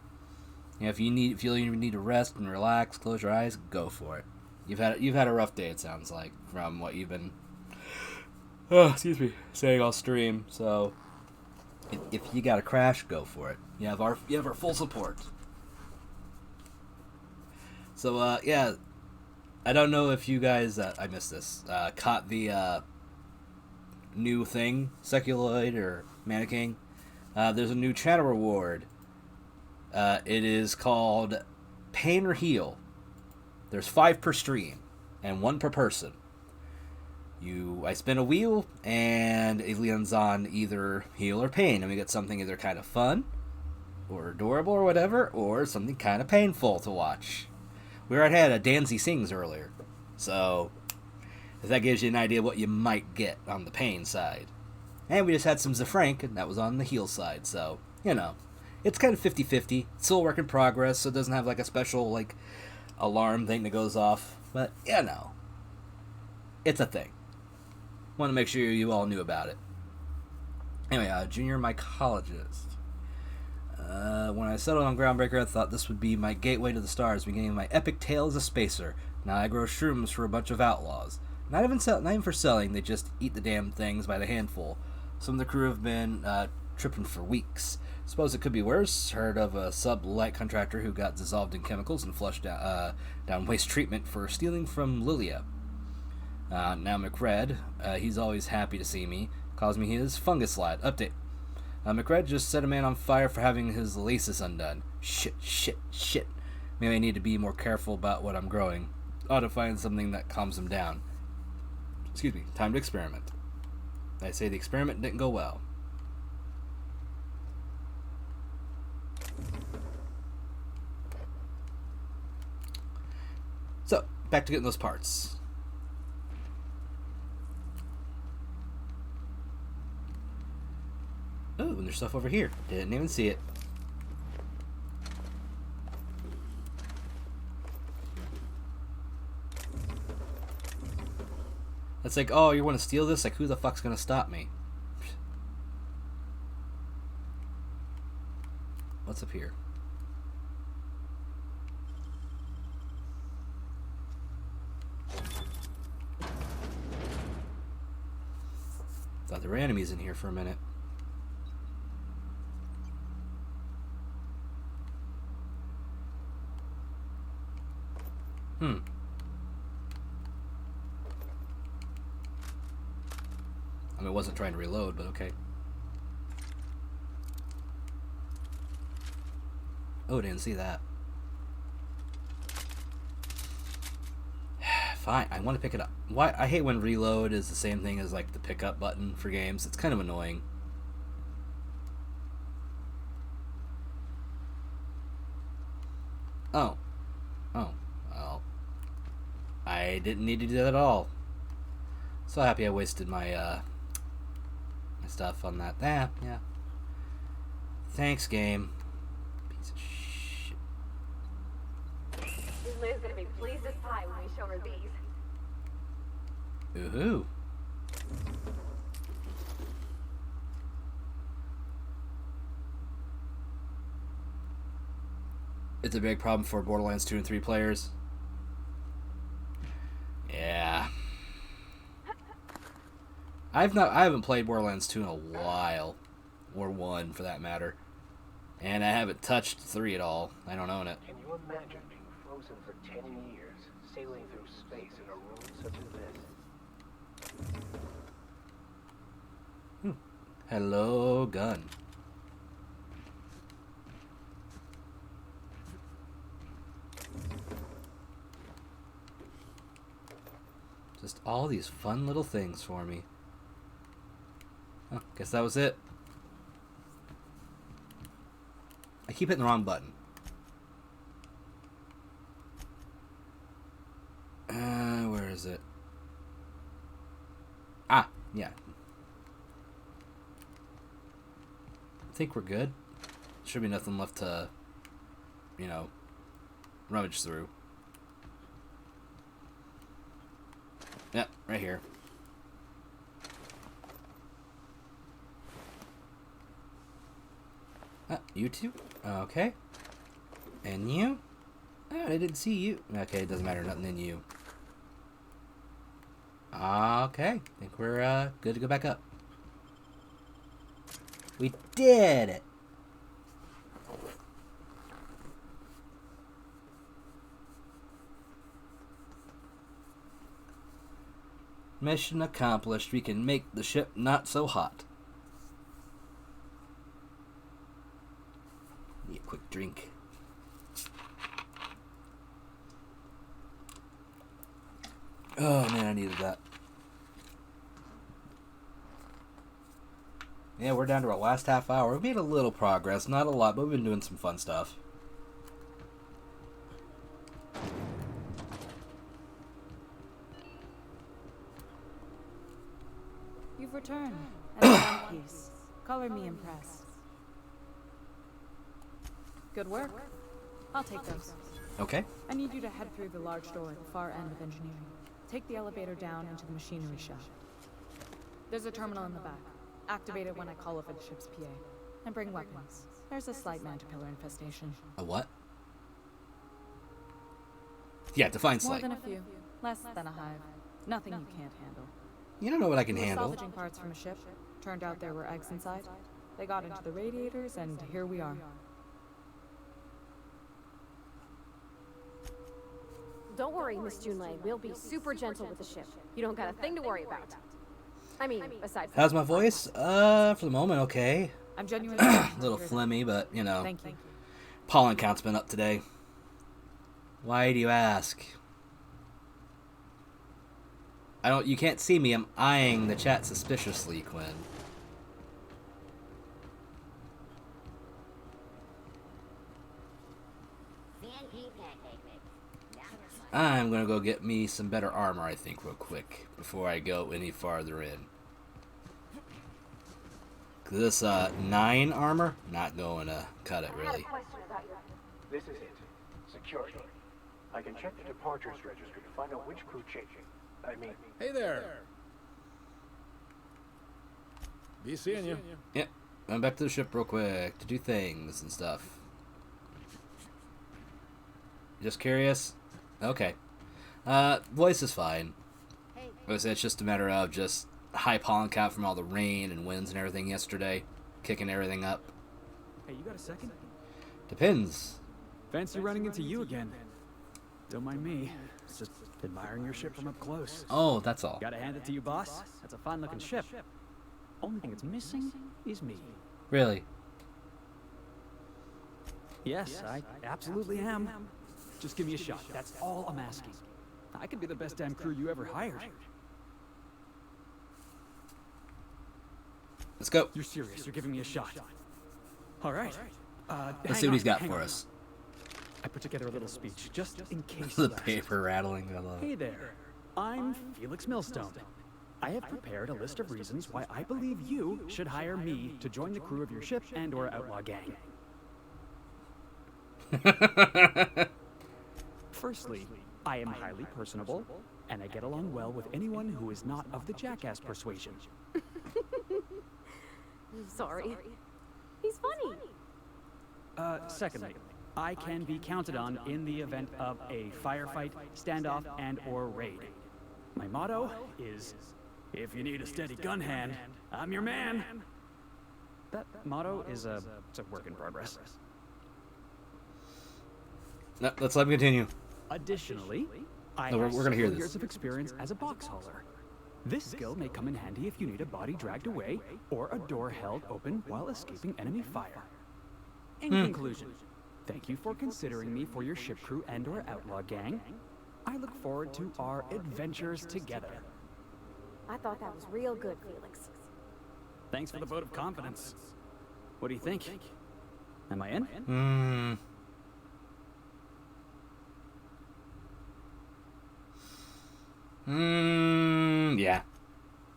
You know, if you feel you need to rest and relax, close your eyes, go for it. You've had a rough day, it sounds like, from what you've been saying all stream. So if you got a crash, go for it. You have our full support. So yeah, I don't know if you guys I missed this caught the new thing, Seculoid or Mannequin. There's a new channel reward. It is called Pain or Heal. There's 5 per stream and 1 per person. I spin a wheel and it lands on either heal or pain, and we get something either kind of fun or adorable or whatever, or something kind of painful to watch. We already had a Danzy Sings earlier, so if that gives you an idea of what you might get on the pain side. And we just had some Zafrank, and that was on the heal side, so, you know, it's kind of 50-50. It's still a work in progress, so it doesn't have like a special like alarm thing that goes off, but, you know, it's a thing. Want to make sure you all knew about it. Anyway, junior mycologist. When I settled on Groundbreaker, I thought this would be my gateway to the stars, beginning my epic tale as a spacer. Now I grow shrooms for a bunch of outlaws. Not even for selling, they just eat the damn things by the handful. Some of the crew have been tripping for weeks. Suppose it could be worse. Heard of a sub-light contractor who got dissolved in chemicals and flushed down waste treatment for stealing from Lilia. Now McRed, he's always happy to see me, calls me his fungus lad. Update. McRed just set a man on fire for having his laces undone. Shit. Maybe I need to be more careful about what I'm growing. Ought to find something that calms him down. Excuse me, time to experiment. I say the experiment didn't go well. So, back to getting those parts. Oh, and there's stuff over here. Didn't even see it. It's like, oh, you want to steal this? Like, who the fuck's gonna stop me? What's up here? Thought there were enemies in here for a minute. I mean, I wasn't trying to reload, but okay. Oh, didn't see that. Fine, I want to pick it up. Why? I hate when reload is the same thing as like the pickup button for games. It's kind of annoying. Oh. Well. I didn't need to do that at all. So happy I wasted my my stuff on that. Yeah. Thanks, game. Piece of shit. Liz gonna be pleased as pie when we show her these. Woohoo. It's a big problem for Borderlands 2 and 3 players. Yeah. I haven't played Borderlands 2 in a while, or 1 for that matter, and I haven't touched 3 at all. I don't own it. Can you imagine being frozen for 10 years, sailing through space in a room such as this? Hello, gun. Just all these fun little things for me. Oh, guess that was it. I keep hitting the wrong button. Where is it? Ah, yeah. I think we're good. Should be nothing left to, you know, rummage through. Yep, right here. You two? Okay. And you? Oh, I didn't see you. Okay, it doesn't matter. Nothing in you. Okay. I think we're good to go back up. We did it! Mission accomplished. We can make the ship not so hot. Need a quick drink. Oh man, I needed that. Yeah, we're down to our last half hour. We've made a little progress, not a lot, but we've been doing some fun stuff. You've returned. And in one piece. Color me impressed. Good work. I'll take those. Okay. I need you to head through the large door at the far end of engineering. Take the elevator down into the machinery shop. There's a terminal in the back. Activate it when I call over the ship's PA. And bring weapons. There's a slight mantipillar infestation. A what? Yeah, define More slight. than a few. Less than a hive. Nothing you can't handle. You don't know what I can We were handle. salvaging parts from a ship. Turned out there were eggs inside. They got into the radiators, and here we are. Don't worry, Miss Junlei. We'll be super gentle with the ship. You don't got a thing to worry about. I mean, aside from... How's my voice? For the moment, okay. I'm genuinely... A little phlegmy, but, you know. Thank you. Pollen count's been up today. Why do you ask? You can't see me. I'm eyeing the chat suspiciously, Quinn. I'm gonna go get me some better armor, I think, real quick, before I go any farther in. This 9 armor, not going to cut it, really. This is it. Security. I can check the departures register to find out which crew changing. Hey there. Be seeing you. Yep. I'm back to the ship real quick to do things and stuff. Just curious? Okay. Voice is fine. It's just a matter of just high pollen count from all the rain and winds and everything yesterday. Kicking everything up. Hey, you got a second? Depends. Fancy running into you again. Don't mind me. It's just admiring your ship from up close. Oh, that's all. Gotta hand it to you, boss. That's a fine-looking ship. Only thing it's missing is me. Really? Yes, I absolutely am. Just give me a shot. That's all I'm asking. I could be the best damn crew you ever hired. Let's go. You're serious. You're giving me a shot. All right. Let's see what he's got for us. I put together a little speech just in case. The paper rattling. I love it. Hey there. I'm Felix Millstone. I have prepared a list of reasons why I believe you should hire me to join the crew of your ship and/or outlaw gang. Firstly, I am highly personable, and I get along well with anyone who is not of the jackass persuasion. Sorry. He's funny. Secondly, I can be counted on in the event of a firefight, standoff, and/or raid. My motto is If you need a steady gun hand, I'm your man. That motto is it's a work in progress. No, let's let him continue. Additionally, I No, have we're gonna hear several this. years of experience as a box hauler. This skill may come in handy if you need a body dragged away or a door held open while escaping enemy fire. In conclusion, thank you for considering me for your ship crew and/or outlaw gang. I look forward to our adventures together. I thought that was real good, Felix. Thanks for the vote of confidence. What do you think? Am I in? Yeah.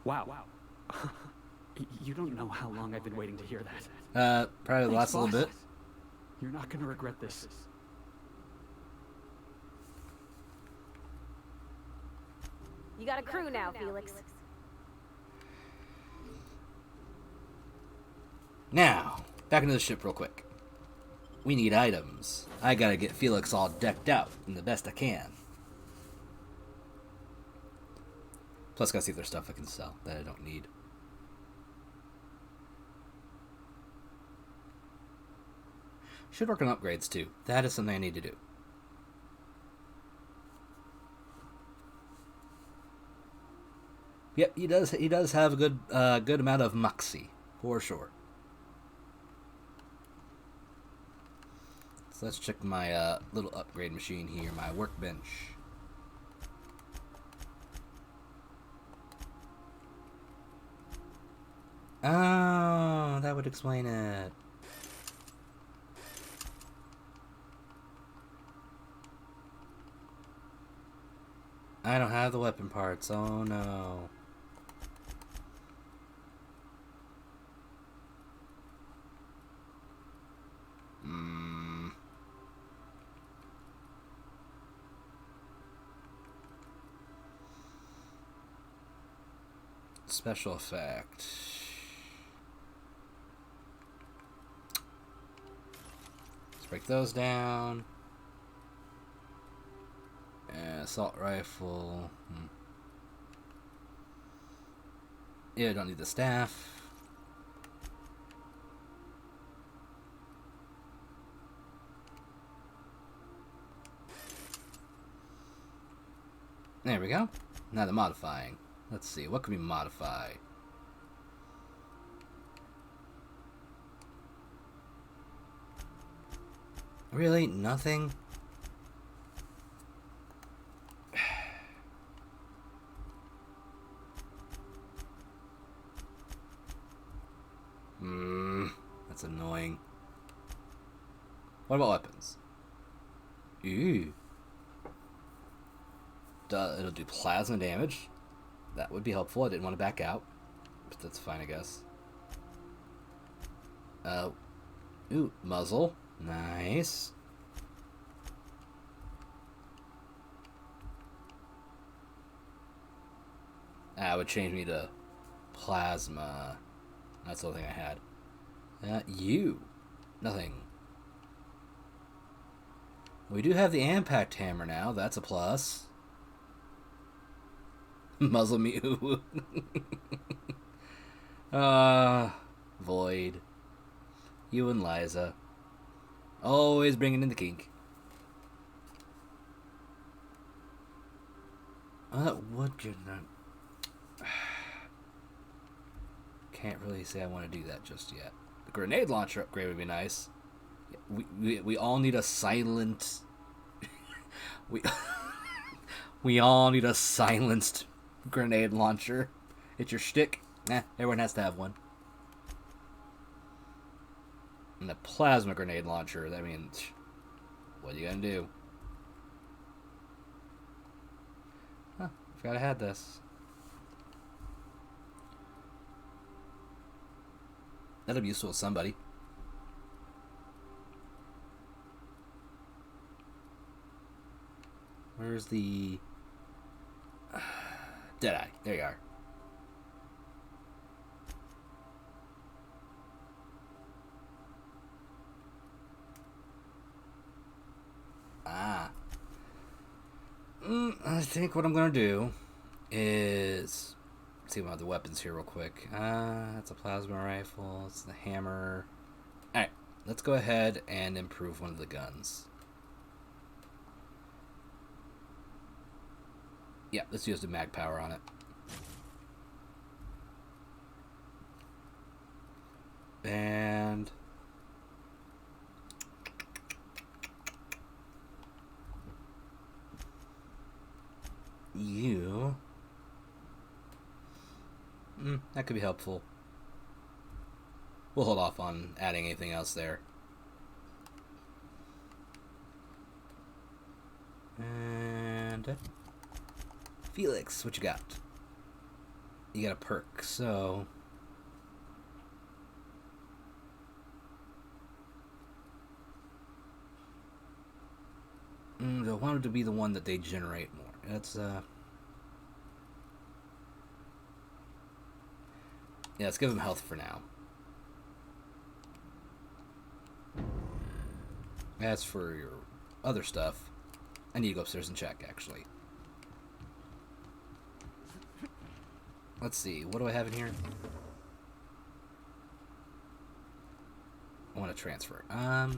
Wow. You don't know how long I've been waiting to hear that. Probably the last Thanks, little boss. bit. You're not gonna regret this. You got a crew now, Felix. Now, back into the ship real quick. We need items. I gotta get Felix all decked out and the best I can. Plus, gotta see if there's stuff I can sell that I don't need. Should work on upgrades too. That is something I need to do. Yep, he does have a good amount of moxie, for sure. So let's check my little upgrade machine here, my workbench. Oh, that would explain it. I don't have the weapon parts. Oh no. Special effect. Let's break those down. Assault rifle. Yeah, I don't need the staff. There we go. Now the modifying. Let's see, what can we modify? Really? Nothing? That's annoying. What about weapons? Ooh. It'll do plasma damage. That would be helpful. I didn't want to back out. But that's fine, I guess. Ooh, muzzle. Nice. That would change me to plasma. That's the only thing I had. You. Nothing. We do have the impact hammer now. That's a plus. Muzzle Mew. Void. You and Liza. Always bringing in the kink. That would get that. Can't really say I want to do that just yet. The grenade launcher upgrade would be nice. We all need a silent. we all need a silenced grenade launcher. It's your shtick. Everyone has to have one. And the plasma grenade launcher. I mean, what are you gonna do? Huh, forgot I had this. That'll be useful to somebody. Where's the... Deadeye. There you are. I think what I'm going to do is see one of the weapons here real quick. That's a plasma rifle. It's the hammer. Alright, let's go ahead and improve one of the guns. Yeah, let's use the mag power on it. And you, that could be helpful. We'll hold off on adding anything else there. And Felix, what you got? You got a perk, so I wanted to be the one that they generate more. That's yeah, let's give them health for now. As for your other stuff, I need to go upstairs and check, actually. Let's see, what do I have in here? I want to transfer. Aha!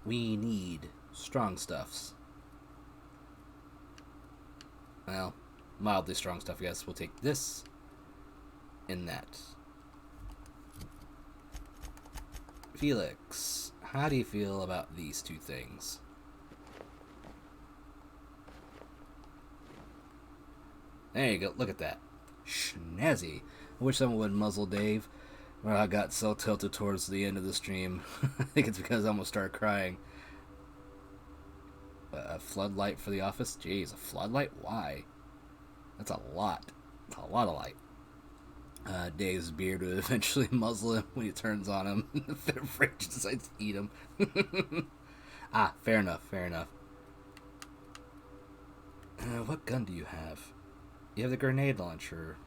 We need strong stuffs. Well, mildly strong stuff, I guess. We'll take this and that. Felix, how do you feel about these two things? There you go, look at that. Schnazzy. I wish someone would muzzle Dave. Well, I got so tilted towards the end of the stream. I think it's because I almost started crying. A floodlight for the office? Jeez, a floodlight? Why? That's a lot. That's a lot of light. Dave's beard would eventually muzzle him when he turns on him. The fridge decides to eat him. Ah, fair enough, fair enough. What gun do you have? You have the grenade launcher.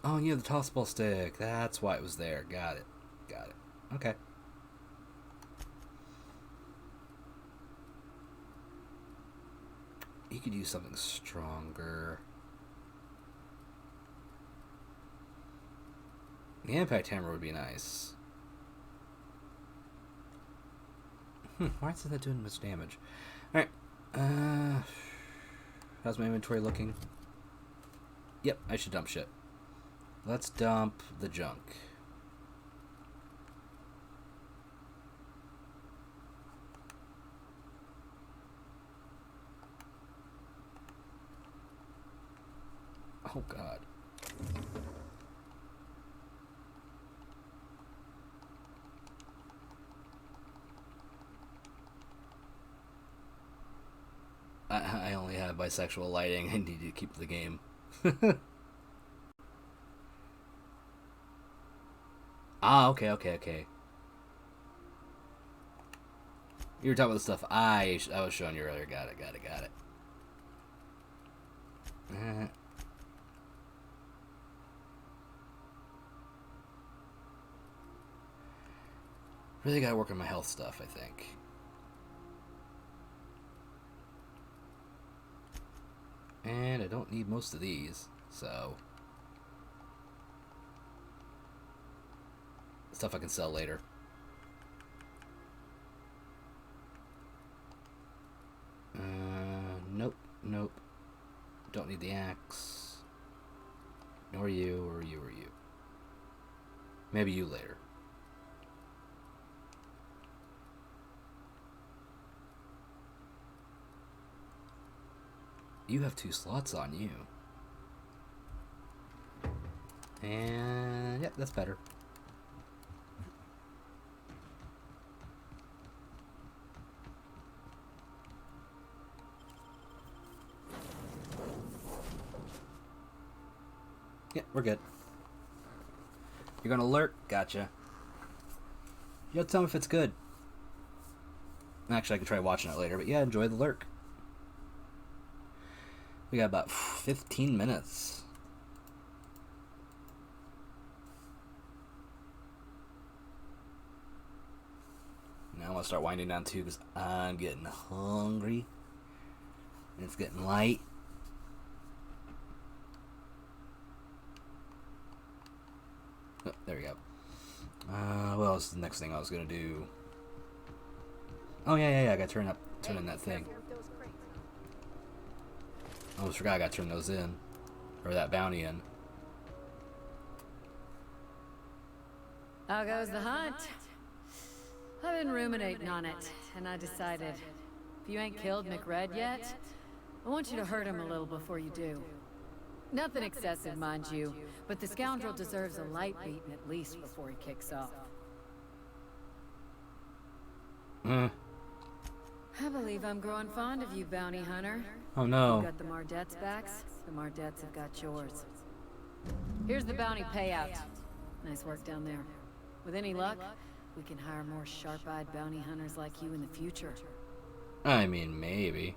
Oh, you have the tossball stick. That's why it was there. Got it. Got it. Okay. You could use something stronger. The impact hammer would be nice. Why isn't that doing much damage? Alright. How's my inventory looking? Yep, I should dump shit. Let's dump the junk. Oh god. I only have bisexual lighting. I need to keep the game. Ah, okay. You were talking about the stuff I was showing you earlier. Got it. Really gotta work on my health stuff, I think. And I don't need most of these, so stuff I can sell later. Nope. Don't need the axe. Nor you, or you. Maybe you later. You have 2 slots on you. And, yep, that's better. Yeah, we're good. You're gonna lurk? Gotcha. You have to tell me if it's good. Actually, I could try watching it later, but yeah, enjoy the lurk. We got about 15 minutes. Now want to start winding down too because I'm getting hungry. And it's getting light. Oh, there we go. What else is the next thing I was gonna do? Oh yeah. I gotta turn in that thing. I almost forgot I gotta turn those in. Or that bounty in. How goes the hunt? I've been ruminating on it, and I decided, if you ain't killed McRed yet, I want you to hurt him a little before you do. Nothing excessive, mind you, but the scoundrel deserves a light beating at least before he kicks off. I believe I'm growing fond of you, bounty hunter. Oh no. You got the Mardets' backs, the Mardets have got yours. Here's the bounty payout. Nice work down there. With any luck, we can hire more sharp-eyed bounty hunters like you in the future. I mean, maybe.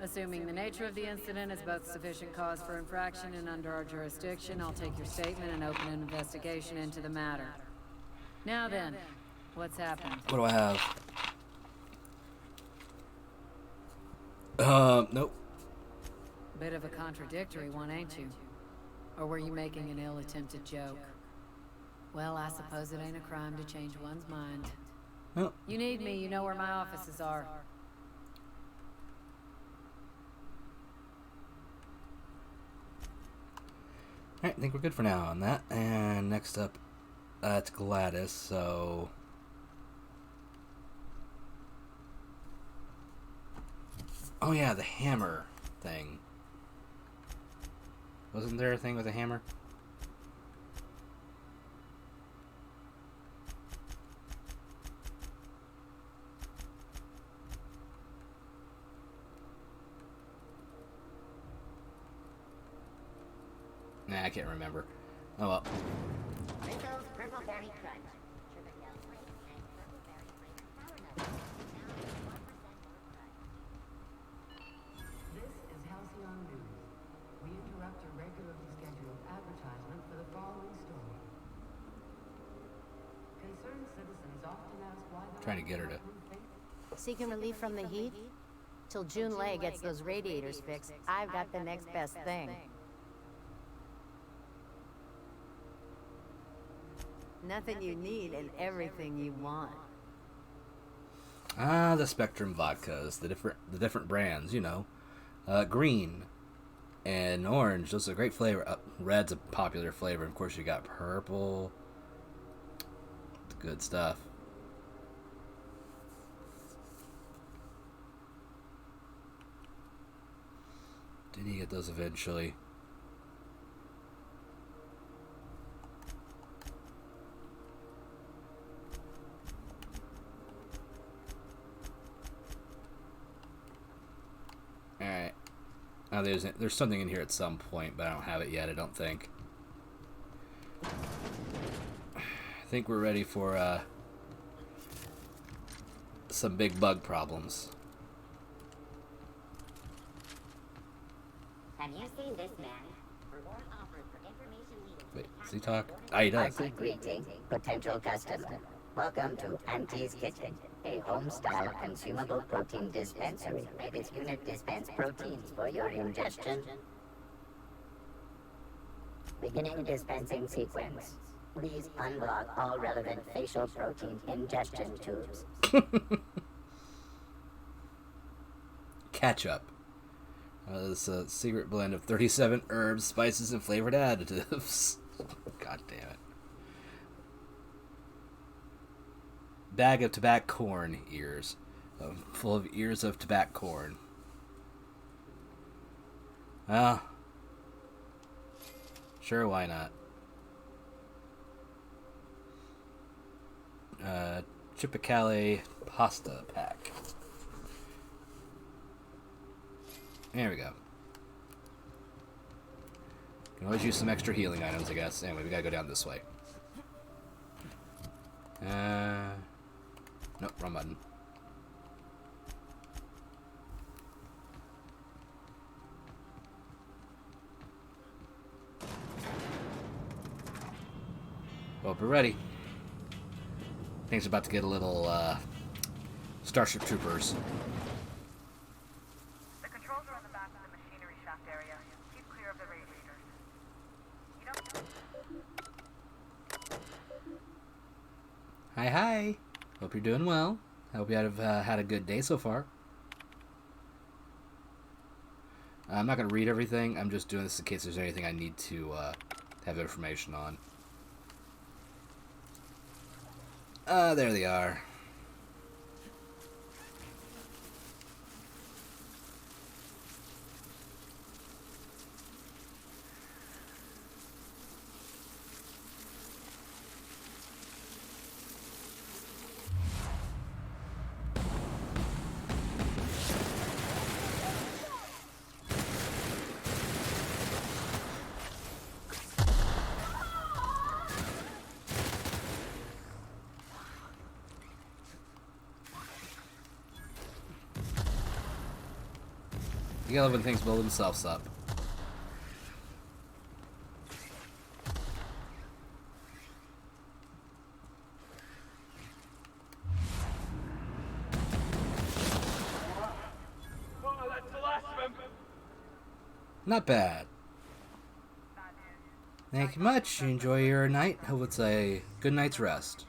Assuming the nature of the incident is both sufficient cause for infraction and under our jurisdiction, I'll take your statement and open an investigation into the matter. Now then, what's happened? What do I have? Nope. Bit of a contradictory one, ain't you? Or were you making an ill-attempted joke? Well, I suppose it ain't a crime to change one's mind. Nope. You need me, you know where my offices are. Alright, I think we're good for now on that. And next up, it's Gladys, so... Oh yeah, the hammer thing. Wasn't there a thing with a hammer? Nah, I can't remember. Oh well. Ringo's Purple Berry Crunch. Triple Flake and Purple Berry Flake Power Nuts. This is Halcyon News. We interrupt a regularly scheduled advertisement for the following story. Concerned citizens often ask why the Trying to get her to. Seeking relief from the heat? Till June Lay gets those radiators fixed, I've got the next best thing. Nothing you need and everything you want. Ah, the Spectrum vodkas, the different brands, you know. Green and orange, those are great flavor. Red's a popular flavor. Of course, you got purple. It's good stuff. Did he get those eventually? Alright. Now there's something in here at some point, but I don't have it yet, I don't think. I think we're ready for some big bug problems. Have you seen this man? Reward offered for information leading to Wait, does he talk? Ah, he does. Greeting, potential customer. Welcome to Auntie's Kitchen, a home-style consumable protein dispensary. This unit dispense proteins for your ingestion. Beginning dispensing sequence. Please unblock all relevant facial protein ingestion tubes. Ketchup. This is a secret blend of 37 herbs, spices, and flavored additives. God damn it. Bag of tobacco corn ears. Full of ears of tobacco corn. Well, sure, why not? Chipicale pasta pack. There we go. Can always use some extra healing items, I guess. Anyway, we gotta go down this way. Nope, wrong button. Hope we're ready. Things about to get a little Starship Troopers. The controls are in the back of the machinery shaft area. Keep clear of the radiators. Hi. Hope you're doing well. Hope you have had a good day so far. I'm not going to read everything. I'm just doing this in case there's anything I need to have information on. There they are. You gotta love when things build themselves up. Oh, that's the last of him. Not bad. Thank you much. Enjoy your night. Hope it's a good night's rest.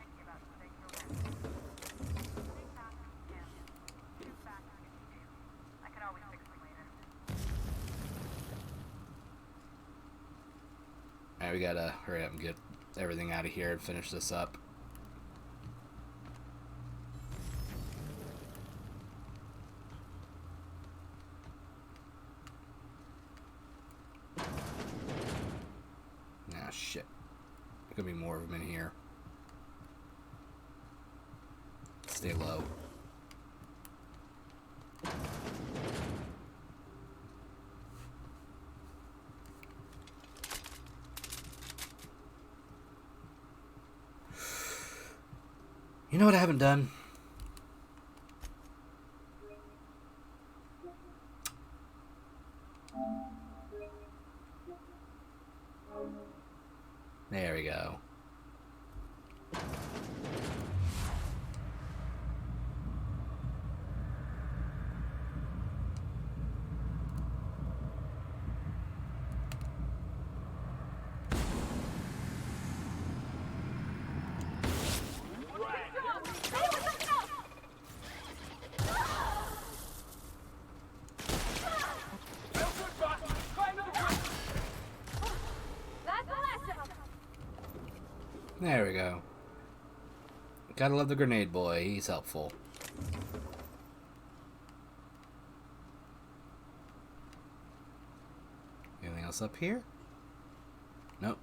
Alright, we gotta hurry up and get everything out of here and finish this up. Ah, shit. There's gonna be more of them in here. Stay low. You know what I haven't done? There we go. There we go. Gotta love the grenade boy. He's helpful. Anything else up here? Nope.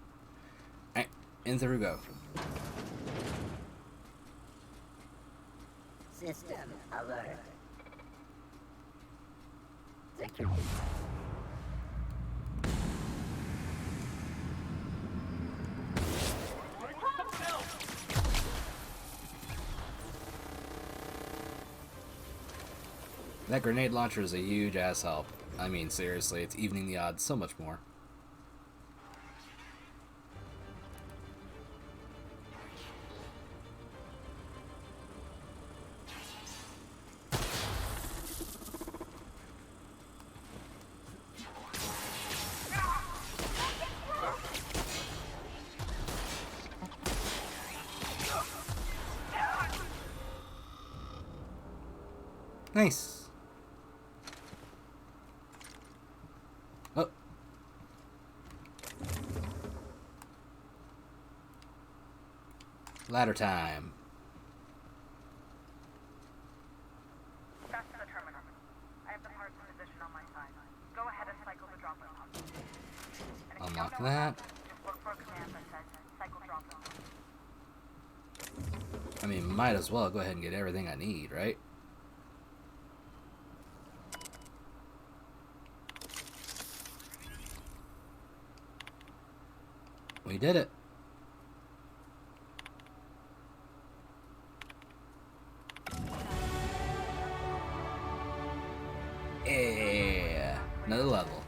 Alright, in through we go. System alert. Security. That grenade launcher is a huge ass help. I mean, seriously, it's evening the odds so much more. Nice. Oh. Ladder time. That's the terminal. I have the parts in position on my side. Go ahead and cycle the drop-in pod. And if you Unlock don't know that. just look for a command that says cycle drop-in pod. I mean, might as well go ahead and get everything I need, right? We did it. Yeah, another level.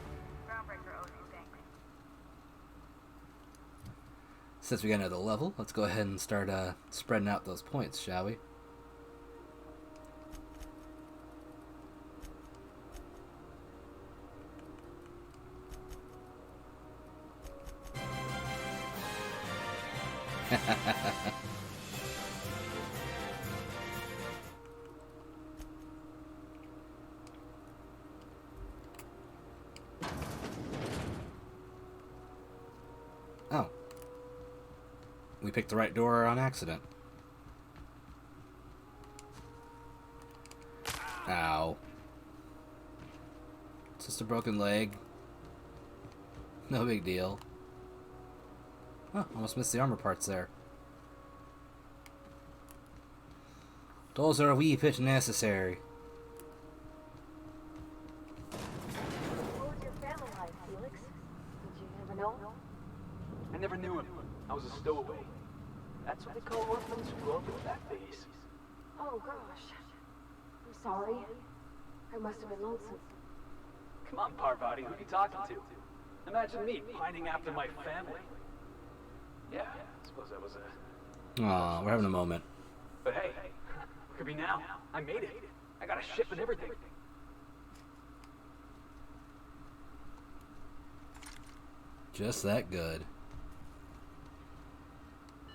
Since we got another level, let's go ahead and start spreading out those points, shall we? Oh. We picked the right door on accident. Ow. It's just a broken leg. No big deal. Oh, almost missed the armor parts there. Those are a wee bit necessary. What was your family like, Felix? Did you ever know him? I never knew him. I was a stowaway. That's what they call orphans who grow up with that face. Oh, gosh. I'm sorry. I must have been lonesome. Come on, Parvati, who are you talking to? Imagine me pining after my family. Yeah, I suppose that was a... Aw, we're having a moment. But hey, look at me now. I made it. I got a ship and everything. Just that good.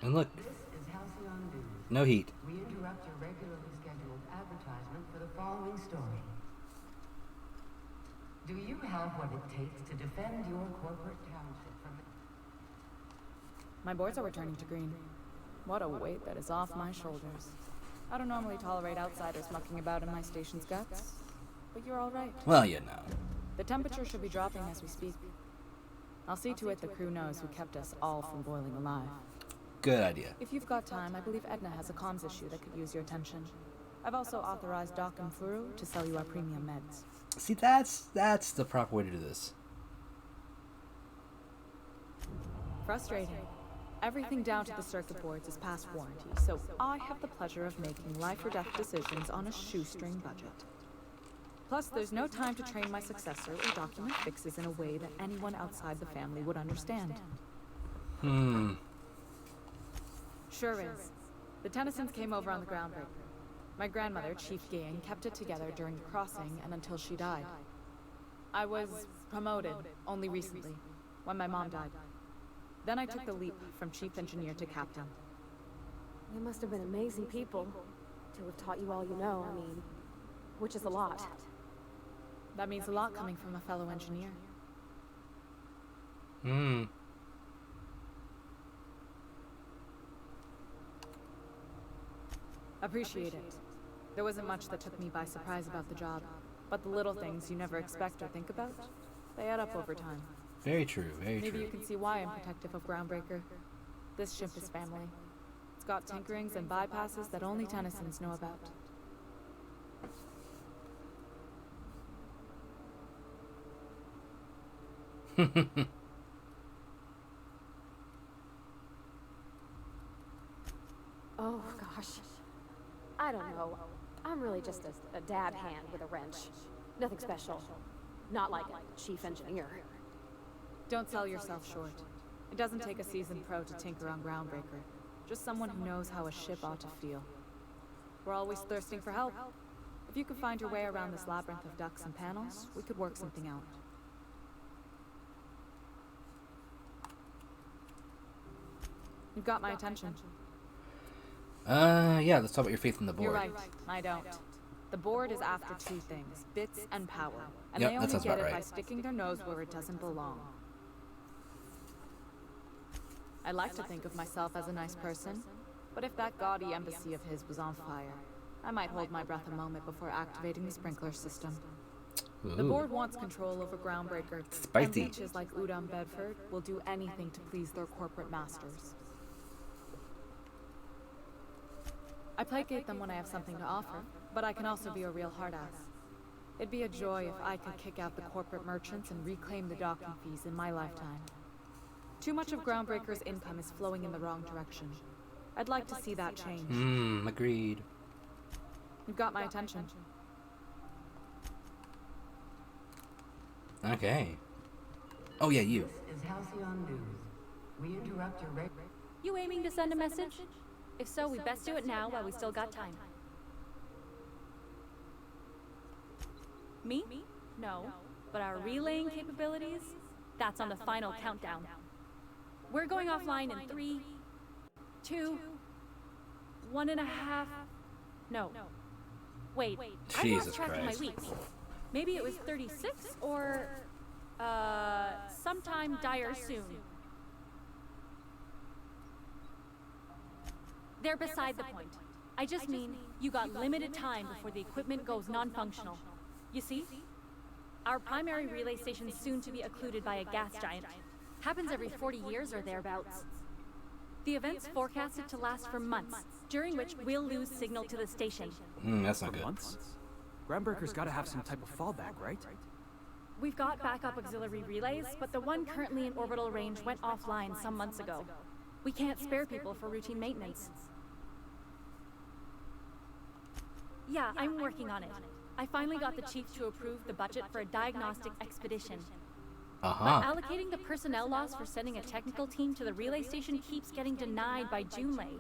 And look, This is Halcyon News. no heat. We interrupt your regularly scheduled advertisement for the following story. Do you have what it takes to defend your corporate township from... My boards are returning to green. What a weight that is off my shoulders. I don't normally tolerate outsiders mucking about in my station's guts, but you're all right. Well, you know. The temperature should be dropping as we speak. I'll see to it the crew knows who kept us all from boiling alive. Good idea. If you've got time, I believe Edna has a comms issue that could use your attention. I've also authorized Doc and Furu to sell you our premium meds. See, that's the proper way to do this. Frustrating. Everything down to the circuit boards is past warranty, so I have the pleasure of making life or death decisions on a shoestring budget. Plus, there's no time to train my successor or document fixes in a way that anyone outside the family would understand. Sure is. The Tennysons came over on the groundbreaker. My grandmother, Chief Gain, kept it together during the crossing and until she died. I was promoted only recently, when my mom died. Then I took the leap from chief engineer to captain. They must have been amazing people to have taught you all you know, I mean, which is a lot. That means a lot coming from a fellow engineer. Appreciate it. There wasn't much that took me by surprise about the job, but the little things you never expect or think about, they add up over time. Very true, very Maybe true. you can see why I'm protective of Groundbreaker. This ship is family. It's got tinkerings and bypasses that only Tennysons know about. Oh, gosh. I don't know. I'm really just a dab hand with a wrench. Nothing special. Not like a chief engineer. Don't sell yourself short. It doesn't take a seasoned pro to tinker on Groundbreaker. Just someone who knows how a ship ought to feel. We're always thirsting for help. If you could find your way around this labyrinth of ducts and panels, we could work something out. You've got my attention. Yeah, let's talk about your faith in the board. You're right, I don't. The board is after two things, bits and power. And Yep, they that only sounds get about it by right. sticking their nose where it doesn't belong. I like to think of myself as a nice person, but if that gaudy embassy of his was on fire, I might hold my breath a moment before activating the sprinkler system. The Ooh. board wants control over Groundbreaker, Spicy. and leeches like Udom Bedford will do anything to please their corporate masters. I placate them when I have something to offer, but I can also be a real hard-ass. It'd be a joy if I could kick out the corporate merchants and reclaim the docking fees in my lifetime. Too much of Groundbreaker's income is flowing in the wrong direction. I'd like to see that change. Agreed. You've got my attention. Okay. Oh yeah, you. This is Halcyon News. We interrupt your You aiming to send a message? If so, we best do it now while we still got time. Me? No. But our relaying capabilities? That's on the final countdown. We're going offline in 3, 2, 1.5... No. Wait, I lost track of my weeks. Maybe it was 36 or... sometime dire soon. They're beside the point. I just mean, you got limited time before the equipment goes non-functional. You see? Our primary relay station's soon to be occluded by a gas giant. Happens every 40 years or thereabouts. The event's forecasted to last for months, during which we'll lose signal to the station. That's not good. Months? Groundbreaker's gotta have some type of fallback, right? We've got backup auxiliary relays, but the one currently in orbital range went offline some months ago. We can't spare people for routine maintenance. Yeah, I'm working on it. I finally got the chief to approve the budget for a diagnostic expedition. But allocating the personnel loss for sending a technical team to the relay station keeps getting denied by Junlei.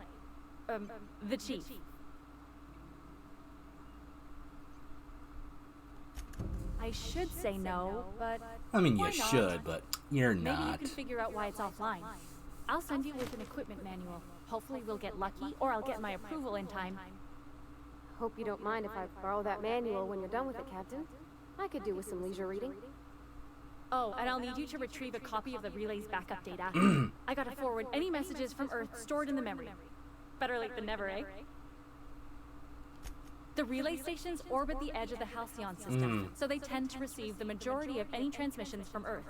The chief. I should say no, but I mean, you why not? should, but you're Maybe you not. can figure out why it's offline. I'll send you with an equipment manual. Hopefully we'll get lucky, or I'll get my approval in time. Hope you don't mind if I borrow that manual when you're done with it, Captain. I could do with some leisure reading. Oh, and I'll need you to retrieve a copy of the relay's backup data. I gotta forward any messages from Earth stored in the memory. Better late than never, eh? The relay stations orbit the edge of the Halcyon system, so they tend to receive the majority of any transmissions from Earth.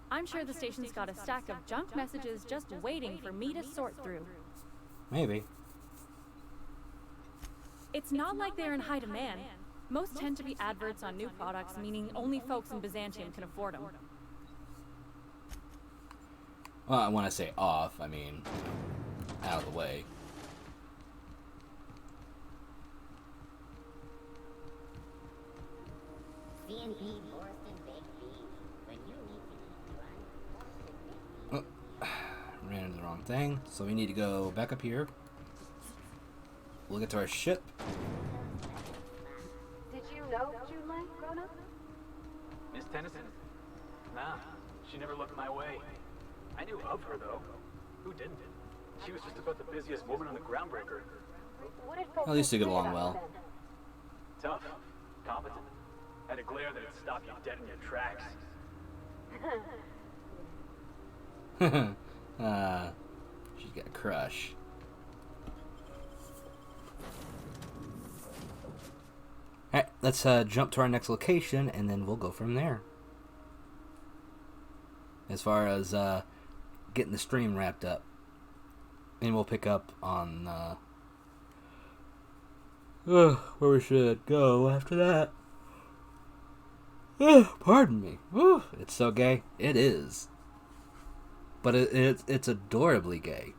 I'm sure the station's got a stack of junk messages just waiting for me to sort through. Maybe. It's not like they're in high demand. Most tend to be adverts on new products, meaning only folks in Byzantium can afford them. Well, when I say off, I mean out of the way. CNP Borston Baked Beans. When you need to eat dry, Ran into the wrong thing, so we need to go back up here. We'll get to our ship. Did you know Junlei, grown up? Miss Tennyson? Nah, she never looked my way. I knew of her, though. Who didn't? She was just about the busiest woman on the Groundbreaker. What did folks At least they get say along about well. her Tough, competent, had a glare that'd stop you dead in your tracks. She's got a crush. Alright, let's jump to our next location, and then we'll go from there. As far as getting the stream wrapped up. And we'll pick up on where we should go after that. Pardon me. It's so gay. It is. But it's adorably gay.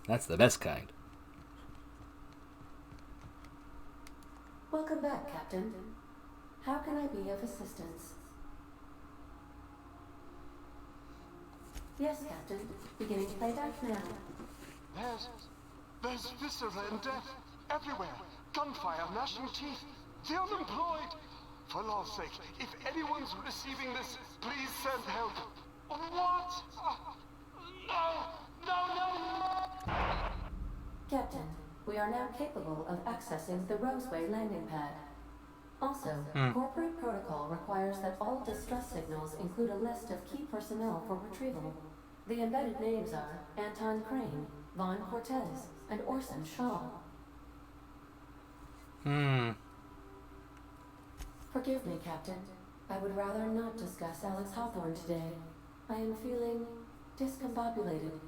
That's the best kind. Welcome back, Captain. How can I be of assistance? Yes, Captain. Beginning playback now. There's viscera and death everywhere. Gunfire, gnashing teeth. The unemployed. For law's sake, if anyone's receiving this, please send help. What? No! Captain, we are now capable of accessing the Roseway landing pad. Also, corporate protocol requires that all distress signals include a list of key personnel for retrieval. The embedded names are Anton Crane, Vaughn Cortez, and Orson Shaw. Forgive me, Captain. I would rather not discuss Alex Hawthorne today. I am feeling discombobulated.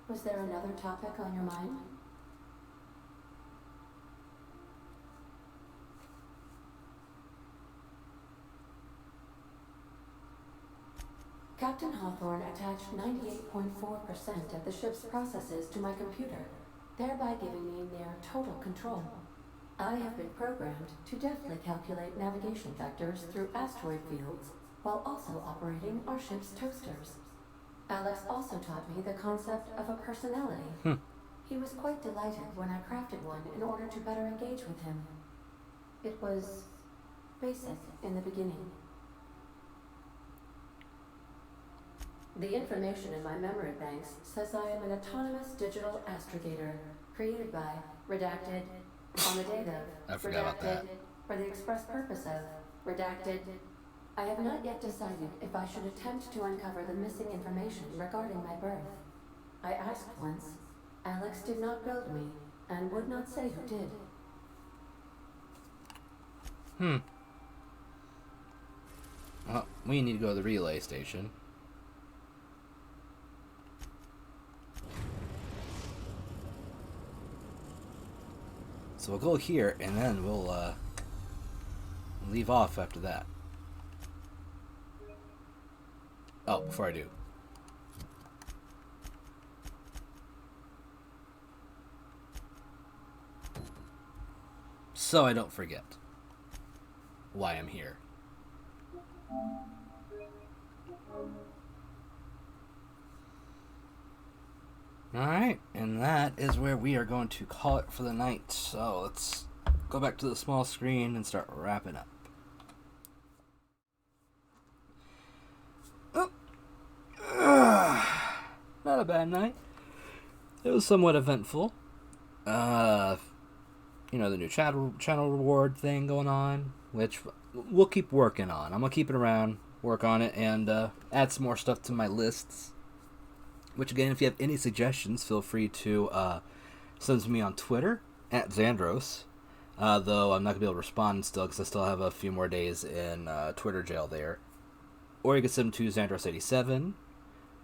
Was there another topic on your mind? Captain Hawthorne attached 98.4% of the ship's processes to my computer, thereby giving me near total control. I have been programmed to deftly calculate navigation vectors through asteroid fields, while also operating our ship's toasters. Alex also taught me the concept of a personality. He was quite delighted when I crafted one in order to better engage with him. It was basic in the beginning. The information in my memory banks says I am an autonomous digital astrogator, created by, redacted, on the date of, I forgot about that. for the express purpose of, redacted. I have not yet decided if I should attempt to uncover the missing information regarding my birth. I asked once. Alex did not build me, and would not say who did. Well, we need to go to the relay station. So we'll go here, and then we'll leave off after that. Oh, before I do. So I don't forget why I'm here. Alright, and that is where we are going to call it for the night. So let's go back to the small screen and start wrapping up. Not a bad night. It was somewhat eventful. You know, the new channel reward thing going on, which we'll keep working on. I'm going to keep it around, work on it, and add some more stuff to my lists. Which, again, if you have any suggestions, feel free to send them to me on Twitter, @Xandros. Though I'm not going to be able to respond still, because I still have a few more days in Twitter jail there. Or you can send them to Xandros87,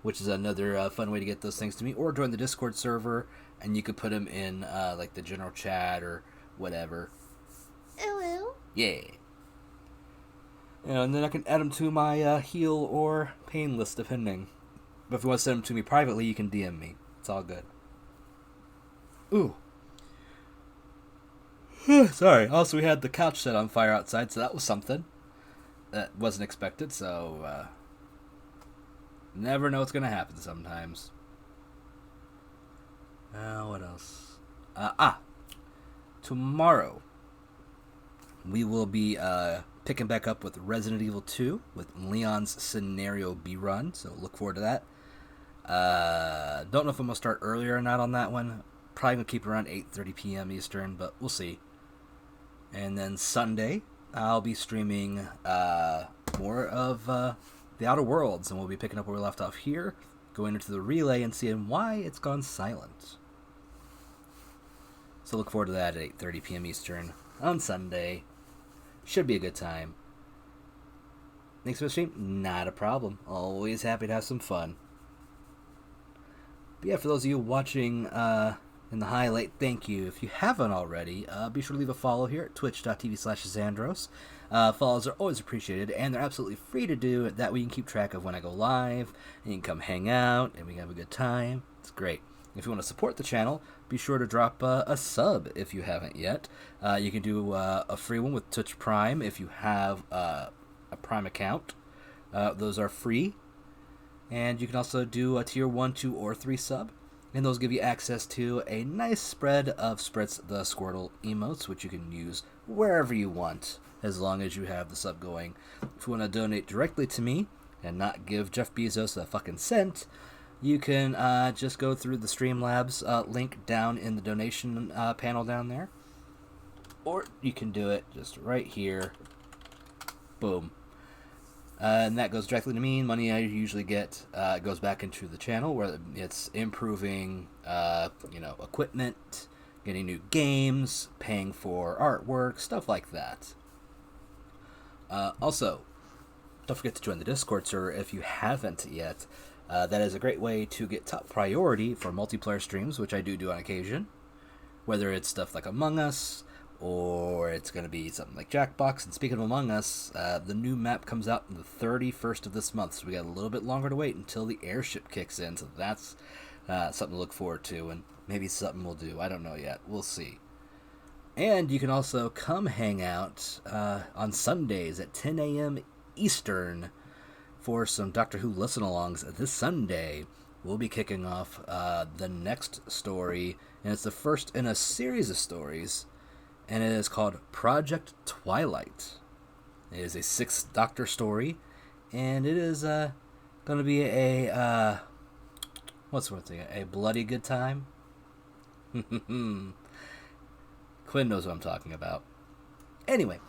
which is another fun way to get those things to me. Or join the Discord server, and you could put them in like the general chat or whatever. Ooh. Yeah. And then I can add them to my heal or pain list, depending. But if you want to send them to me privately, you can DM me. It's all good. Ooh. Sorry. Also, we had the couch set on fire outside, so that was something. That wasn't expected, so never know what's going to happen sometimes. What else? Tomorrow, we will be picking back up with Resident Evil 2 with Leon's Scenario B run, so look forward to that. Don't know if I'm going to start earlier or not on that one. Probably going to keep it around 8:30 p.m. Eastern, but we'll see. And then Sunday, I'll be streaming more of The Outer Worlds, and we'll be picking up where we left off here, going into the relay and seeing why it's gone silent. So look forward to that at 8:30 p.m. Eastern on Sunday. Should be a good time. Thanks for the stream. Not a problem. Always happy to have some fun. But yeah, for those of you watching in the highlight, thank you. If you haven't already, be sure to leave a follow here at twitch.tv/Xandros. Follows are always appreciated, and they're absolutely free to do. That way you can keep track of when I go live, and you can come hang out, and we can have a good time. It's great. If you want to support the channel, be sure to drop a sub if you haven't yet. You can do a free one with Twitch Prime if you have a Prime account. Those are free. And you can also do a tier 1, 2, or 3 sub. And those give you access to a nice spread of Spritz the Squirtle emotes, which you can use wherever you want, as long as you have the sub going. If you want to donate directly to me and not give Jeff Bezos a fucking cent, you can just go through the Streamlabs link down in the donation panel down there. Or you can do it just right here. Boom. And that goes directly to me. Money I usually get goes back into the channel, where it's improving, equipment, getting new games, paying for artwork, stuff like that. Also, don't forget to join the Discord server if you haven't yet. That is a great way to get top priority for multiplayer streams, which I do on occasion. Whether it's stuff like Among Us, or it's going to be something like Jackbox. And speaking of Among Us, the new map comes out on the 31st of this month, so we got a little bit longer to wait until the airship kicks in, so that's something to look forward to, and maybe something we'll do. I don't know yet. We'll see. And you can also come hang out on Sundays at 10 a.m. Eastern for some Doctor Who listen-alongs this Sunday. We'll be kicking off the next story, and it's the first in a series of stories, and it is called Project Twilight. It is a 6th Doctor story, and it is going to be a what's one thing? A bloody good time. Quinn knows what I'm talking about. Anyway,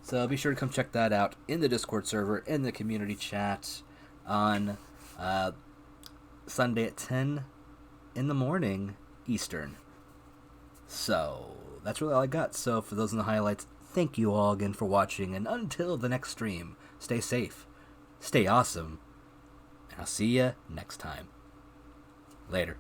so be sure to come check that out in the Discord server, in the community chat on Sunday at 10 in the morning Eastern. So that's really all I got. So for those in the highlights, thank you all again for watching, and until the next stream, stay safe, stay awesome, and I'll see you next time. Later.